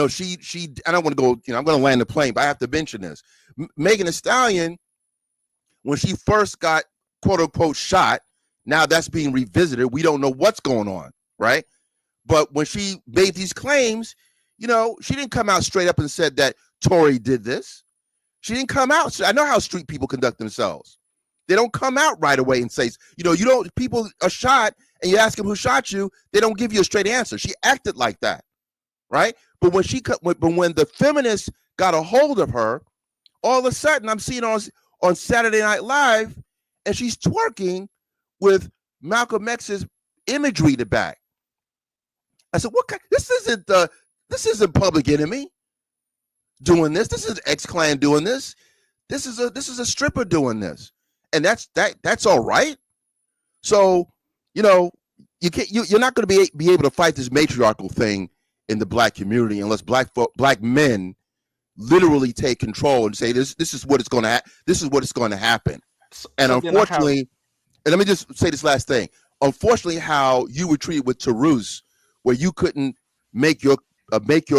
[SPEAKER 15] She I don't want to go, I'm going to land the plane, but I have to mention this. Megan Thee Stallion, when she first got quote unquote shot, now that's being revisited. We don't know what's going on, right? But when she made these claims, she didn't come out straight up and said that Tory did this. She didn't come out. I know how street people conduct themselves. They don't come out right away and say, people are shot and you ask them who shot you, they don't give you a straight answer. She acted like that, right? But when the feminists got a hold of her, all of a sudden I'm seeing on Saturday Night Live, and she's twerking with Malcolm X's imagery to back. I said, "What? This isn't Public Enemy doing this. This is X-Clan doing this. This is a stripper doing this, and that's all right." So, you know, you're not going to be able to fight this matriarchal thing in the black community unless black men literally take control and say this is what it's going to this is what it's going to happen. And
[SPEAKER 14] so
[SPEAKER 15] unfortunately, and let me just say this last thing. Unfortunately, how you were treated with Tarus, where you couldn't make your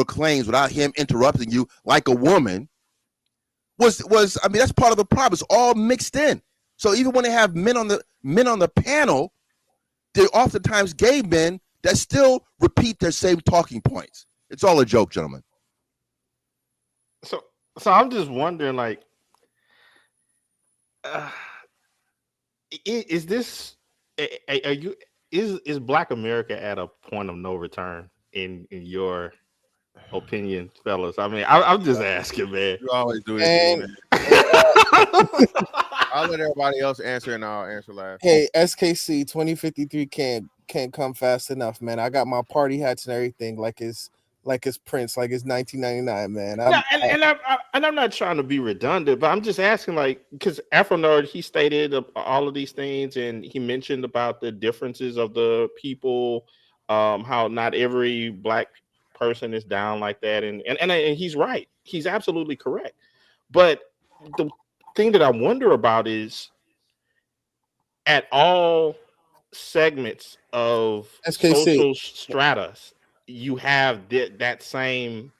[SPEAKER 15] claims without him interrupting you like a woman, was I mean, that's part of the problem. It's all mixed in. So even when they have men on the panel, they're oftentimes gay men that still repeat their same talking points. It's all a joke, gentlemen.
[SPEAKER 14] So I'm just wondering, like, is this is Black America at a point of no return in your opinion, fellas? I mean, I'm just asking, man.
[SPEAKER 2] You always do this,
[SPEAKER 11] And
[SPEAKER 2] man. I'll let everybody else answer, and I'll answer last.
[SPEAKER 11] hey, SKC 2053 can't come fast enough, man. I got my party hats and everything, like it's Prince, like it's 1999, man.
[SPEAKER 14] I'm not trying to be redundant, but I'm just asking, like, because Afro Nerd, he stated all of these things, and he mentioned about the differences of the people, how not every Black person is down like that, and he's right. He's absolutely correct. But the thing that I wonder about is, at all segments of
[SPEAKER 11] SKC.
[SPEAKER 14] social stratas, you have that same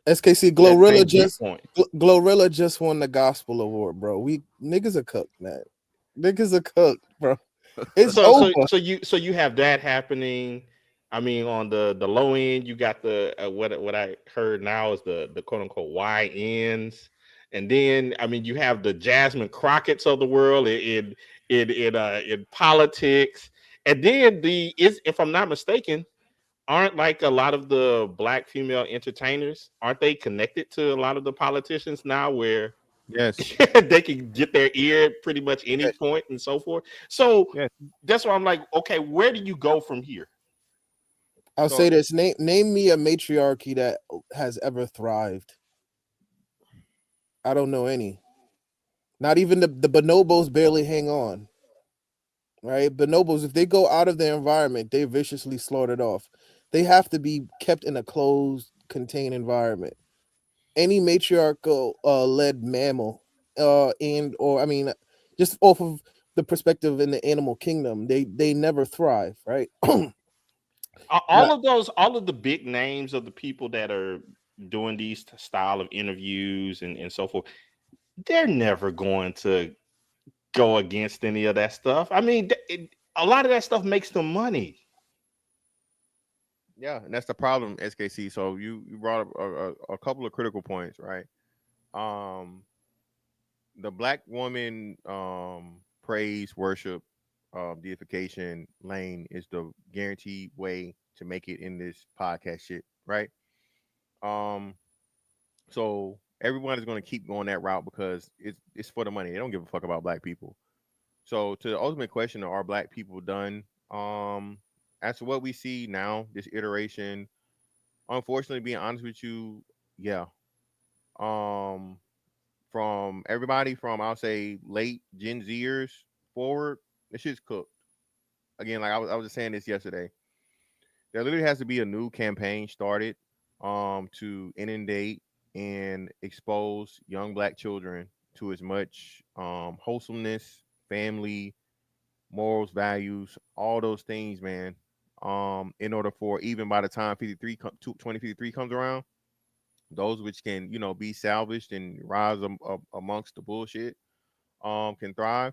[SPEAKER 11] SKC Glorilla just won the gospel award, bro. We niggas are cooked, man. Niggas are cooked, bro. It's over.
[SPEAKER 14] So you have that happening. I mean, on the low end, you got the what I heard now is the quote unquote YNs, and then I mean you have the Jasmine Crockett's of the world in politics, and then if I'm not mistaken, aren't like a lot of the Black female entertainers, aren't they connected to a lot of the politicians now, where
[SPEAKER 2] yes,
[SPEAKER 14] they can get their ear pretty much any point and so forth? So that's why I'm like, okay, where do you go from here?
[SPEAKER 11] I'll say this: name me a matriarchy that has ever thrived. I don't know any. Not even the bonobos barely hang on. Right? Bonobos, if they go out of their environment, they're viciously slaughtered off. They have to be kept in a closed, contained environment. Any matriarchal led mammal, just off of the perspective in the animal kingdom, they never thrive, right?
[SPEAKER 14] All of the big names of the people that are doing these style of interviews and so forth, they're never going to go against any of that stuff. I mean, a lot of that stuff makes them money.
[SPEAKER 2] Yeah, and that's the problem, SKC. So you brought up a couple of critical points, right? The Black woman praise, worship, deification lane is the guaranteed way to make it in this podcast shit, right? So everyone is going to keep going that route because it's for the money. They don't give a fuck about Black people. So to the ultimate question, are Black people done? As to what we see now, this iteration, unfortunately, being honest with you, yeah. From everybody from, I'll say, late Gen Zers forward, this shit's cooked. Again, like I was just saying this yesterday. There literally has to be a new campaign started to inundate and expose young Black children to as much wholesomeness, family, morals, values, all those things, man. In order for, even by the time 2053 comes around, those which can, be salvaged and rise amongst the bullshit, can thrive.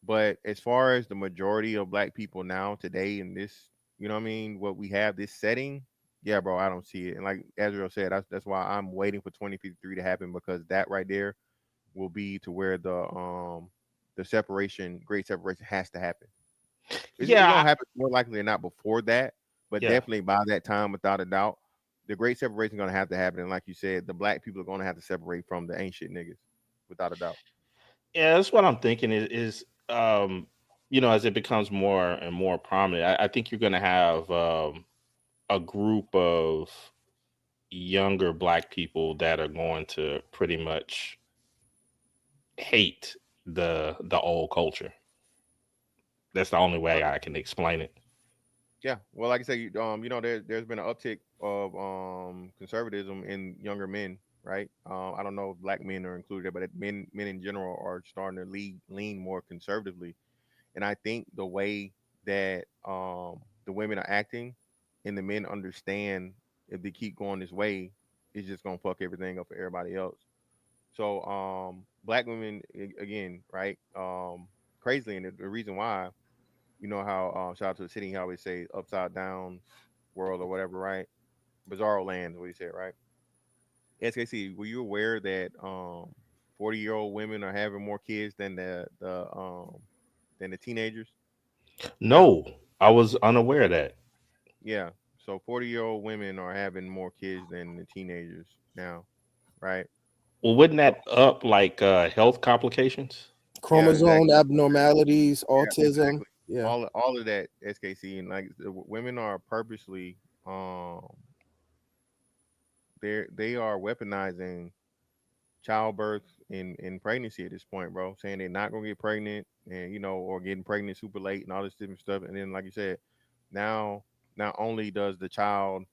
[SPEAKER 2] But as far as the majority of Black people now today in this, what we have, this setting, yeah, bro, I don't see it. And like Azrael said, that's why I'm waiting for 2053 to happen, because that right there will be to where the separation, great separation, has to happen. It's gonna happen more likely than not before that, but definitely by that time, without a doubt, the great separation is gonna have to happen. And like you said, the Black people are gonna have to separate from the ain't shit niggas, without a doubt.
[SPEAKER 14] Yeah, that's what I'm thinking is as it becomes more and more prominent, I think you're gonna have a group of younger Black people that are going to pretty much hate the old culture. that's the only way I can explain it.
[SPEAKER 2] Yeah, well, like I say, there's been an uptick of conservatism in younger men, right? I don't know if black men are included, but men in general are starting to lean more conservatively, and I think the way that the women are acting and the men understand if they keep going this way, it's just gonna fuck everything up for everybody else. So black women again, right? Crazily, and the reason why, you know how shout out to the city, he always say upside down world or whatever, right? Bizarro land, what he said, right? SKC, were you aware that 40-year-old women are having more kids than the teenagers?
[SPEAKER 14] No, I was unaware of that.
[SPEAKER 2] Yeah. So 40-year-old women are having more kids than the teenagers now, right?
[SPEAKER 14] Well, wouldn't that up like health complications?
[SPEAKER 2] Yeah,
[SPEAKER 11] Chromosome
[SPEAKER 2] exactly.
[SPEAKER 11] abnormalities,
[SPEAKER 2] Yeah,
[SPEAKER 11] autism.
[SPEAKER 2] exactly.
[SPEAKER 11] Yeah.
[SPEAKER 2] All of that, SKC, and like women are purposely they are weaponizing childbirth and pregnancy at this point, bro. Saying they're not gonna get pregnant, and or getting pregnant super late and all this different stuff. And then, like you said, now not only does the child,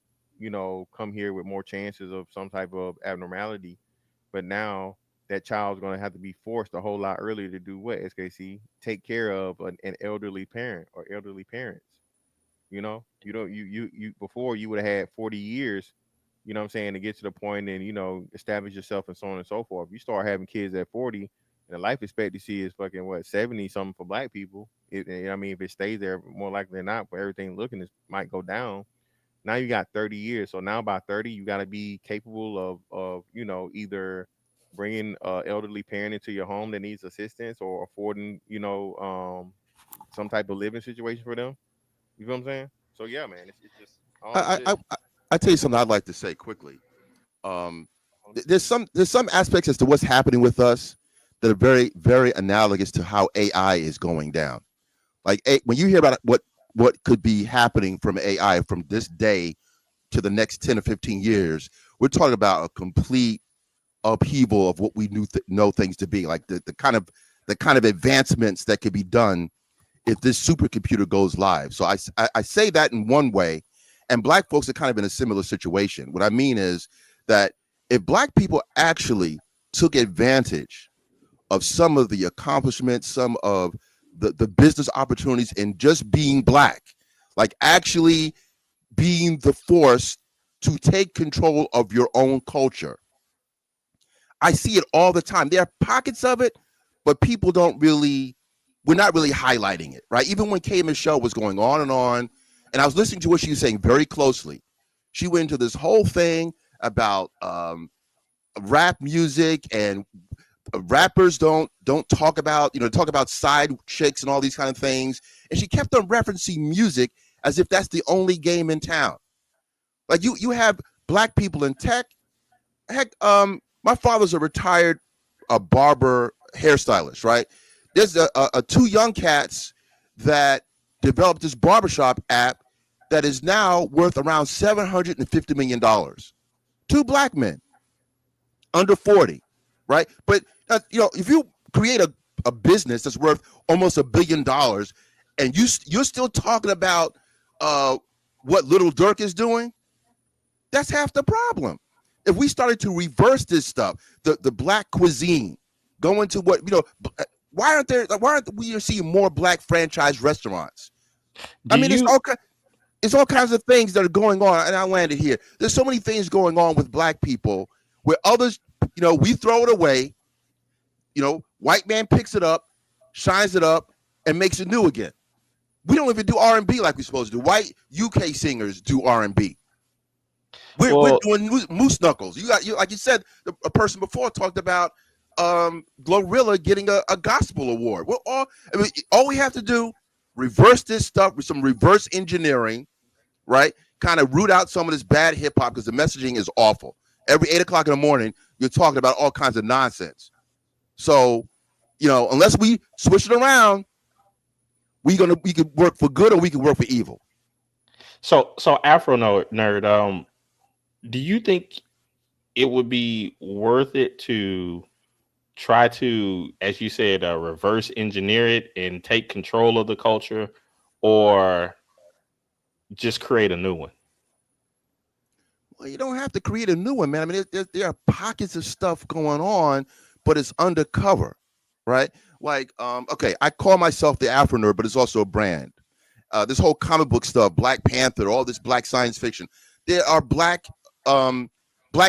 [SPEAKER 2] come here with more chances of some type of abnormality, but now that child's gonna have to be forced a whole lot earlier to do what, SKC? Take care of an elderly parent or elderly parents. You don't you before you would have had 40 years, what I'm saying, to get to the point and establish yourself and so on and so forth. You start having kids at 40, and the life expectancy is fucking what, 70 something for black people. I mean, if it stays there, more likely than not, but everything looking is might go down. Now you got 30 years, so now by 30 you got to be capable of either bringing elderly parent into your home that needs assistance, or affording some type of living situation for them. You know what I'm saying? So yeah, man, it's just all this
[SPEAKER 15] I,
[SPEAKER 2] shit.
[SPEAKER 15] I I tell you something I'd like to say quickly. There's some aspects as to what's happening with us that are very, very analogous to how AI is going down. Like when you hear about what could be happening from AI from this day to the next 10 or 15 years, we're talking about a complete upheaval of what we know things to be. Like the kind of advancements that could be done if this supercomputer goes live. So I say that in one way, and black folks are kind of in a similar situation. What I mean is that if black people actually took advantage of some of the accomplishments, some of the business opportunities in just being black, like actually being the force to take control of your own culture. I see it all the time. There are pockets of it, but people we're not really highlighting it, right? Even when Kay Michelle was going on, and I was listening to what she was saying very closely. She went into this whole thing about rap music, and rappers don't talk about, talk about side chicks and all these kind of things. And she kept on referencing music as if that's the only game in town. Like you have black people in tech. Heck, my father's a retired barber hairstylist, right? There's a two young cats that developed this barbershop app that is now worth around $750 million. Two black men under 40, right? But if you create a business that's worth almost $1 billion, and you're still talking about what Little Dirk is doing, that's half the problem. If we started to reverse this stuff, the black cuisine, go into what, why aren't we seeing more black franchise restaurants? It's all kinds of things that are going on, and I landed here. There's so many things going on with black people where others, we throw it away. White man picks it up, shines it up, and makes it new again. We don't even do R&B like we're supposed to do. White UK singers do R&B. We're doing moose knuckles. You like you said, a person before talked about Glorilla getting a gospel award. All we have to do, reverse this stuff with some reverse engineering, right? Kind of root out some of this bad hip hop, because the messaging is awful. Every 8 o'clock in the morning, you're talking about all kinds of nonsense. So, unless we switch it around, we could work for good or we could work for evil.
[SPEAKER 14] So Afro nerd, do you think it would be worth it to try to, as you said, reverse engineer it and take control of the culture, or just create a new one?
[SPEAKER 15] Well, you don't have to create a new one, man. I mean, there are pockets of stuff going on, but it's undercover, right? Like, okay, I call myself the Afro nerd, but it's also a brand. This whole comic book stuff, Black Panther, all this black science fiction. There are black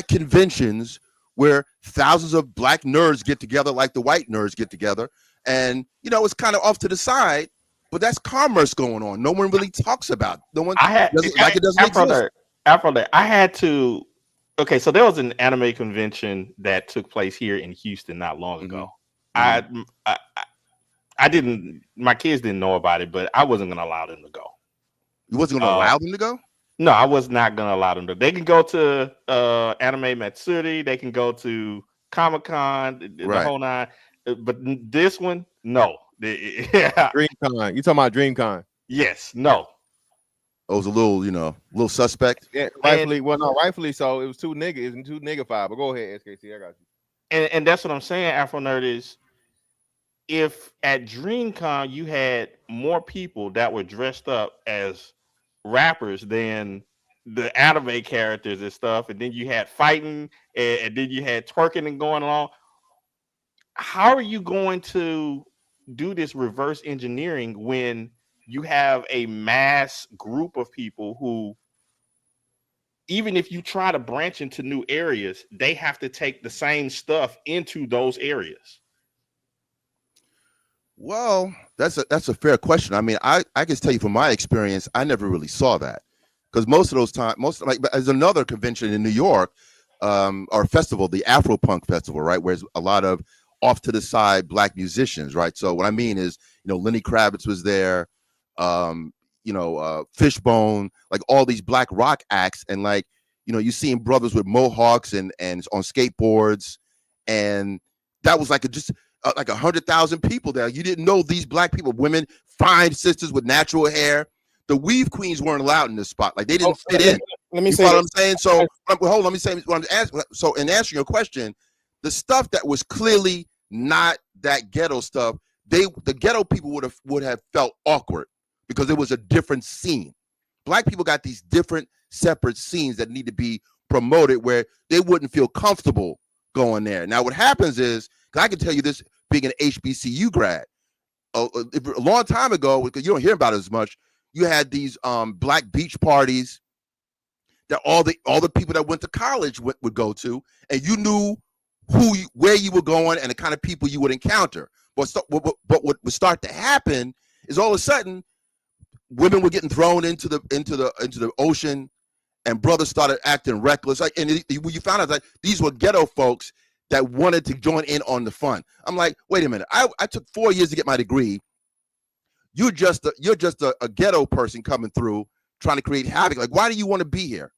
[SPEAKER 15] conventions where thousands of black nerds get together, like the white nerds get together, and it's kind of off to the side. But that's commerce going on. No one really talks about it. No one it doesn't exist.
[SPEAKER 14] Afro nerd. I had to. Okay, so there was an anime convention that took place here in Houston not long ago. I didn't. My kids didn't know about it, but I wasn't going to allow them to go.
[SPEAKER 15] You wasn't going to allow them to go?
[SPEAKER 14] No, I was not going to allow them to. They can go to Anime Matsuri. They can go to Comic-Con, the whole nine. But this one, no.
[SPEAKER 2] DreamCon. You talking about DreamCon?
[SPEAKER 14] Yes. No.
[SPEAKER 15] It was a little suspect.
[SPEAKER 2] Yeah, rightfully so. It was too niggified. But go ahead, SKC. I got you.
[SPEAKER 14] And that's what I'm saying, Afro Nerd, is if at DreamCon you had more people that were dressed up as rappers than the anime characters and stuff, and then you had fighting, and then you had twerking and going along, how are you going to do this reverse engineering when you have a mass group of people who, even if you try to branch into new areas, they have to take the same stuff into those areas?
[SPEAKER 15] Well, that's a fair question. I mean, I can tell you from my experience, I never really saw that, because most of those times, there's another convention in New York, or festival, the Afro Punk Festival, right, where there's a lot of off to the side black musicians, right? So what I mean is, Lenny Kravitz was there, Fishbone, like all these black rock acts, and you seeing brothers with mohawks and on skateboards, and that was like just 100,000 people there. You didn't know these black people, women, fine sisters with natural hair. The weave queens weren't allowed in this spot. Like, they didn't fit in.
[SPEAKER 11] Let me
[SPEAKER 15] say what I'm saying. So hold on, let me say what I'm asking. So in answering your question, the stuff that was clearly not that ghetto stuff, the ghetto people would have felt awkward because it was a different scene. Black people got these different separate scenes that need to be promoted where they wouldn't feel comfortable going there. Now what happens is, because I can tell you this being an HBCU grad, a long time ago, because you don't hear about it as much, you had these black beach parties that all the people that went to college would go to, and you knew where you were going and the kind of people you would encounter. But what would start to happen is, all of a sudden, women were getting thrown into the ocean, and brothers started acting reckless. And you found out that these were ghetto folks that wanted to join in on the fun. I'm like, wait a minute. I took 4 years to get my degree. You're just a ghetto person coming through trying to create havoc. Like, why do you want to be here?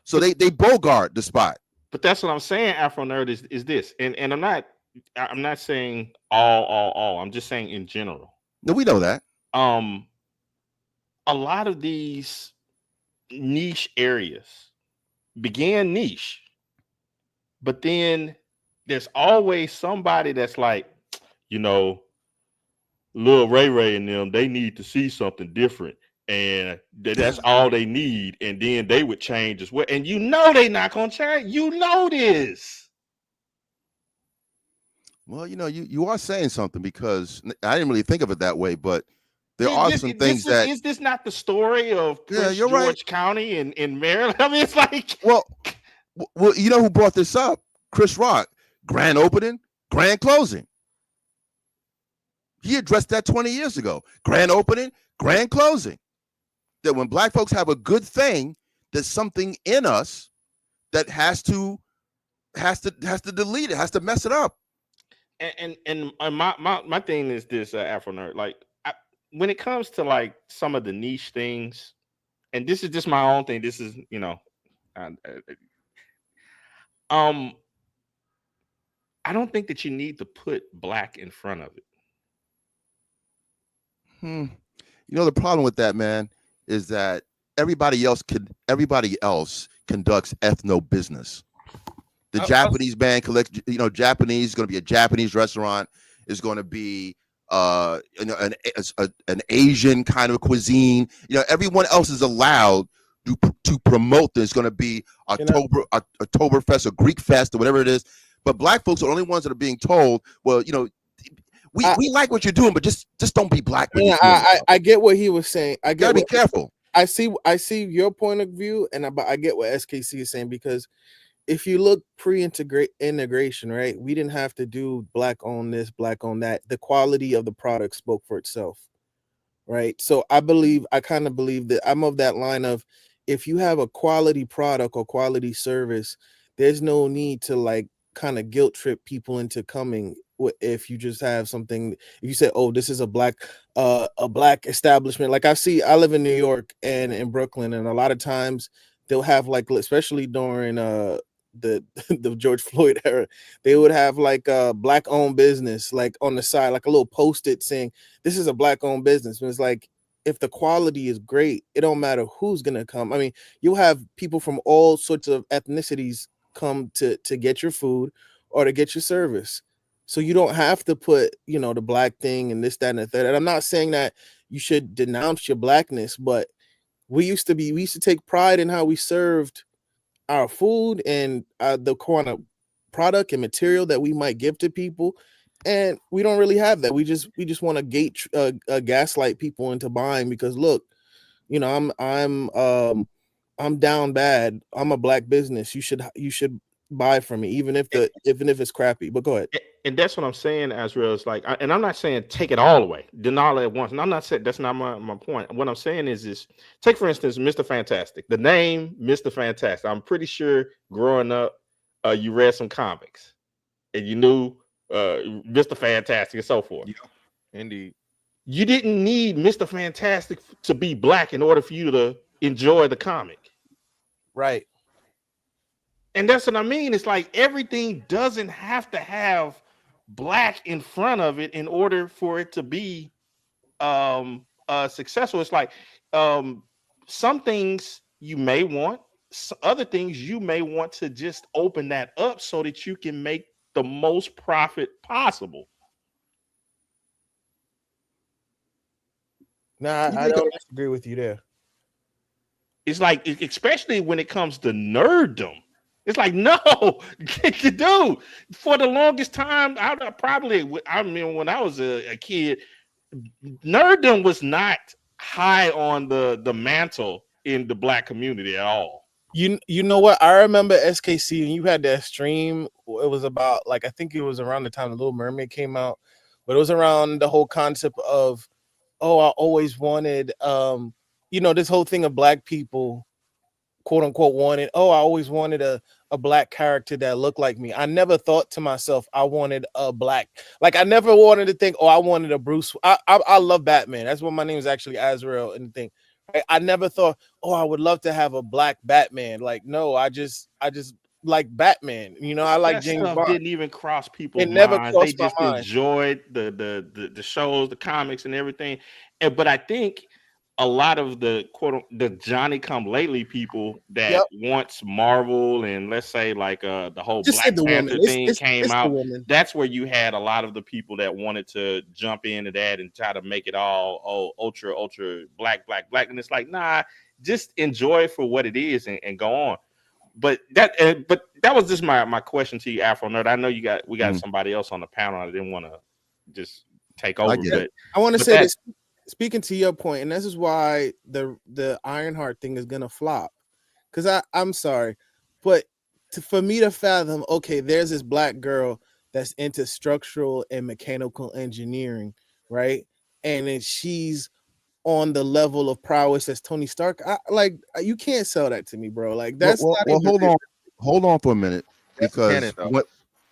[SPEAKER 15] So they bogart the spot.
[SPEAKER 14] But that's what I'm saying, Afro Nerd, is this. And I'm not saying all. I'm just saying in general.
[SPEAKER 15] No, we know that.
[SPEAKER 14] A lot of these niche areas began niche, but then there's always somebody that's like, Lil Ray Ray and them, they need to see something different, and that's all they need, and then they would change as well. And they're not gonna change. This.
[SPEAKER 15] Well, you are saying something, because I didn't really think of it that way, but there are some things that...
[SPEAKER 14] Is this not the story of Prince George
[SPEAKER 15] right.
[SPEAKER 14] County in Maryland? I mean, it's like...
[SPEAKER 15] Well, you know who brought this up? Chris Rock. Grand opening, grand closing. He addressed that 20 years ago. Grand opening, grand closing. That when black folks have a good thing, there's something in us that has to delete it, has to mess it up.
[SPEAKER 14] And my thing is this, Afro Nerd. Like, when it comes to like some of the niche things, and this is just my own thing. This is I don't think that you need to put black in front of it.
[SPEAKER 15] The problem with that, man, is that everybody else conducts ethno business. The Japanese band collect, Japanese is going to be a Japanese restaurant. Is going to be an Asian kind of cuisine. Everyone else is allowed to promote. There's going to be Oktoberfest or Greek Fest or whatever it is. But black folks are the only ones that are being told, well, we like what you're doing, but just don't be black.
[SPEAKER 11] I get what he was saying. I
[SPEAKER 15] gotta be careful.
[SPEAKER 11] I see your point of view, but I get what SKC is saying, because if you look pre-integration, right, we didn't have to do black on this, black on that. The quality of the product spoke for itself, right? So I kind of believe that I'm of that line of, if you have a quality product or quality service, there's no need to like kind of guilt trip people into coming. If you just have something, if you say, oh, this is a black establishment, like I live in New York and in Brooklyn, and a lot of times they'll have, like, especially during the George Floyd era, they would have like a black owned business, like on the side, like a little post-it saying this is a black owned business. And it's like, if the quality is great, it don't matter who's gonna come. I mean, you'll have people from all sorts of ethnicities come to get your food or to get your service. So you don't have to put, the black thing and this, that, and the third. And I'm not saying that you should denounce your blackness, but we used to take pride in how we served our food and the kind of product and material that we might give to people. And we don't really have that. We just want to gaslight people into buying because, look, I'm down bad. I'm a black business. You should buy from me, even if it's crappy. But go ahead.
[SPEAKER 14] And that's what I'm saying, Azrael. Is like, and I'm not saying take it all away, deny it at once. And I'm not saying that's not my point. What I'm saying is take, for instance, Mr. Fantastic. The name Mr. Fantastic. I'm pretty sure growing up, you read some comics and you knew Mr. Fantastic and so forth.
[SPEAKER 2] Yeah, indeed.
[SPEAKER 14] You didn't need Mr. Fantastic to be black in order for you to enjoy the comic.
[SPEAKER 11] Right.
[SPEAKER 14] And that's what I mean. It's like everything doesn't have to have black in front of it in order for it to be successful. It's like some things you may want, other things you may want to just open that up so that you can make the most profit possible.
[SPEAKER 11] Nah, I don't disagree with you there.
[SPEAKER 14] It's like, especially when it comes to nerddom. It's like, no, dude, for the longest time, when I was a kid, nerddom was not high on the mantle in the black community at all.
[SPEAKER 11] You know what? I remember SKC, and you had that stream. It was about, like, I think it was around the time The Little Mermaid came out, but it was around the whole concept of, oh, I always wanted, this whole thing of black people, quote unquote, wanted, I always wanted a black character that looked like me. I never thought to myself, I wanted a black, like, I never wanted to think, I wanted a Bruce. I love Batman. That's what my name is, actually Azrael and the thing. I never thought, I would love to have a black Batman. Like, no, I just like Batman. I like James Bond.
[SPEAKER 14] Didn't even cross people's minds.
[SPEAKER 11] Never crossed
[SPEAKER 14] they just
[SPEAKER 11] my mind.
[SPEAKER 14] Enjoyed the shows, the comics, and everything. But I think a lot of the Johnny come lately people that wants Marvel and, let's say, like the whole
[SPEAKER 11] Just
[SPEAKER 14] Black
[SPEAKER 11] the
[SPEAKER 14] Panther
[SPEAKER 11] woman.
[SPEAKER 14] thing
[SPEAKER 11] It's
[SPEAKER 14] came
[SPEAKER 11] the
[SPEAKER 14] out.
[SPEAKER 11] woman.
[SPEAKER 14] That's where you had a lot of the people that wanted to jump into that and try to make it all ultra black. And it's like, nah, just enjoy it for what it is and go on. But that was just my question to you, Afro Nerd. I know we got somebody else on the panel. I didn't want to just take over.
[SPEAKER 11] I want to say this. Speaking to your point, and this is why the Ironheart thing is gonna flop, because I'm sorry, but for me to fathom, okay, there's this black girl that's into structural and mechanical engineering, right? And then she's on the level of prowess as Tony Stark. You can't sell that to me, bro. Like, that's
[SPEAKER 15] hold on for a minute,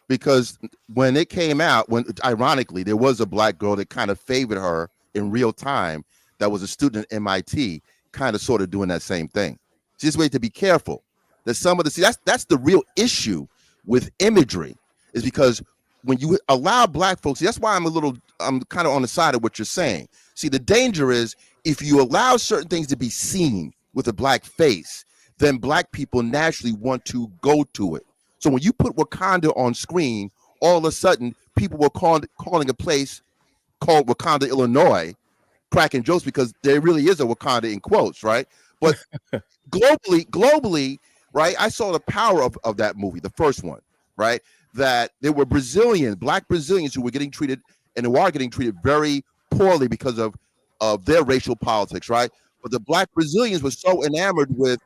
[SPEAKER 15] because when it came out, ironically there was a black girl that kind of favored her in real time, that was a student at MIT, kind of sort of doing that same thing. Just wait to be careful. That some of that's the real issue with imagery, is because when you allow black folks, that's why I'm kind of on the side of what you're saying. See, the danger is if you allow certain things to be seen with a black face, then black people naturally want to go to it. So when you put Wakanda on screen, all of a sudden people were calling a place called Wakanda, Illinois, cracking jokes because there really is a Wakanda in quotes, right? But globally, right? I saw the power of that movie, the first one, right? That there were Black Brazilians who were getting treated and who are getting treated very poorly because of their racial politics, right? But the Black Brazilians were so enamored with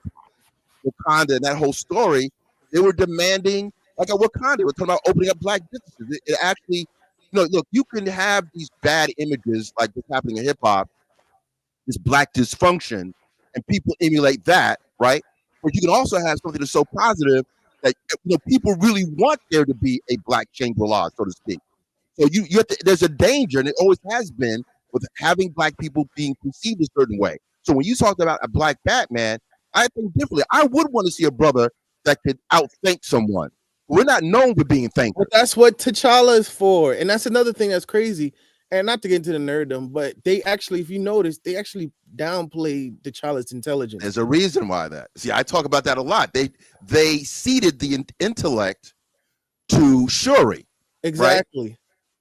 [SPEAKER 15] Wakanda and that whole story, they were demanding like a Wakanda. We're talking about opening up Black businesses. It actually, look, you can have these bad images like what's happening in hip hop, this Black dysfunction, and people emulate that, right? But you can also have something that's so positive that people really want there to be a Black Shangri-La, so to speak. So you have to, there's a danger, and it always has been, with having Black people being perceived a certain way. So when you talked about a Black Batman, I think differently. I would want to see a brother that could outthink someone. We're not known for being thinkers.
[SPEAKER 11] But that's what T'Challa is for, and that's another thing that's crazy. And not to get into the nerddom, but they actually, if you notice, they actually downplayed T'Challa's intelligence.
[SPEAKER 15] There's a reason why that. See, I talk about that a lot. They ceded the intellect to Shuri.
[SPEAKER 11] Exactly.
[SPEAKER 15] Right?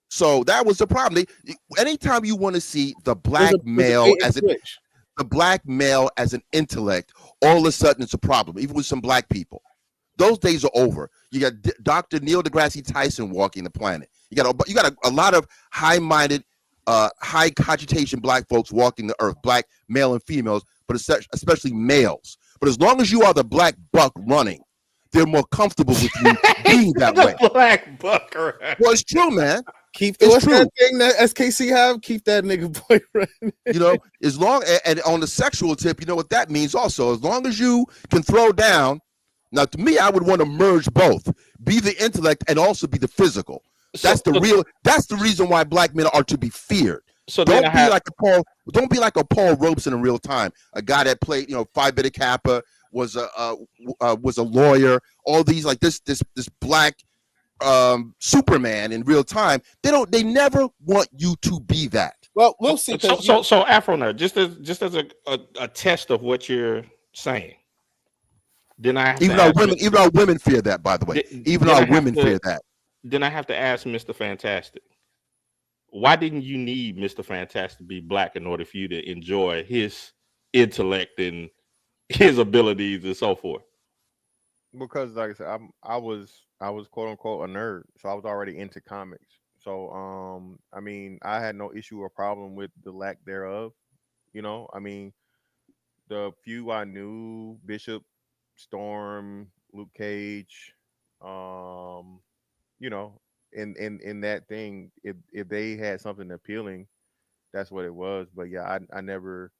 [SPEAKER 15] So that was the problem. Anytime you want to see the black male as an intellect, all of a sudden it's a problem, even with some Black people. Those days are over. You got Dr. Neil deGrasse Tyson walking the planet. You got a lot of high-minded, high cogitation Black folks walking the earth, Black male and females, but especially males. But as long as you are the Black buck running, they're more comfortable with you being that way.
[SPEAKER 14] Black buck, right?
[SPEAKER 15] Well, it's true, man.
[SPEAKER 11] What's that thing that SKC have? Keep that nigga boyfriend.
[SPEAKER 15] As long and on the sexual tip, you know what that means also. As long as you can throw down. Now, to me, I would want to merge both: be the intellect and also be the physical. That's the reason why Black men are to be feared. So don't be like a Paul Robeson in real time. A guy that played, Phi Beta Kappa, was a lawyer. All these like this Black Superman in real time. They never want you to be that.
[SPEAKER 11] Well, we'll see.
[SPEAKER 14] So Afro Nerd, just as a test of what you're saying. Then I have
[SPEAKER 15] even our women fear that, by the way. Even our women fear that.
[SPEAKER 14] Then I have to ask Mr. Fantastic, why didn't you need Mr. Fantastic to be Black in order for you to enjoy his intellect and his abilities and so forth?
[SPEAKER 2] Because, like I said, I was quote unquote a nerd, so I was already into comics. So, I mean, I had no issue or problem with the lack thereof. I mean, the few I knew, Bishop, Storm, Luke Cage, in that thing, if they had something appealing, that's what it was. But yeah, I never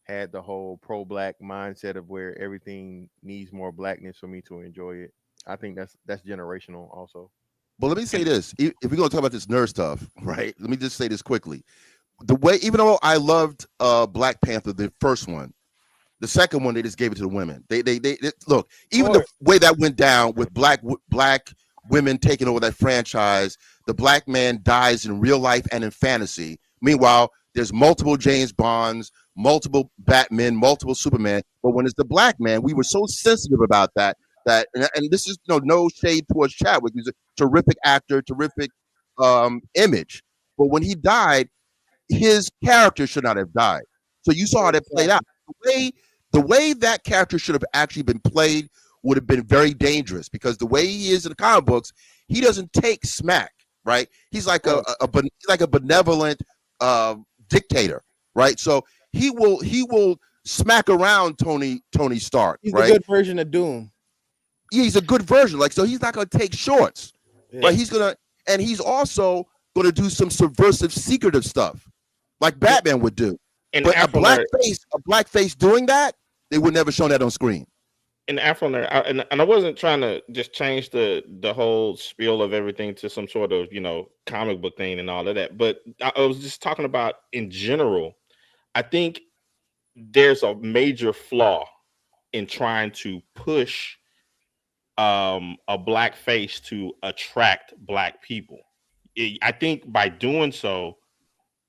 [SPEAKER 2] had the whole pro-Black mindset of where everything needs more Blackness for me to enjoy it. I think that's generational also.
[SPEAKER 15] But let me say this: if we're gonna talk about this nerd stuff, right? Let me just say this quickly. The way, even though I loved Black Panther, the first one. The second one, they just gave it to the women. They look, even the way that went down with black women taking over that franchise, the Black man dies in real life and in fantasy. Meanwhile, there's multiple James Bonds, multiple Batmen, multiple Superman. But when it's the Black man, we were so sensitive about that. And this is no shade towards Chadwick. He's a terrific actor, terrific image. But when he died, his character should not have died. So you saw how that played out. The way that character should have actually been played would have been very dangerous, because the way he is in the comic books, he doesn't take smack, right? He's like a benevolent dictator, right? So he will smack around Tony Stark.
[SPEAKER 11] He's
[SPEAKER 15] right?
[SPEAKER 11] a good version of Doom.
[SPEAKER 15] Yeah, he's a good version. So he's not going to take shorts, right? He's also going to do some subversive, secretive stuff, like Batman would do. But a black face doing that, they would never show that on screen.
[SPEAKER 14] And Afro Nerd, and I wasn't trying to just change the whole spiel of everything to some sort of comic book thing and all of that, but I was just talking about in general. I think there's a major flaw in trying to push a Black face to attract Black people. I think by doing so,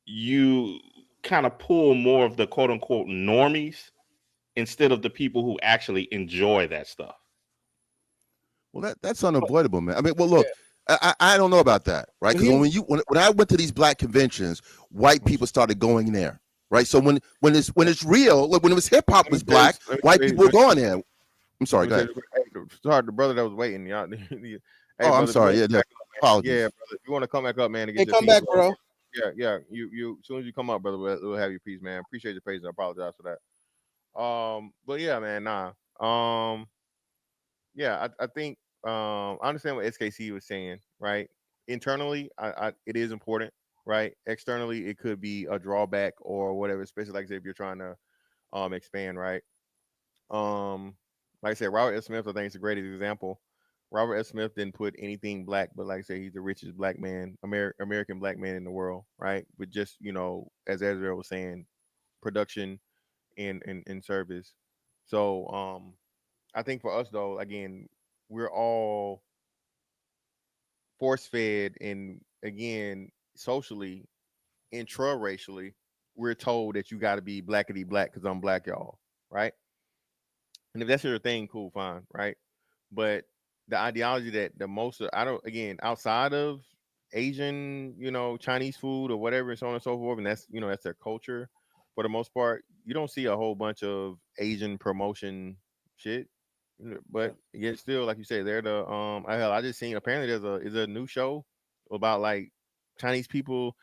[SPEAKER 14] you kind of pull more of the quote unquote normies instead of the people who actually enjoy that stuff.
[SPEAKER 15] Well, that's unavoidable, man. I mean, well, look, I don't know about that, right? Because when I went to these black conventions, white people started going there, right? So when it's real, like when it was hip hop was black, white people were going there. I'm sorry, go ahead.
[SPEAKER 2] Sorry, the brother that was waiting, y'all. Hey,
[SPEAKER 15] brother, I'm sorry. Yeah, apologies.
[SPEAKER 2] Yeah, brother. If you want to come back up, man, and get
[SPEAKER 11] Hey, come back, bro.
[SPEAKER 2] Yeah. You as soon as you come up, brother, we'll have your piece, man. Appreciate your patience. I apologize for that. But yeah, man, yeah, I think I understand what SKC was saying, right? Internally, it is important, right? Externally, it could be a drawback or whatever, especially like I said, if you're trying to expand, right? Like I said, Robert S. Smith, I think it's a great example. Robert S. Smith didn't put anything black, but like I said, he's the richest black man, American black man in the world, right? But just, as Ezra was saying, production and service. So I think for us though, again, we're all force fed, and again, socially, intra-racially, we're told that you got to be blackity black because I'm black, y'all, right? And if that's your thing, cool, fine, right? But the ideology that the most, outside of Asian, Chinese food or whatever, and so on and so forth, and that's, that's their culture for the most part, you don't see a whole bunch of Asian promotion shit. But yet still, like you say, they're the I just seen, apparently there's a new show about like Chinese people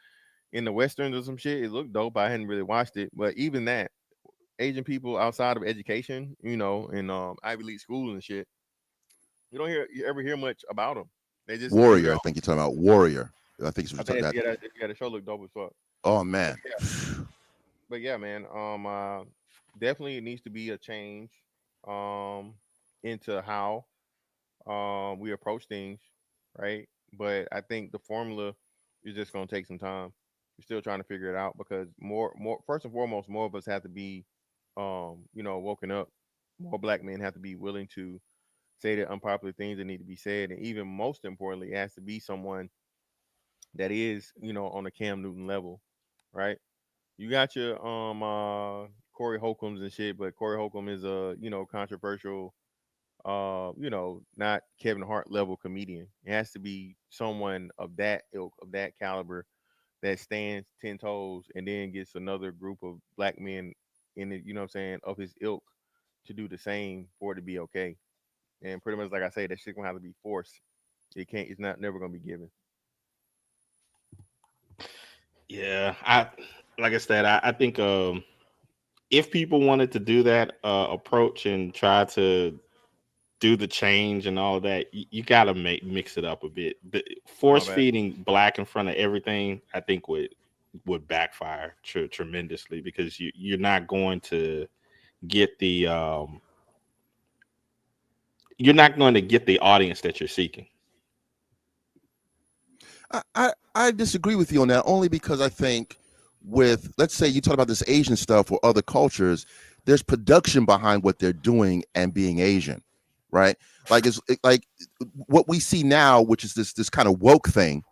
[SPEAKER 2] in the westerns or some shit. It looked dope. I hadn't really watched it, but even that, Asian people outside of education, in Ivy League schools and shit, you ever hear much about them. They just
[SPEAKER 15] Warrior. I think you're talking about Warrior. I think it's what you're talking about.
[SPEAKER 2] Yeah, the show looked dope as fuck.
[SPEAKER 15] Oh man.
[SPEAKER 2] But yeah, man. Definitely it needs to be a change into how we approach things, right? But I think the formula is just gonna take some time. We're still trying to figure it out because more first and foremost, more of us have to be woken up. More black men have to be willing to say the unpopular things that need to be said, and even most importantly, it has to be someone that is, on a Cam Newton level, right? You got your Corey Holcombs and shit, but Corey Holcomb is a controversial, not Kevin Hart level comedian. It has to be someone of that ilk, of that caliber, that stands 10 toes and then gets another group of black men in it, of his ilk to do the same for it to be okay. And pretty much like I say, that shit gonna have to be forced. It's never gonna be given.
[SPEAKER 14] Yeah, like I said, I think if people wanted to do that approach and try to do the change and all that, you gotta mix it up a bit. But force feeding black in front of everything, I think would backfire tremendously, because you're not going to get the audience that you're seeking.
[SPEAKER 15] I disagree with you on that, only because I think with, let's say you talk about this Asian stuff or other cultures, there's production behind what they're doing and being Asian, right? Like like what we see now, which is this kind of woke thing,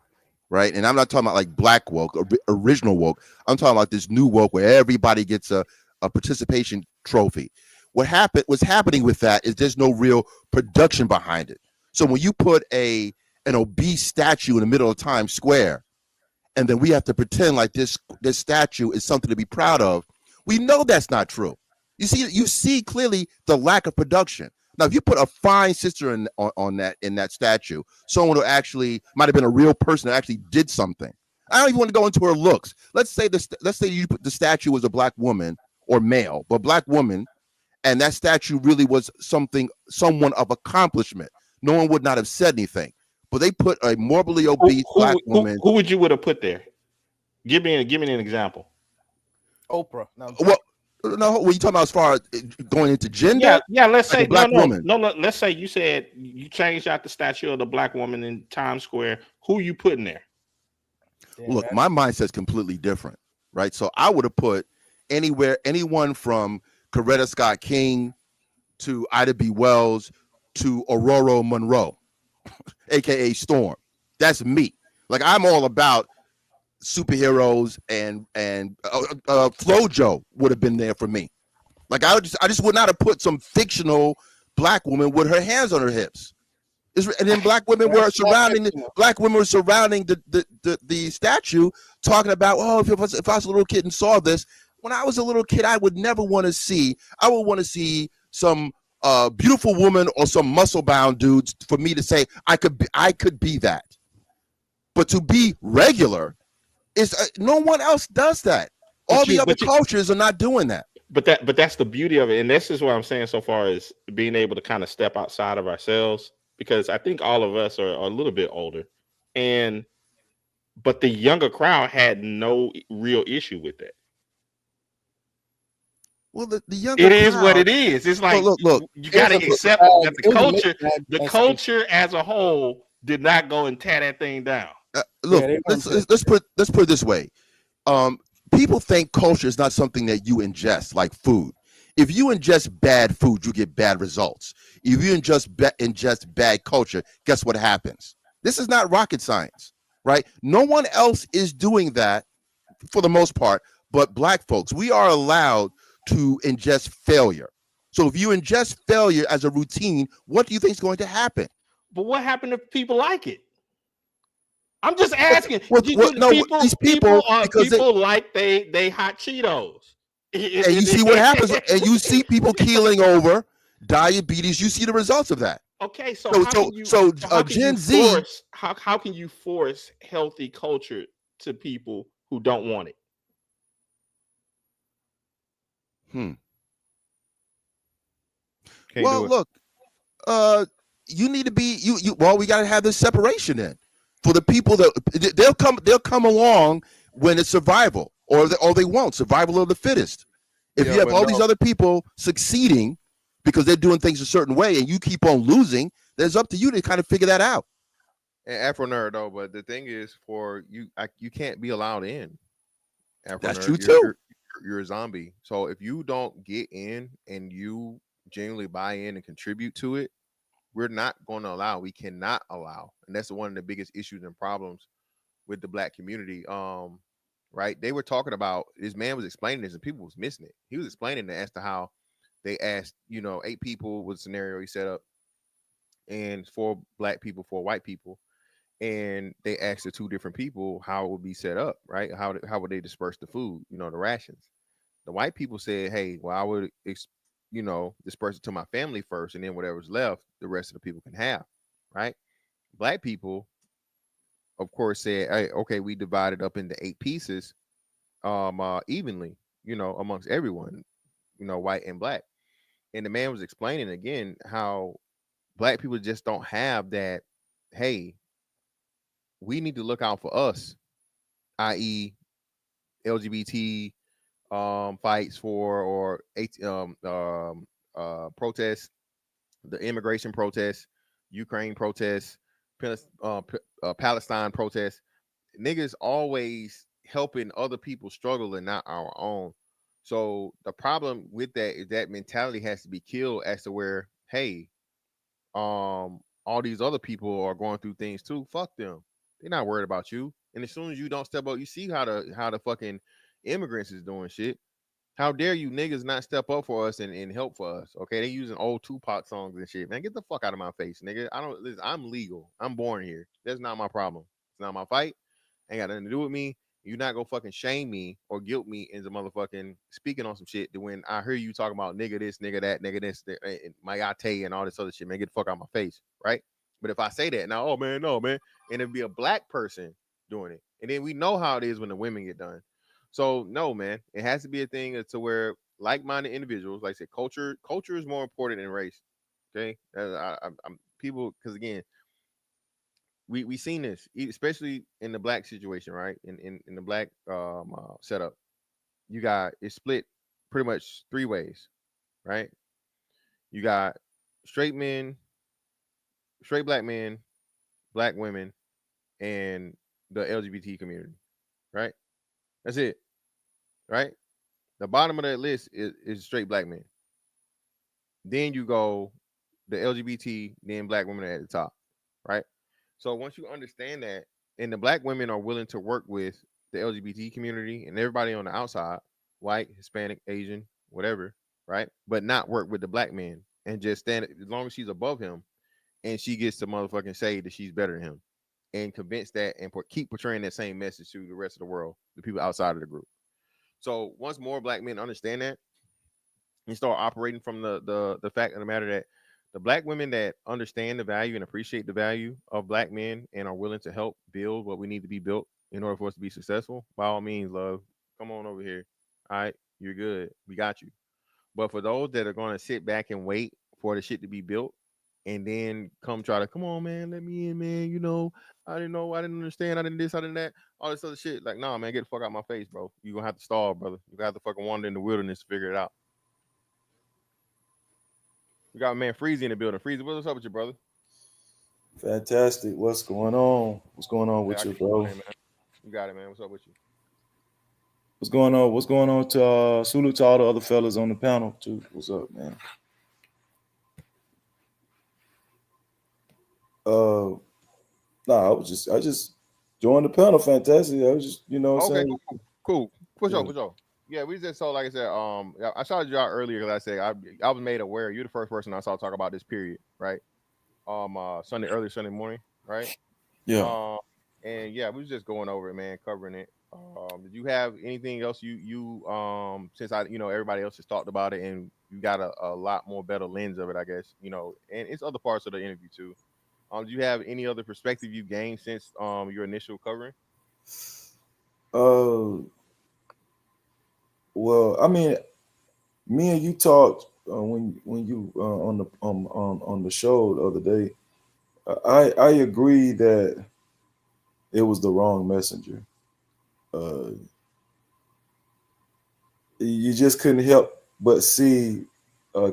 [SPEAKER 15] right? And I'm not talking about like black woke or original woke. I'm talking about this new woke where everybody gets a participation trophy. What's happening with that is there's no real production behind it. So when you put an obese statue in the middle of Times Square, and then we have to pretend like this statue is something to be proud of, we know that's not true. You see clearly the lack of production. Now, if you put a fine sister in that statue, someone who actually might have been a real person that actually did something. I don't even want to go into her looks. Let's say you put the statue was a black woman or male, but black woman, and that statue really was someone of accomplishment. No one would not have said anything. But they put a morbidly obese black woman.
[SPEAKER 14] Who would you have put there? Give me an example.
[SPEAKER 11] Oprah. No,
[SPEAKER 15] what you talking about as far as going into gender?
[SPEAKER 14] Yeah. Let's say
[SPEAKER 15] black woman.
[SPEAKER 14] No. Let's say you said you changed out the statue of the black woman in Times Square. Who you putting there?
[SPEAKER 15] Look, my mindset's completely different, right? So I would have put anyone from Coretta Scott King to Ida B. Wells to Aurora Monroe, aka Storm. That's me. Like, I'm all about superheroes, and Flojo would have been there for me. Like, I just would not have put some fictional black woman with her hands on her hips. And then black women were surrounding the statue, talking about, oh, if I was a little kid and saw this, when I was a little kid, I would never want to see. I would want to see some beautiful woman or some muscle bound dudes for me to say I could be that. But to be regular is no one else does that. All the other cultures are not doing that.
[SPEAKER 14] But that's the beauty of it, and this is what I'm saying so far as being able to kind of step outside of ourselves, because I think all of us are a little bit older, but the younger crowd had no real issue with that.
[SPEAKER 15] Well, the younger
[SPEAKER 14] it is
[SPEAKER 15] crowd,
[SPEAKER 14] what it is. It's like
[SPEAKER 15] look,
[SPEAKER 14] you got to accept that the culture as a whole did not go and tear that thing down.
[SPEAKER 15] Let's put it this way. People think culture is not something that you ingest, like food. If you ingest bad food, you get bad results. If you ingest bad culture, guess what happens? This is not rocket science, right? No one else is doing that for the most part, but black folks. We are allowed to ingest failure. So if you ingest failure as a routine, what do you think is going to happen?
[SPEAKER 14] But what happened if people like it? I'm just asking.
[SPEAKER 15] People
[SPEAKER 14] like they hot Cheetos.
[SPEAKER 15] And you see what happens, and you see people keeling over, diabetes. You see the results of that.
[SPEAKER 14] Okay,
[SPEAKER 15] Gen Z.
[SPEAKER 14] How can you force healthy culture to people who don't want it?
[SPEAKER 15] Well, look, you need to be Well, we got to have this separation in for the people that they'll come along when it's survival, or they won't. Survival of the fittest. If you have all these other people succeeding because they're doing things a certain way, and you keep on losing, then it's up to you to kind of figure that out.
[SPEAKER 2] And Afro nerd though, but the thing is, for you, you can't be allowed in. Afro
[SPEAKER 15] That's
[SPEAKER 2] nerd,
[SPEAKER 15] true too.
[SPEAKER 2] You're a zombie. So if you don't get in and you genuinely buy in and contribute to it, we're not going to allow. We cannot allow, and that's one of the biggest issues and problems with the black community. Right? They were talking about, this man was explaining this, and people was missing it. He was explaining it as to how they asked, 8 people was a scenario he set up, and 4 black people, 4 white people, and they asked the 2 different people how it would be set up, right? How would they disperse the food, the rations? The white people said, hey, well, I would disperse it to my family first, and then whatever's left, the rest of the people can have, right? Black people, of course, said, hey, okay, we divided up into 8 pieces, evenly, amongst everyone, white and black. And the man was explaining again how black people just don't have that, hey, we need to look out for us, i.e. LGBT fights for, or protests, the immigration protests, Ukraine protests, Palestine protests. Niggas always helping other people struggle and not our own. So the problem with that is that mentality has to be killed, as to where, hey, all these other people are going through things too. Fuck them. They're not worried about you. And as soon as you don't step up, you see how the fucking immigrants is doing shit. How dare you niggas not step up for us and help for us? Okay, they using old Tupac songs and shit. Man, get the fuck out of my face, nigga. I'm legal. I'm born here. That's not my problem. It's not my fight. Ain't got nothing to do with me. You're not gonna fucking shame me or guilt me into motherfucking speaking on some shit that when I hear you talking about nigga this, nigga that, nigga this, and my ate and all this other shit, man, get the fuck out of my face, right? But if I say that now, oh man, no, man, and it'd be a black person doing it, and then we know how it is when the women get done. So no, man, it has to be a thing to where like-minded individuals, like I said, culture is more important than race. Okay, I'm people, because again, we seen this, especially in the black situation, right? In the black setup, you got it split pretty much 3 ways, right? You got straight men, straight black men, black women, and the LGBT community, right? That's it, right? The bottom of that list is straight black men. Then you go the LGBT, then black women at the top, right? So once you understand that, and the black women are willing to work with the LGBT community and everybody on the outside, white, Hispanic, Asian, whatever, right? But not work with the black man and just stand as long as she's above him and she gets to motherfucking say that she's better than him, and convince that and keep portraying that same message to the rest of the world, the people outside of the group. So once more black men understand that and start operating from the fact of the matter that the black women that understand the value and appreciate the value of black men and are willing to help build what we need to be built in order for us to be successful, by all means, love, come on over here. All right, you're good. We got you. But for those that are going to sit back and wait for the shit to be built and then come try to, come on, man, let me in, man. You know, I didn't understand, I didn't this, I didn't that, all this other shit. Like, nah, man, get the fuck out my face, bro. You're going to have to starve, brother. You're going to have to fucking wander in the wilderness to figure it out. We got man Freezy in the building. Freezy, what's up with you, brother?
[SPEAKER 16] Fantastic. What's going on? What's going on with you, bro?
[SPEAKER 2] Man. You got it, man. What's up with you?
[SPEAKER 16] What's going on? What's going on to salute to all the other fellas on the panel too? What's up, man? Nah, I just joined the panel. Fantastic. I was just,
[SPEAKER 2] Okay,
[SPEAKER 16] saying.
[SPEAKER 2] Cool. For sure. Yeah, we just saw, like I said, I shouted you out earlier because I said I was made aware. You're the first person I saw talk about this period, right? Early Sunday morning, right?
[SPEAKER 16] Yeah.
[SPEAKER 2] And yeah, we was just going over it, man, covering it. Did you have anything else you since everybody else has talked about it and you got a lot more better lens of it, I guess, and it's other parts of the interview too. Do you have any other perspective you gained since your initial covering?
[SPEAKER 16] Well, I mean, me and you talked when you on the show the other day. I agree that it was the wrong messenger. You just couldn't help but see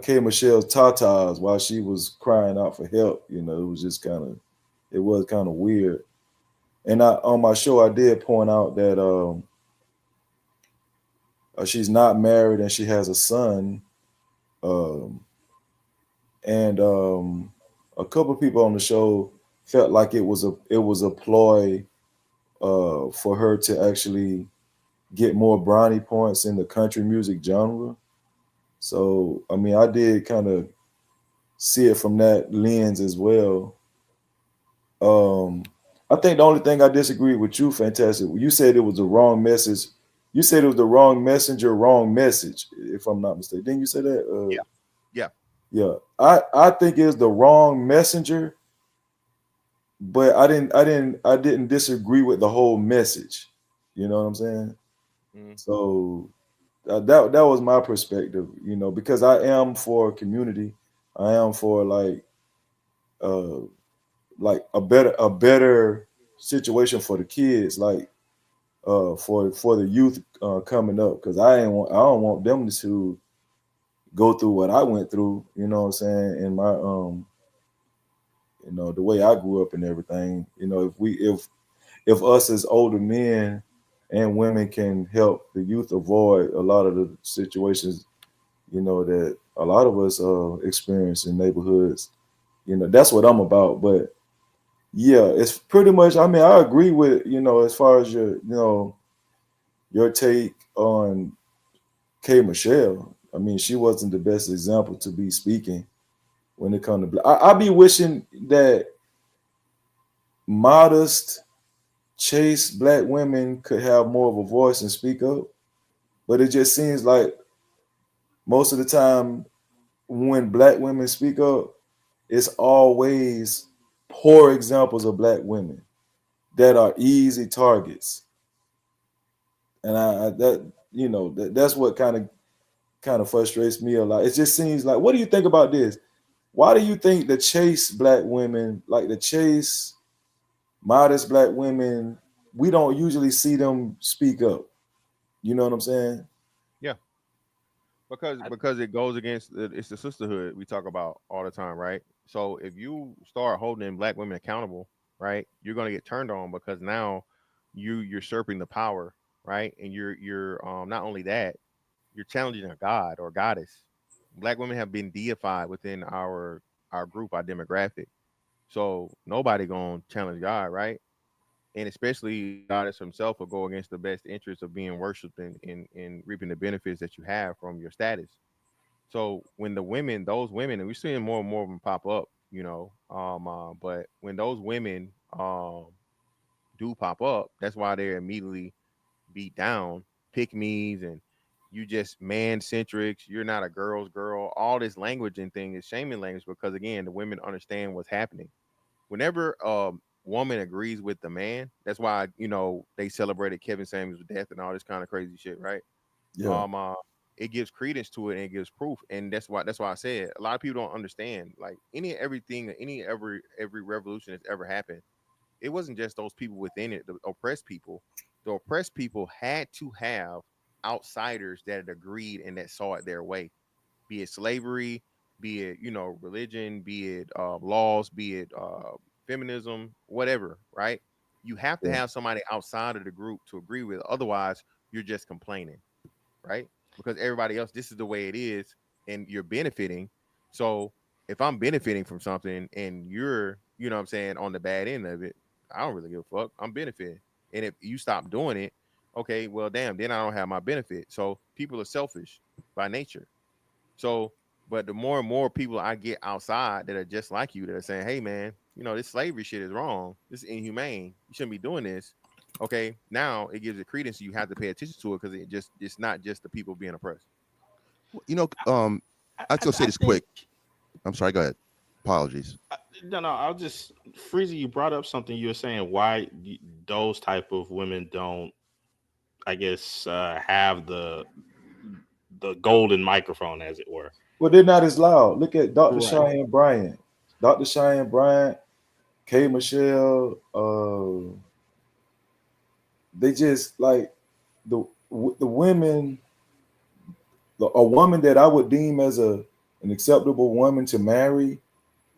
[SPEAKER 16] K. Michelle's tatas while she was crying out for help. It was just kind of weird. And on my show, I did point out that she's not married and she has a son. And a couple of people on the show felt like it was a ploy for her to actually get more brownie points in the country music genre. So, I mean, I did kind of see it from that lens as well. I think the only thing I disagree with you, Fantastic, you said it was the wrong message. You said it was the wrong messenger, wrong message, if I'm not mistaken. Didn't you say that? Yeah. I think it's the wrong messenger, but I didn't disagree with the whole message. You know what I'm saying? So that was my perspective, because I am for community. I am for like a better situation for the kids, like for the youth coming up, because I don't want them to go through what I went through, you know what I'm saying, in my the way I grew up and everything. If us as older men and women can help the youth avoid a lot of the situations, that a lot of us experience in neighborhoods, that's what I'm about. But yeah, it's pretty much, I mean, I agree with, as far as your take on K. Michelle. I mean, she wasn't the best example to be speaking when it comes to I be wishing that modest, chaste black women could have more of a voice and speak up. But it just seems like most of the time when black women speak up, it's always poor examples of black women that are easy targets. And that's what kind of frustrates me a lot. It just seems like, what do you think about this? Why do you think the chaste black women, like the chaste, modest black women, we don't usually see them speak up? You know what I'm saying?
[SPEAKER 2] Yeah. Because it goes against it's the sisterhood we talk about all the time, right? So if you start holding black women accountable, right, you're gonna get turned on because now you usurping the power, right? And you're not only that, you're challenging a god or goddess. Black women have been deified within our group, our demographic. So nobody gonna challenge God, right? And especially goddess himself will go against the best interest of being worshipped and reaping the benefits that you have from your status. So when those women, and we're seeing more and more of them pop up, But when those women do pop up, that's why they're immediately beat down, pick me's, and you just man centrics. You're not a girl's girl. All this language and thing is shaming language because again, the women understand what's happening. Whenever woman agrees with the man, that's why they celebrated Kevin Samuels' death and all this kind of crazy shit, right?
[SPEAKER 16] Yeah.
[SPEAKER 2] It gives credence to it and it gives proof, and that's why I said a lot of people don't understand. Like every revolution that's ever happened, it wasn't just those people within it, the oppressed people. The oppressed people had to have outsiders that had agreed and that saw it their way, be it slavery, be it religion, be it laws, be it feminism, whatever, right? You have to
[SPEAKER 16] Yeah.
[SPEAKER 2] have somebody outside of the group to agree with, otherwise you're just complaining, right? Because everybody else, this is the way it is, and you're benefiting. So if I'm benefiting from something and you're, what I'm saying, on the bad end of it, I don't really give a fuck. I'm benefiting. And if you stop doing it, okay, well, damn, then I don't have my benefit. So people are selfish by nature. So, but the more and more people I get outside that are just like you, that are saying, hey, man, this slavery shit is wrong. This is inhumane. You shouldn't be doing this. Okay, now it gives it credence. You have to pay attention to it because it's not just the people being oppressed.
[SPEAKER 15] I was gonna say this quick. I'm sorry. Go ahead. Apologies.
[SPEAKER 14] No, I'll just Freezy. You brought up something. You were saying why those type of women don't, I guess, have the golden microphone, as it were.
[SPEAKER 16] Well, they're not as loud. Look at Dr.
[SPEAKER 14] Right.
[SPEAKER 16] Cheyenne Bryant. Dr. Cheyenne Bryant, K. Michelle, they just like the women, a woman that I would deem as an acceptable woman to marry,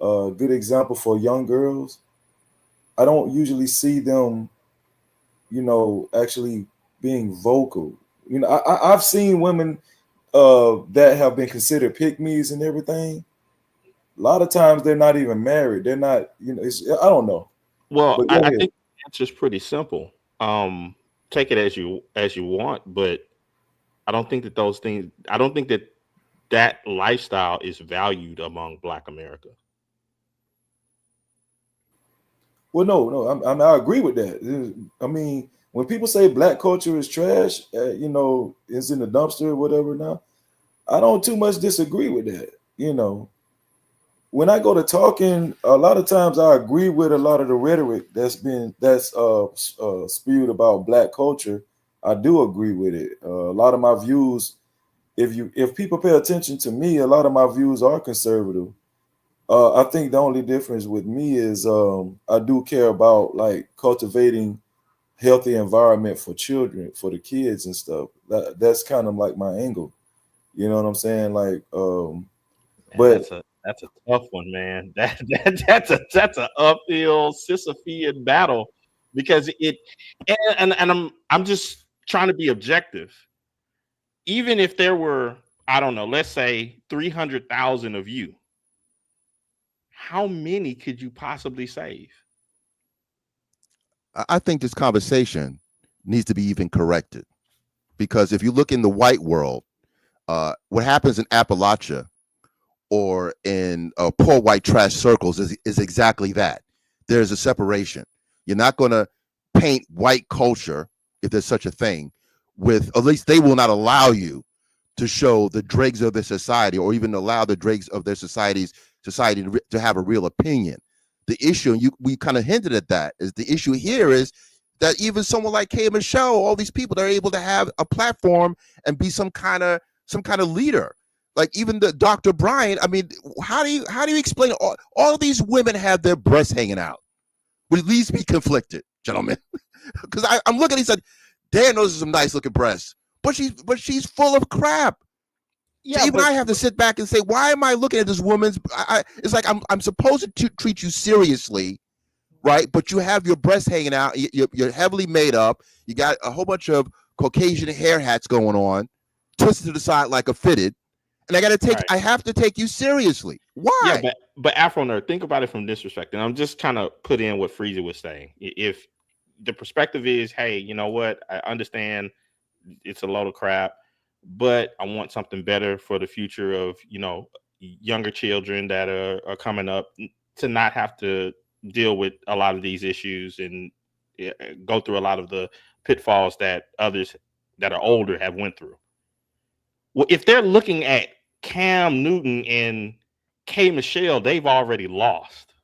[SPEAKER 16] a good example for young girls. I don't usually see them, actually being vocal. I've seen women that have been considered pick-me's and everything. A lot of times they're not even married. They're not, I don't know.
[SPEAKER 14] Well,
[SPEAKER 16] But
[SPEAKER 14] I think the answer is pretty simple. Take it as you want, but I don't think that those things. I don't think that lifestyle is valued among Black America.
[SPEAKER 16] Well, no, I agree with that. I mean, when people say Black culture is trash, it's in the dumpster or whatever now, I don't too much disagree with that. When I go to talking, a lot of times I agree with a lot of the rhetoric that's spewed about Black culture. I do agree with it. A lot of my views, if people pay attention to me, a lot of my views are conservative. I think the only difference with me is I do care about like cultivating healthy environment for children, for the kids and stuff. That's kind of like my angle. You know what I'm saying? Like, but
[SPEAKER 14] that's a tough one, man. That's an uphill Sisyphean battle because I'm just trying to be objective. Even if there were, I don't know, let's say 300,000 of you, how many could you possibly save?
[SPEAKER 15] I think this conversation needs to be even corrected, because if you look in the white world, what happens in Appalachia or in poor white trash circles is exactly that. There's a separation. You're not going to paint white culture, if there's such a thing, with, at least they will not allow you to show the dregs of their society, or even allow the dregs of their society to have a real opinion. The issue, and we kind of hinted at that, is the issue here is that even someone like K. Michelle, all these people, they're able to have a platform and be some kind of leader. Like even the Dr. Brian, I mean, how do you explain all of these women have their breasts hanging out? Would at least be conflicted, gentlemen. Because I'm looking, he said, Dan, those are some nice looking breasts, but she's full of crap. Yeah, so even I have to sit back and say, why am I looking at this woman's? It's like I'm supposed to treat you seriously, right? But you have your breasts hanging out. You're heavily made up. You got a whole bunch of Caucasian hair hats going on, twisted to the side like a fitted. And I have to take you seriously. Why?
[SPEAKER 14] Yeah, but Afro Nerd, think about it from this perspective. And I'm just kind of put in what Freezy was saying. If the perspective is, hey, you know what? I understand it's a load of crap, but I want something better for the future of, younger children that are coming up to not have to deal with a lot of these issues and go through a lot of the pitfalls that others that are older have went through. Well, if they're looking at Cam Newton and K Michelle, they've already lost.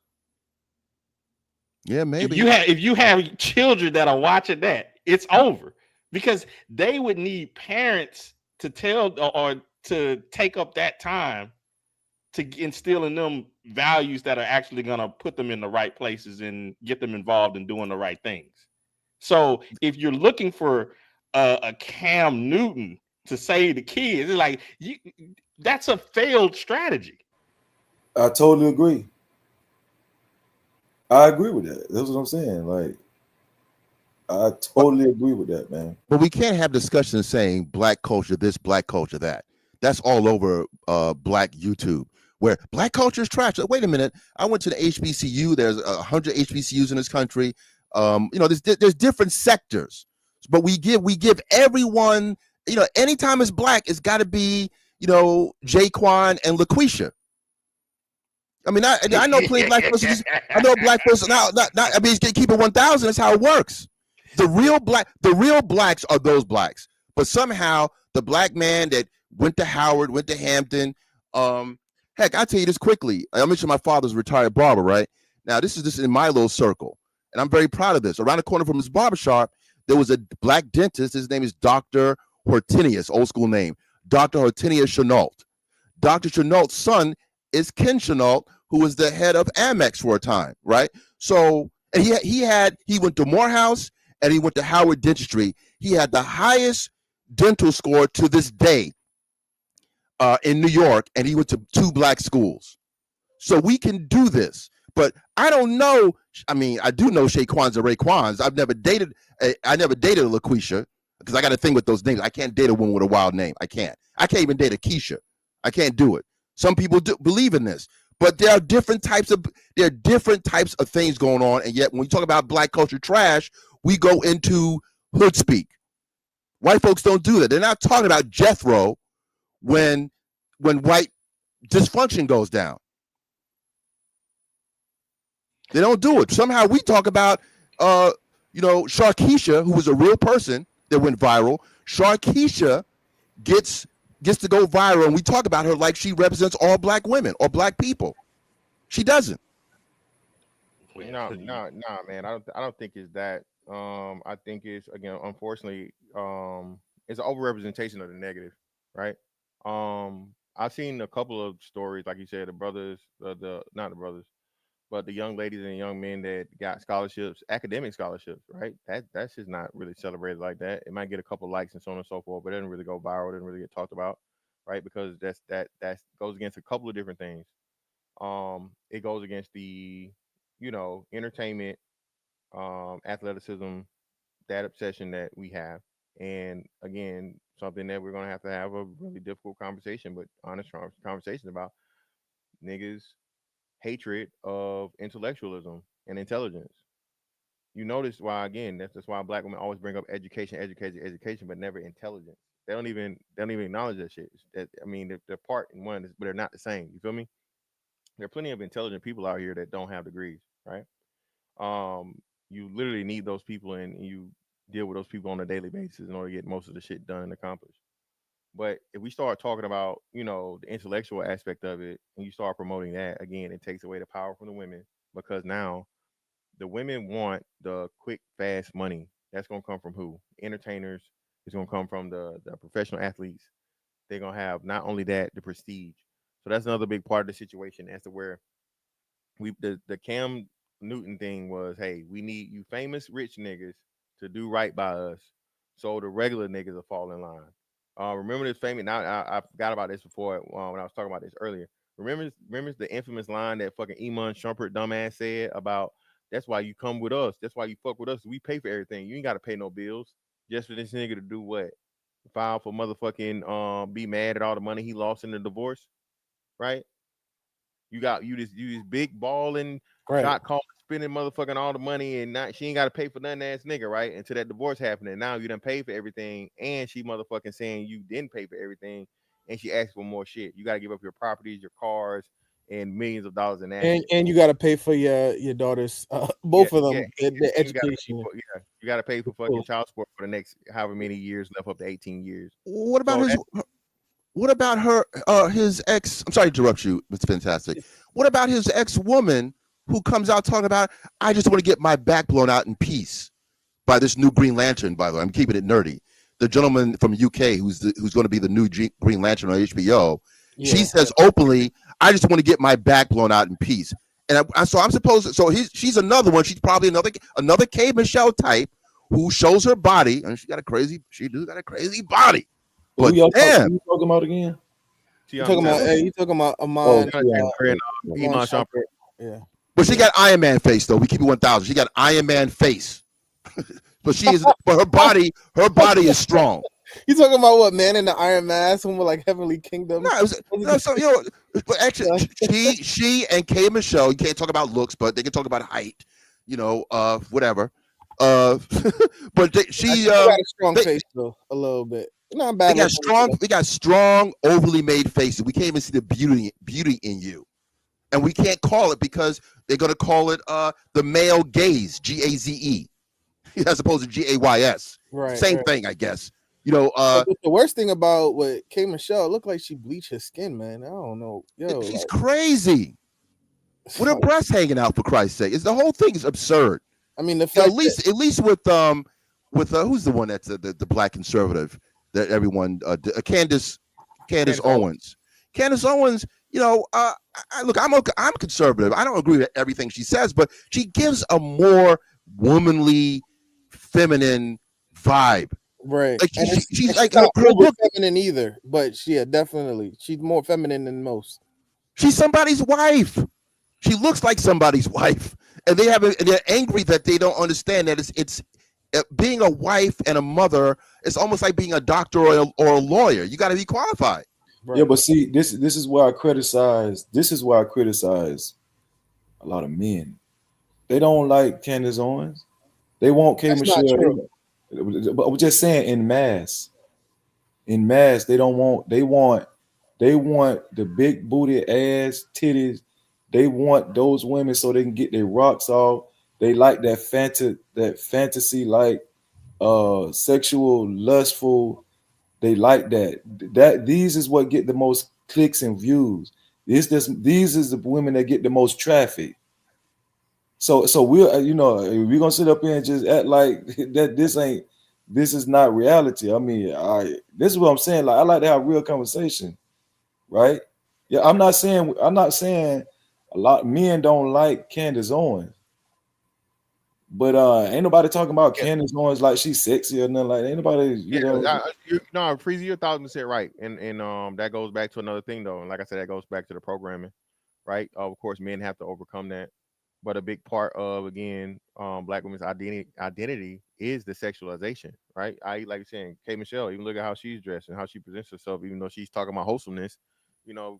[SPEAKER 15] Yeah, maybe.
[SPEAKER 14] If you have children that are watching that, it's over, because they would need parents to tell or to take up that time to instill in them values that are actually going to put them in the right places and get them involved in doing the right things. So if you're looking for a Cam Newton to save the kids, it's like that's a failed strategy.
[SPEAKER 16] I totally agree. I agree with that. That's what I'm saying. Like, I totally agree with that, man.
[SPEAKER 15] But we can't have discussions saying black culture this, black culture that. That's all over black YouTube, where black culture is trash. Wait a minute. I went to the HBCU. There's 100 HBCUs in this country. There's different sectors, but we give everyone, anytime it's black, it's got to be, Jaquan and LaQuisha. I mean, I know plenty of black person. I know black person. I mean, keep it 1,000. That's how it works. The real blacks are those blacks. But somehow the black man that went to Howard, went to Hampton. Heck, I'll tell you this quickly. I mentioned my father's retired barber, right? Now, this is just in my little circle, and I'm very proud of this. Around the corner from his barbershop, there was a black dentist. His name is Dr. Hortenius, old school name, Dr. Hortenius Chenault. Dr. Chenault's son is Ken Chenault, who was the head of Amex for a time, right? So, and he went to Morehouse and he went to Howard Dentistry. He had the highest dental score to this day in New York, and he went to 2 black schools. So we can do this, but I don't know. I mean, I do know Shaquans and Raekwons. I never dated a LaQuisha, because I got a thing with those names. I can't date a woman with a wild name. I can't even date a Keisha. I can't do it. Some people do believe in this, but there are different types of things going on. And yet when we talk about black culture trash, we go into hood speak. White folks don't do that. They're not talking about Jethro when white dysfunction goes down. They don't do it. Somehow we talk about Sharkeisha, who was a real person that went viral. Sharkeisha gets to go viral, and we talk about her like she represents all black women or black people. She doesn't.
[SPEAKER 2] No, man. I don't think it's that. I think it's, again, unfortunately, it's an overrepresentation of the negative, right? I've seen a couple of stories, like you said, the brothers, not the brothers, but the young ladies and young men that got scholarships, academic scholarships, right? That's just not really celebrated like that. It might get a couple likes and so on and so forth, but it doesn't really go viral. It doesn't really get talked about, right? Because that goes against a couple of different things. It goes against the, entertainment, athleticism, that obsession that we have, and again, something that we're gonna have to have a really difficult conversation, but honest conversation about niggas' hatred of intellectualism and intelligence. You notice why, again, that's why black women always bring up education, but never intelligence. They don't even acknowledge that shit. They're part in one, but they're not the same. You feel me? There are plenty of intelligent people out here that don't have degrees, right? You literally need those people, and you deal with those people on a daily basis in order to get most of the shit done and accomplished. But if we start talking about, the intellectual aspect of it, and you start promoting that, again, it takes away the power from the women, because now the women want the quick, fast money. That's going to come from who? Entertainers. It's going to come from the professional athletes. They're going to have not only that, the prestige. So that's another big part of the situation as to where the Cam Newton thing was, hey, we need you famous rich niggas to do right by us, so the regular niggas will fall in line. Remember this famous? Now I forgot about this before when I was talking about this earlier. Remember the infamous line that fucking Iman Shumpert dumbass said about, that's why you come with us. That's why you fuck with us. We pay for everything. You ain't got to pay no bills just for this nigga to do what? File for motherfucking be mad at all the money he lost in the divorce, right? You this big balling shot call spending motherfucking all the money, and not she ain't got to pay for nothing ass nigga, right? Until that divorce happened, and now you done pay for everything, and she motherfucking saying you didn't pay for everything, and she asks for more shit. You got to give up your properties, your cars, and millions of dollars in assets.
[SPEAKER 11] And you got to pay for your daughter's both of them their education.
[SPEAKER 2] You got to pay for fucking child support for the next however many years left, up to 18 years.
[SPEAKER 15] What about his ex? I'm sorry to interrupt you. It's fantastic. What about his ex-woman who comes out talking about, I just want to get my back blown out in peace by this new Green Lantern, by the way. I'm keeping it nerdy. The gentleman from UK who's going to be the new Green Lantern on HBO. Yeah. She says openly, I just want to get my back blown out in peace. And she's another one. She's probably another K. Michelle type who shows her body, and she got a crazy body. But
[SPEAKER 16] who you talking about again?
[SPEAKER 11] You talking about Amon?
[SPEAKER 15] Yeah. But she got Iron Man face though. We keep it 1,000. She got Iron Man face. But her body is strong.
[SPEAKER 11] You talking about what, Man in the Iron Mask, who were like Heavenly Kingdom?
[SPEAKER 15] But actually, she and K. Michelle, you can't talk about looks, but they can talk about height. Whatever. But she
[SPEAKER 11] got a strong face though, a little bit. Not bad.
[SPEAKER 15] We got strong, overly made faces. We can't even see the beauty in you, and we can't call it because they're gonna call it the male gaze, GAZE, as opposed to GAYS.
[SPEAKER 11] Right.
[SPEAKER 15] Same thing, I guess.
[SPEAKER 11] But the worst thing about what K. Michelle looked like she bleached her skin, man. I don't know.
[SPEAKER 15] She's crazy. With her breasts hanging out, for Christ's sake, the whole thing is absurd.
[SPEAKER 11] I mean, the fact
[SPEAKER 15] at least with who's the one that's the black conservative that everyone Candace Owens. Candace Owens, look, I'm conservative. I don't agree with everything she says, but she gives a more womanly, feminine vibe.
[SPEAKER 11] Right.
[SPEAKER 15] Like she's like
[SPEAKER 11] not her feminine either, but definitely she's more feminine than most.
[SPEAKER 15] She's somebody's wife. She looks like somebody's wife, and they're angry that they don't understand that it's being a wife and a mother. It's almost like being a doctor or a lawyer. You got to be qualified.
[SPEAKER 16] Right. Yeah, but see, this is why I criticize. This is why I criticize a lot of men. They don't like Candace Owens. They want K. Michelle. But I'm just saying, in mass, they don't want. They want the big booty ass titties. They want those women so they can get their rocks off. They like that fantasy, like sexual, lustful. They like that. These is what get the most clicks and views. These is the women that get the most traffic. So we're gonna sit up here and just act like that. This is not reality. I mean, this is what I'm saying. Like, I like to have real conversation, right? Yeah, I'm not saying a lot of men don't like Candace Owens, but ain't nobody talking about Candace Owens like she's sexy or nothing like that. Ain't nobody,
[SPEAKER 2] Freezy, you're 1,000% right, and that goes back to another thing though, and like I said, that goes back to the programming, right? Of course, men have to overcome that, but a big part of Black women's identity is the sexualization, right? Like you're saying, K. Michelle, even look at how she's dressed and how she presents herself, even though she's talking about wholesomeness.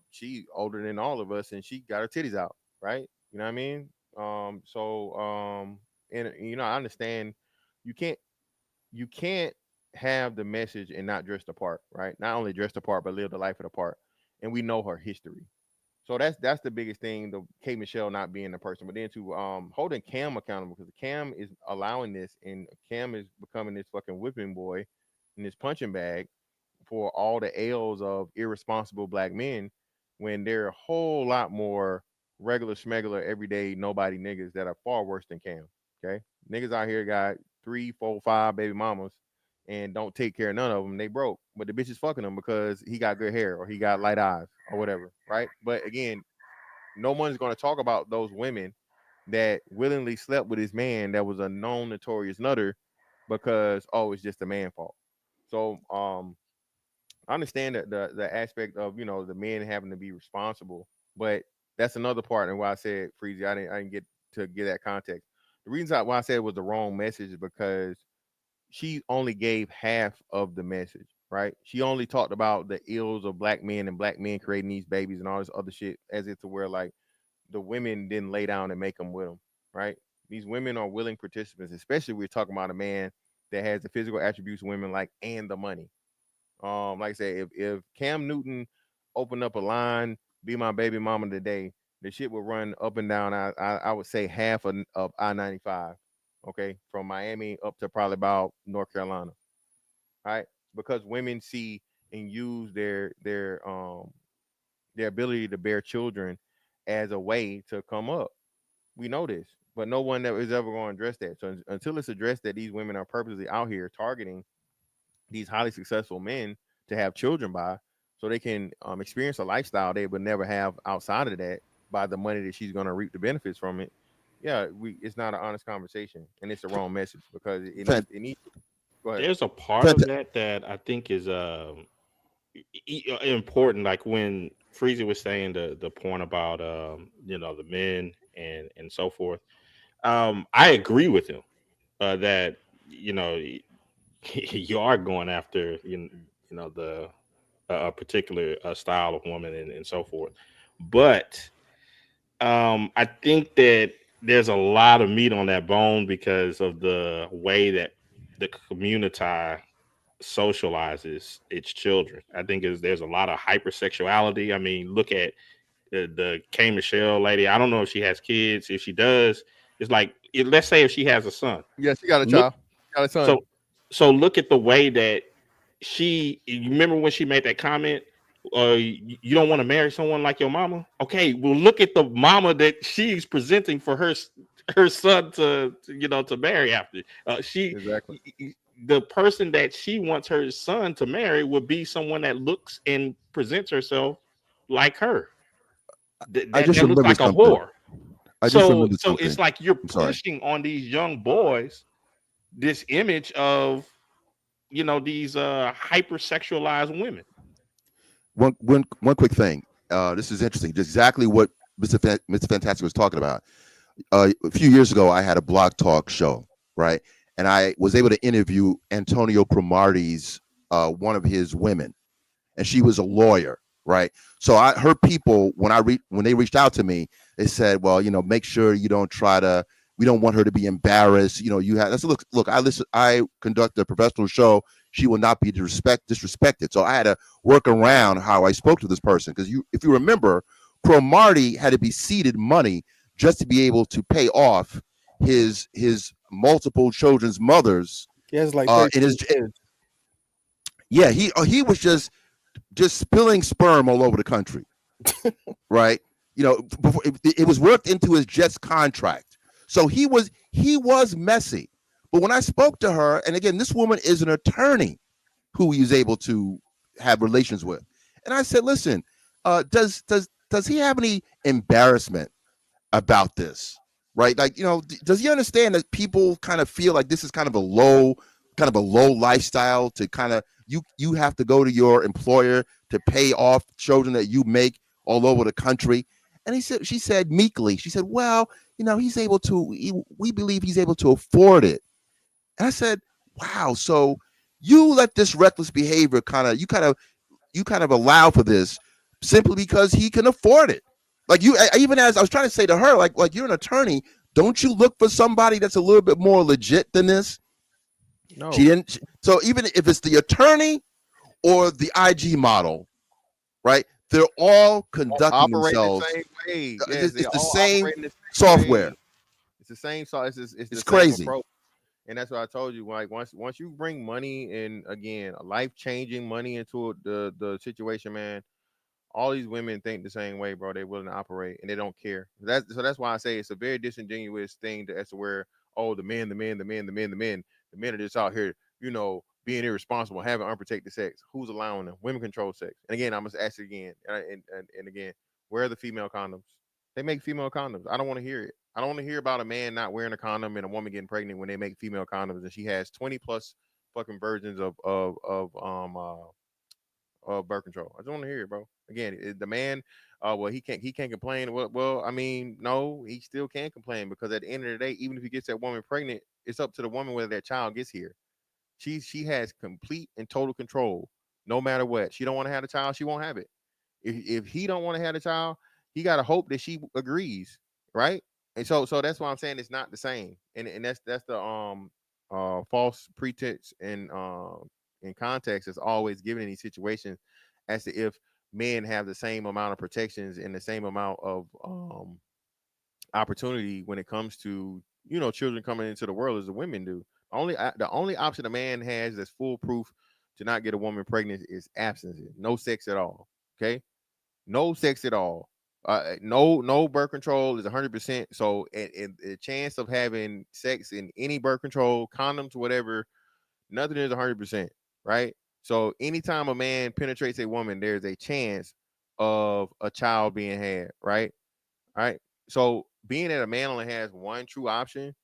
[SPEAKER 2] She older than all of us, and she got her titties out, right? You know what I mean? And I understand you can't have the message and not dress the part, right? Not only dress the part, but live the life of the part. And we know her history. So that's the biggest thing, the K. Michelle not being the person, but then to holding Cam accountable, because Cam is allowing this, and Cam is becoming this fucking whipping boy in this punching bag for all the ails of irresponsible Black men, when there are a whole lot more regular smegular everyday nobody niggas that are far worse than Cam. Okay, niggas out here got 3, 4, 5 baby mamas and don't take care of none of them. They broke, but the bitch is fucking them because he got good hair or he got light eyes or whatever, right? But again, no one's going to talk about those women that willingly slept with his man that was a known notorious nutter because it's just a man fault. So I understand that the aspect of the men having to be responsible, but that's another part. And why I said, Freezy, I didn't get to get that context. The reason why I said it was the wrong message is because she only gave half of the message, right? She only talked about the ills of Black men and Black men creating these babies and all this other shit, as if to where like the women didn't lay down and make them with them, right? These women are willing participants, especially we're talking about a man that has the physical attributes women like and the money. Like I said, if Cam Newton opened up a line, be my baby mama today, the shit would run up and down. I would say half of I-95. Okay, from Miami up to probably about North Carolina. Right, because women see and use their ability to bear children as a way to come up. We know this, but no one that is ever going to address that. So until it's addressed that these women are purposely out here targeting these highly successful men to have children by, so they can experience a lifestyle they would never have outside of that by the money that she's going to reap the benefits from it. Yeah, it's not an honest conversation, and it's the wrong message because it needs. Go ahead.
[SPEAKER 14] There's a part of that I think is important. Like when Freezy was saying the point about the men and so forth. I agree with him that you are going after the a particular style of woman and so forth, but I think that there's a lot of meat on that bone because of the way that the community socializes its children. I think there's a lot of hypersexuality. I mean, look at the K Michelle lady. I don't know if she has kids. If she does, it's like let's say if she has a son.
[SPEAKER 2] Yeah, she got a child. She got a son.
[SPEAKER 14] So look at the way that you remember when she made that comment, you don't want to marry someone like your mama. Okay, well look at the mama that she's presenting for her son to marry after.
[SPEAKER 2] Exactly.
[SPEAKER 14] The person that she wants her son to marry would be someone that looks and presents herself like her.
[SPEAKER 15] I just
[SPEAKER 14] that looks
[SPEAKER 15] remembered
[SPEAKER 14] like a
[SPEAKER 15] something.
[SPEAKER 14] whore. So
[SPEAKER 15] something.
[SPEAKER 14] it's like you're
[SPEAKER 15] I'm sorry.
[SPEAKER 14] pushing on these young boys this image of these hypersexualized women.
[SPEAKER 15] One quick thing. This is interesting. Just exactly what Mr. Fantastic was talking about. A few years ago, I had a blog talk show, right? And I was able to interview Antonio Cromartie's one of his women, and she was a lawyer, right? So her people, when they reached out to me, they said, well, make sure you don't we don't want her to be embarrassed. You have that's look. I conduct a professional show. She will not be disrespected. So I had to work around how I spoke to this person because if you remember, Cromartie had to be seeded money just to be able to pay off his multiple children's mothers.
[SPEAKER 11] He has like
[SPEAKER 15] in his yeah, he was just spilling sperm all over the country, right? Before it was worked into his Jets contract, so he was messy. But when I spoke to her, and again, this woman is an attorney who he was able to have relations with, and I said, listen, does he have any embarrassment about this, right? Like, does he understand that people kind of feel like this is kind of a low lifestyle to kind of you have to go to your employer to pay off children that you make all over the country? And she said meekly, she said, well, he's able to, we believe he's able to afford it. And I said, wow, so you let this reckless behavior you kind of allow for this simply because he can afford it. Like even as I was trying to say to her, like you're an attorney, don't you look for somebody that's a little bit more legit than this?
[SPEAKER 2] No.
[SPEAKER 15] She didn't. So even if it's the attorney or the IG model, right? They're all conducting themselves.
[SPEAKER 2] The same way.
[SPEAKER 15] It's
[SPEAKER 2] Yes,
[SPEAKER 15] the same software.
[SPEAKER 2] Way. It's the same. It's the
[SPEAKER 15] crazy.
[SPEAKER 2] Same approach. And that's what I told you. Like once you bring money and again life-changing money into the situation, man, all these women think the same way, bro. They're willing to operate and they don't care. That's why I say it's a very disingenuous thing as to where the men are just out here, being irresponsible, having unprotected sex. Who's allowing them? Women control sex. And again, I must ask you again, and again, where are the female condoms? They make female condoms. I don't want to hear it. I don't want to hear about a man not wearing a condom and a woman getting pregnant when they make female condoms and she has 20 plus fucking versions of birth control. I just want to hear it, bro. Again, the man, he can't complain. Well, I mean, no, he still can complain because at the end of the day, even if he gets that woman pregnant, it's up to the woman whether that child gets here. She has complete and total control, no matter what. She don't want to have a child, she won't have it. If he don't want to have a child, he got to hope that she agrees, right? And so that's why I'm saying it's not the same, and that's the false pretense and in context is always given in these situations as to if men have the same amount of protections and the same amount of opportunity when it comes to children coming into the world as the women do. The only option a man has that's foolproof to not get a woman pregnant is abstinence, no sex at all. Okay, no sex at all. No birth control is 100%. So, and the chance of having sex in any birth control, condoms, whatever, nothing is 100%. Right. So, anytime a man penetrates a woman, there's a chance of a child being had. Right. All right. So, being that a man only has one true option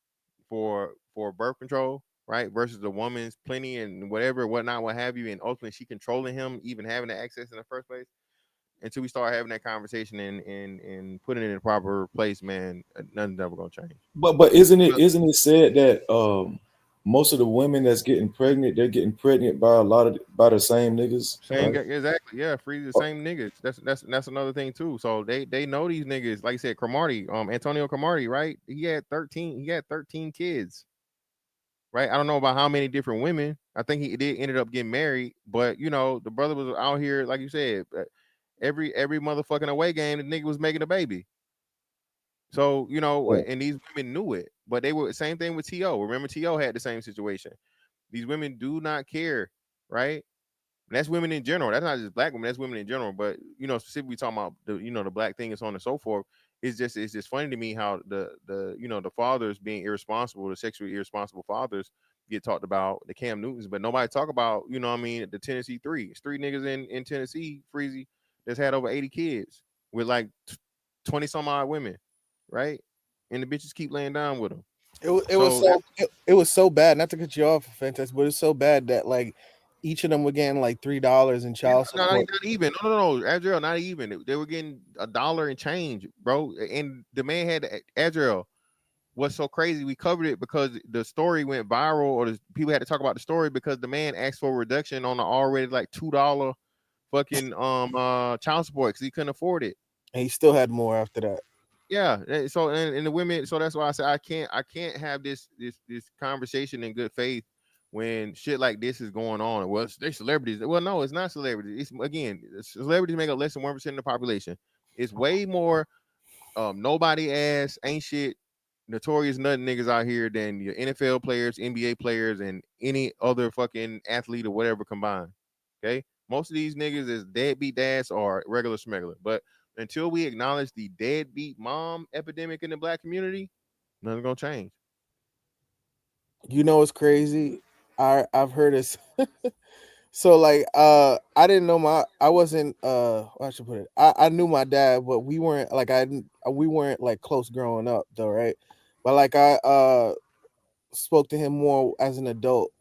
[SPEAKER 2] for birth control, right, versus the woman's plenty and whatever, whatnot, what have you, and ultimately she controlling him, even having the access in the first place. Until we start having that conversation and putting it in the proper place, man, nothing's ever gonna change.
[SPEAKER 16] But isn't it said that most of the women that's getting pregnant, they're getting pregnant by by the same niggas?
[SPEAKER 2] Same
[SPEAKER 16] Right?
[SPEAKER 2] exactly, yeah. Free the same niggas. That's another thing too. So they know these niggas. Like you said, Cromartie, Antonio Cromartie, right? He had 13 kids. Right. I don't know about how many different women. I think he did ended up getting married, but the brother was out here, like you said, every motherfucking away game, the nigga was making a baby. So, and these women knew it, but they were same thing with T.O. Remember, T.O. had the same situation. These women do not care, right? And that's women in general. That's not just black women. That's women in general. But specifically talking about the black thing and so on and so forth. It's just funny to me how the fathers being irresponsible, the sexually irresponsible fathers get talked about, the Cam Newtons, but nobody talk about the Tennessee Three. It's three niggas in Tennessee, Freezy, that's had over 80 kids with like 20 some odd women, right? And the bitches keep laying down with them.
[SPEAKER 11] It was so bad. Not to cut you off, Fantastic, but it's so bad that like each of them were getting like $3 in child support.
[SPEAKER 2] Not even. No, Adriel, not even. They were getting $1 and change, bro. And the man had Adriel. What's so crazy? We covered it because the story went viral, or people had to talk about the story because the man asked for a reduction on the already like $2 fucking child support because he couldn't afford it.
[SPEAKER 11] And he still had more after that.
[SPEAKER 2] Yeah. So and the women. So that's why I said I can't have this conversation in good faith when shit like this is going on. Well, they're celebrities. Well, no, it's not celebrities. It's again, celebrities make up less than 1% of the population. It's way more nobody ass ain't shit notorious nothing niggas out here than your NFL players, NBA players, and any other fucking athlete or whatever combined. Okay, most of these niggas is deadbeat dads or regular smuggler. But until we acknowledge the deadbeat mom epidemic in the black community, nothing's gonna change.
[SPEAKER 11] It's crazy. I've heard this. So like I didn't know I wasn't how I should put it. I knew my dad, but we weren't like we weren't like close growing up though, right? But like I spoke to him more as an adult.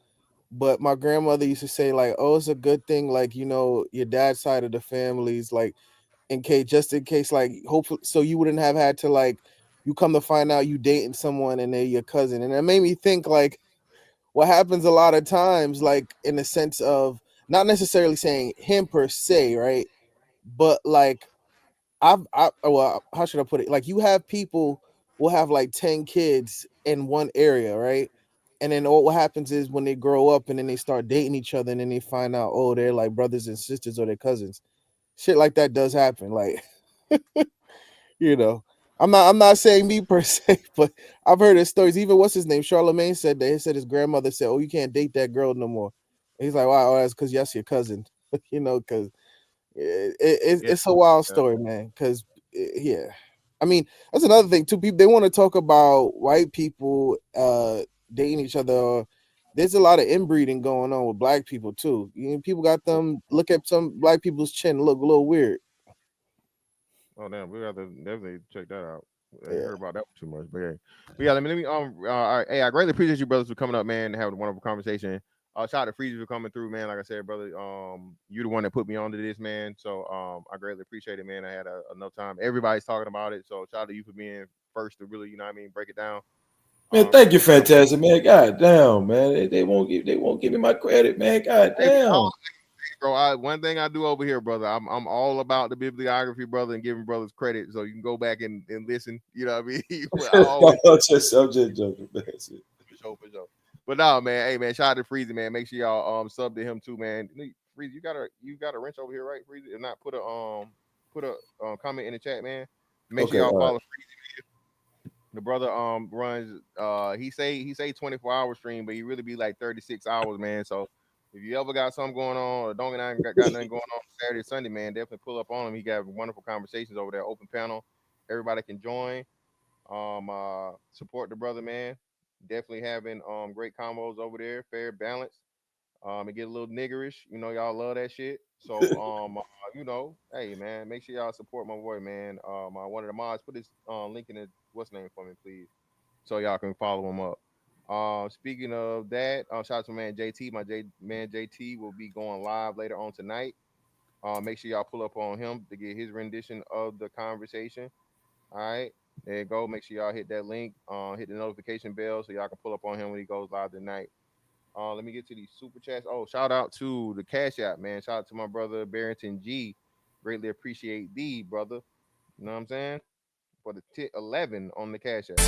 [SPEAKER 11] But my grandmother used to say like, oh, it's a good thing, like your dad's side of the family's like in case like hopefully so you wouldn't have had to like you come to find out you dating someone and they're your cousin. And it made me think like what happens a lot of times, like in the sense of not necessarily saying him per se, right? But like well, how should I put it? Like you have people will have like 10 kids in one area, right? And then what happens is when they grow up and then they start dating each other and then they find out, oh, they're like brothers and sisters or they're cousins. Shit like that does happen. Like, I'm not saying me per se, but I've heard his stories. Even what's his name? Charlemagne said that. He said his grandmother said, "Oh, you can't date that girl no more." And he's like, "Wow, that's because that's your cousin." Because it's a wild story, man. Because yeah, I mean that's another thing too. People they want to talk about white people dating each other. There's a lot of inbreeding going on with black people too. People got them look at some black people's chin look a little weird.
[SPEAKER 2] Oh damn, we got to definitely check that out. I ain't heard about that too much, but yeah. Let me all right. Hey, I greatly appreciate you brothers for coming up, man, and having a wonderful conversation. Shout out to Freezy for coming through, man. Like I said, brother, you the one that put me onto this, man. So I greatly appreciate it, man. I had enough time. Everybody's talking about it, so shout out to you for being first to really, break it down.
[SPEAKER 16] Man, thank you, Fantastic, man. God damn, man. They won't give me my credit, man. God damn.
[SPEAKER 2] Bro, one thing I do over here, brother, I'm all about the bibliography, brother, and giving brothers credit, so you can go back and listen. You know what I mean?
[SPEAKER 16] I'm just joking, man.
[SPEAKER 2] For sure. But no, man. Hey, man. Shout out to Freezy, man. Make sure y'all sub to him too, man. Freezy, you got a wrench over here, right, Freezy? If not, put a comment in the chat, man. Make sure
[SPEAKER 16] Okay,
[SPEAKER 2] y'all
[SPEAKER 16] all
[SPEAKER 2] follow
[SPEAKER 16] right.
[SPEAKER 2] Freezy. The brother runs he say 24-hour stream, but he really be like 36 hours, man. So if you ever got something going on or don't got nothing going on Saturday or Sunday, man, definitely pull up on him. He got wonderful conversations over there, open panel. Everybody can join. Support the brother, man. Definitely having great combos over there, fair balance. It get a little niggerish, you know, y'all love that shit. So you know, hey man, make sure y'all support my boy, man. One of the mods, put his link in the what's name for me, please, so y'all can follow him up. Speaking of that, shout out to man JT. Man JT will be going live later on tonight. Make sure y'all pull up on him to get his rendition of the conversation. All right, there you go. Make sure y'all hit that link, hit the notification bell so y'all can pull up on him when he goes live tonight. Let me get to these super chats. Oh, shout out to the Cash App, man. Shout out to my brother Barrington G. Greatly appreciate thee, brother. You know what I'm saying? For the 11 on the Cash App.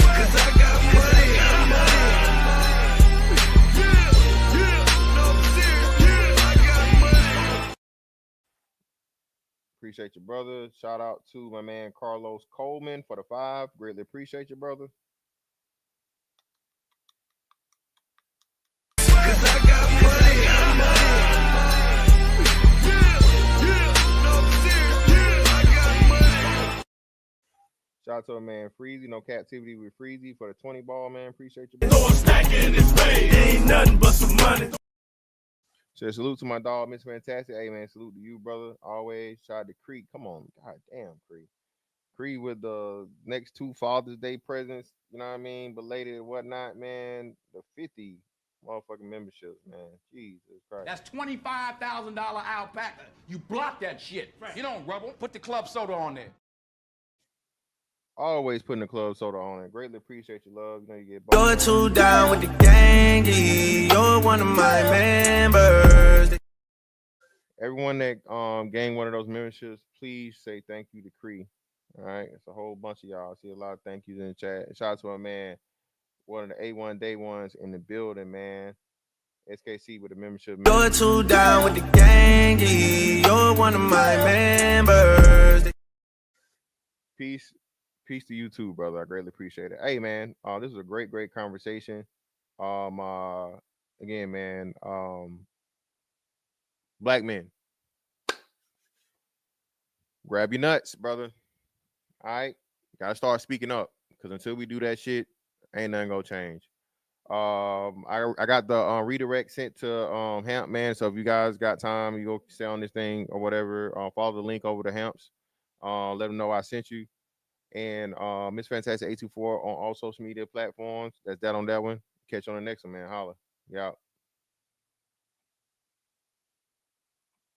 [SPEAKER 2] Appreciate your brother. Shout out to my man Carlos Coleman for the 5. Greatly appreciate your brother. Shout out to a man Freezy, no captivity with Freezy for the 20 ball, man. Appreciate you. Ain't nothing but some money. So salute to my dog, Miss Fantastic. Hey man, salute to you, brother. Always. Shout out to Creek. Come on, god damn, Creek. Creek with the next 2 Father's Day presents, you know what I mean? Belated and whatnot, man. The 50 motherfucking memberships, man. Jesus Christ.
[SPEAKER 12] That's $25,000 alpaca. You block that shit. Right. You don't rubble. Put the club soda on there.
[SPEAKER 2] Always putting the club soda on it. Greatly appreciate your love. You know you get.
[SPEAKER 8] You're too down with the gang. You're one of my members.
[SPEAKER 2] Everyone that gained one of those memberships, please say thank you to Cree. All right, it's a whole bunch of y'all. I see a lot of thank yous in the chat. Shout out to my man, one of the A1 day ones in the building, man. SKC with the membership.
[SPEAKER 8] You're too down with the gang. You're one of my members.
[SPEAKER 2] Peace to you too, brother. I greatly appreciate it. Hey, man, this was a great conversation. Again, man, black men, grab your nuts, brother. All right, gotta start speaking up because until we do that shit, ain't nothing gonna change. I got the redirect sent to Hamp, man. So if you guys got time, you go stay on this thing or whatever. Follow the link over to Hamps. Let them know I sent you. And Miss Fantastic 824 on all social media platforms. That's that on that one. Catch you on the next one, man. Holla. Yeah.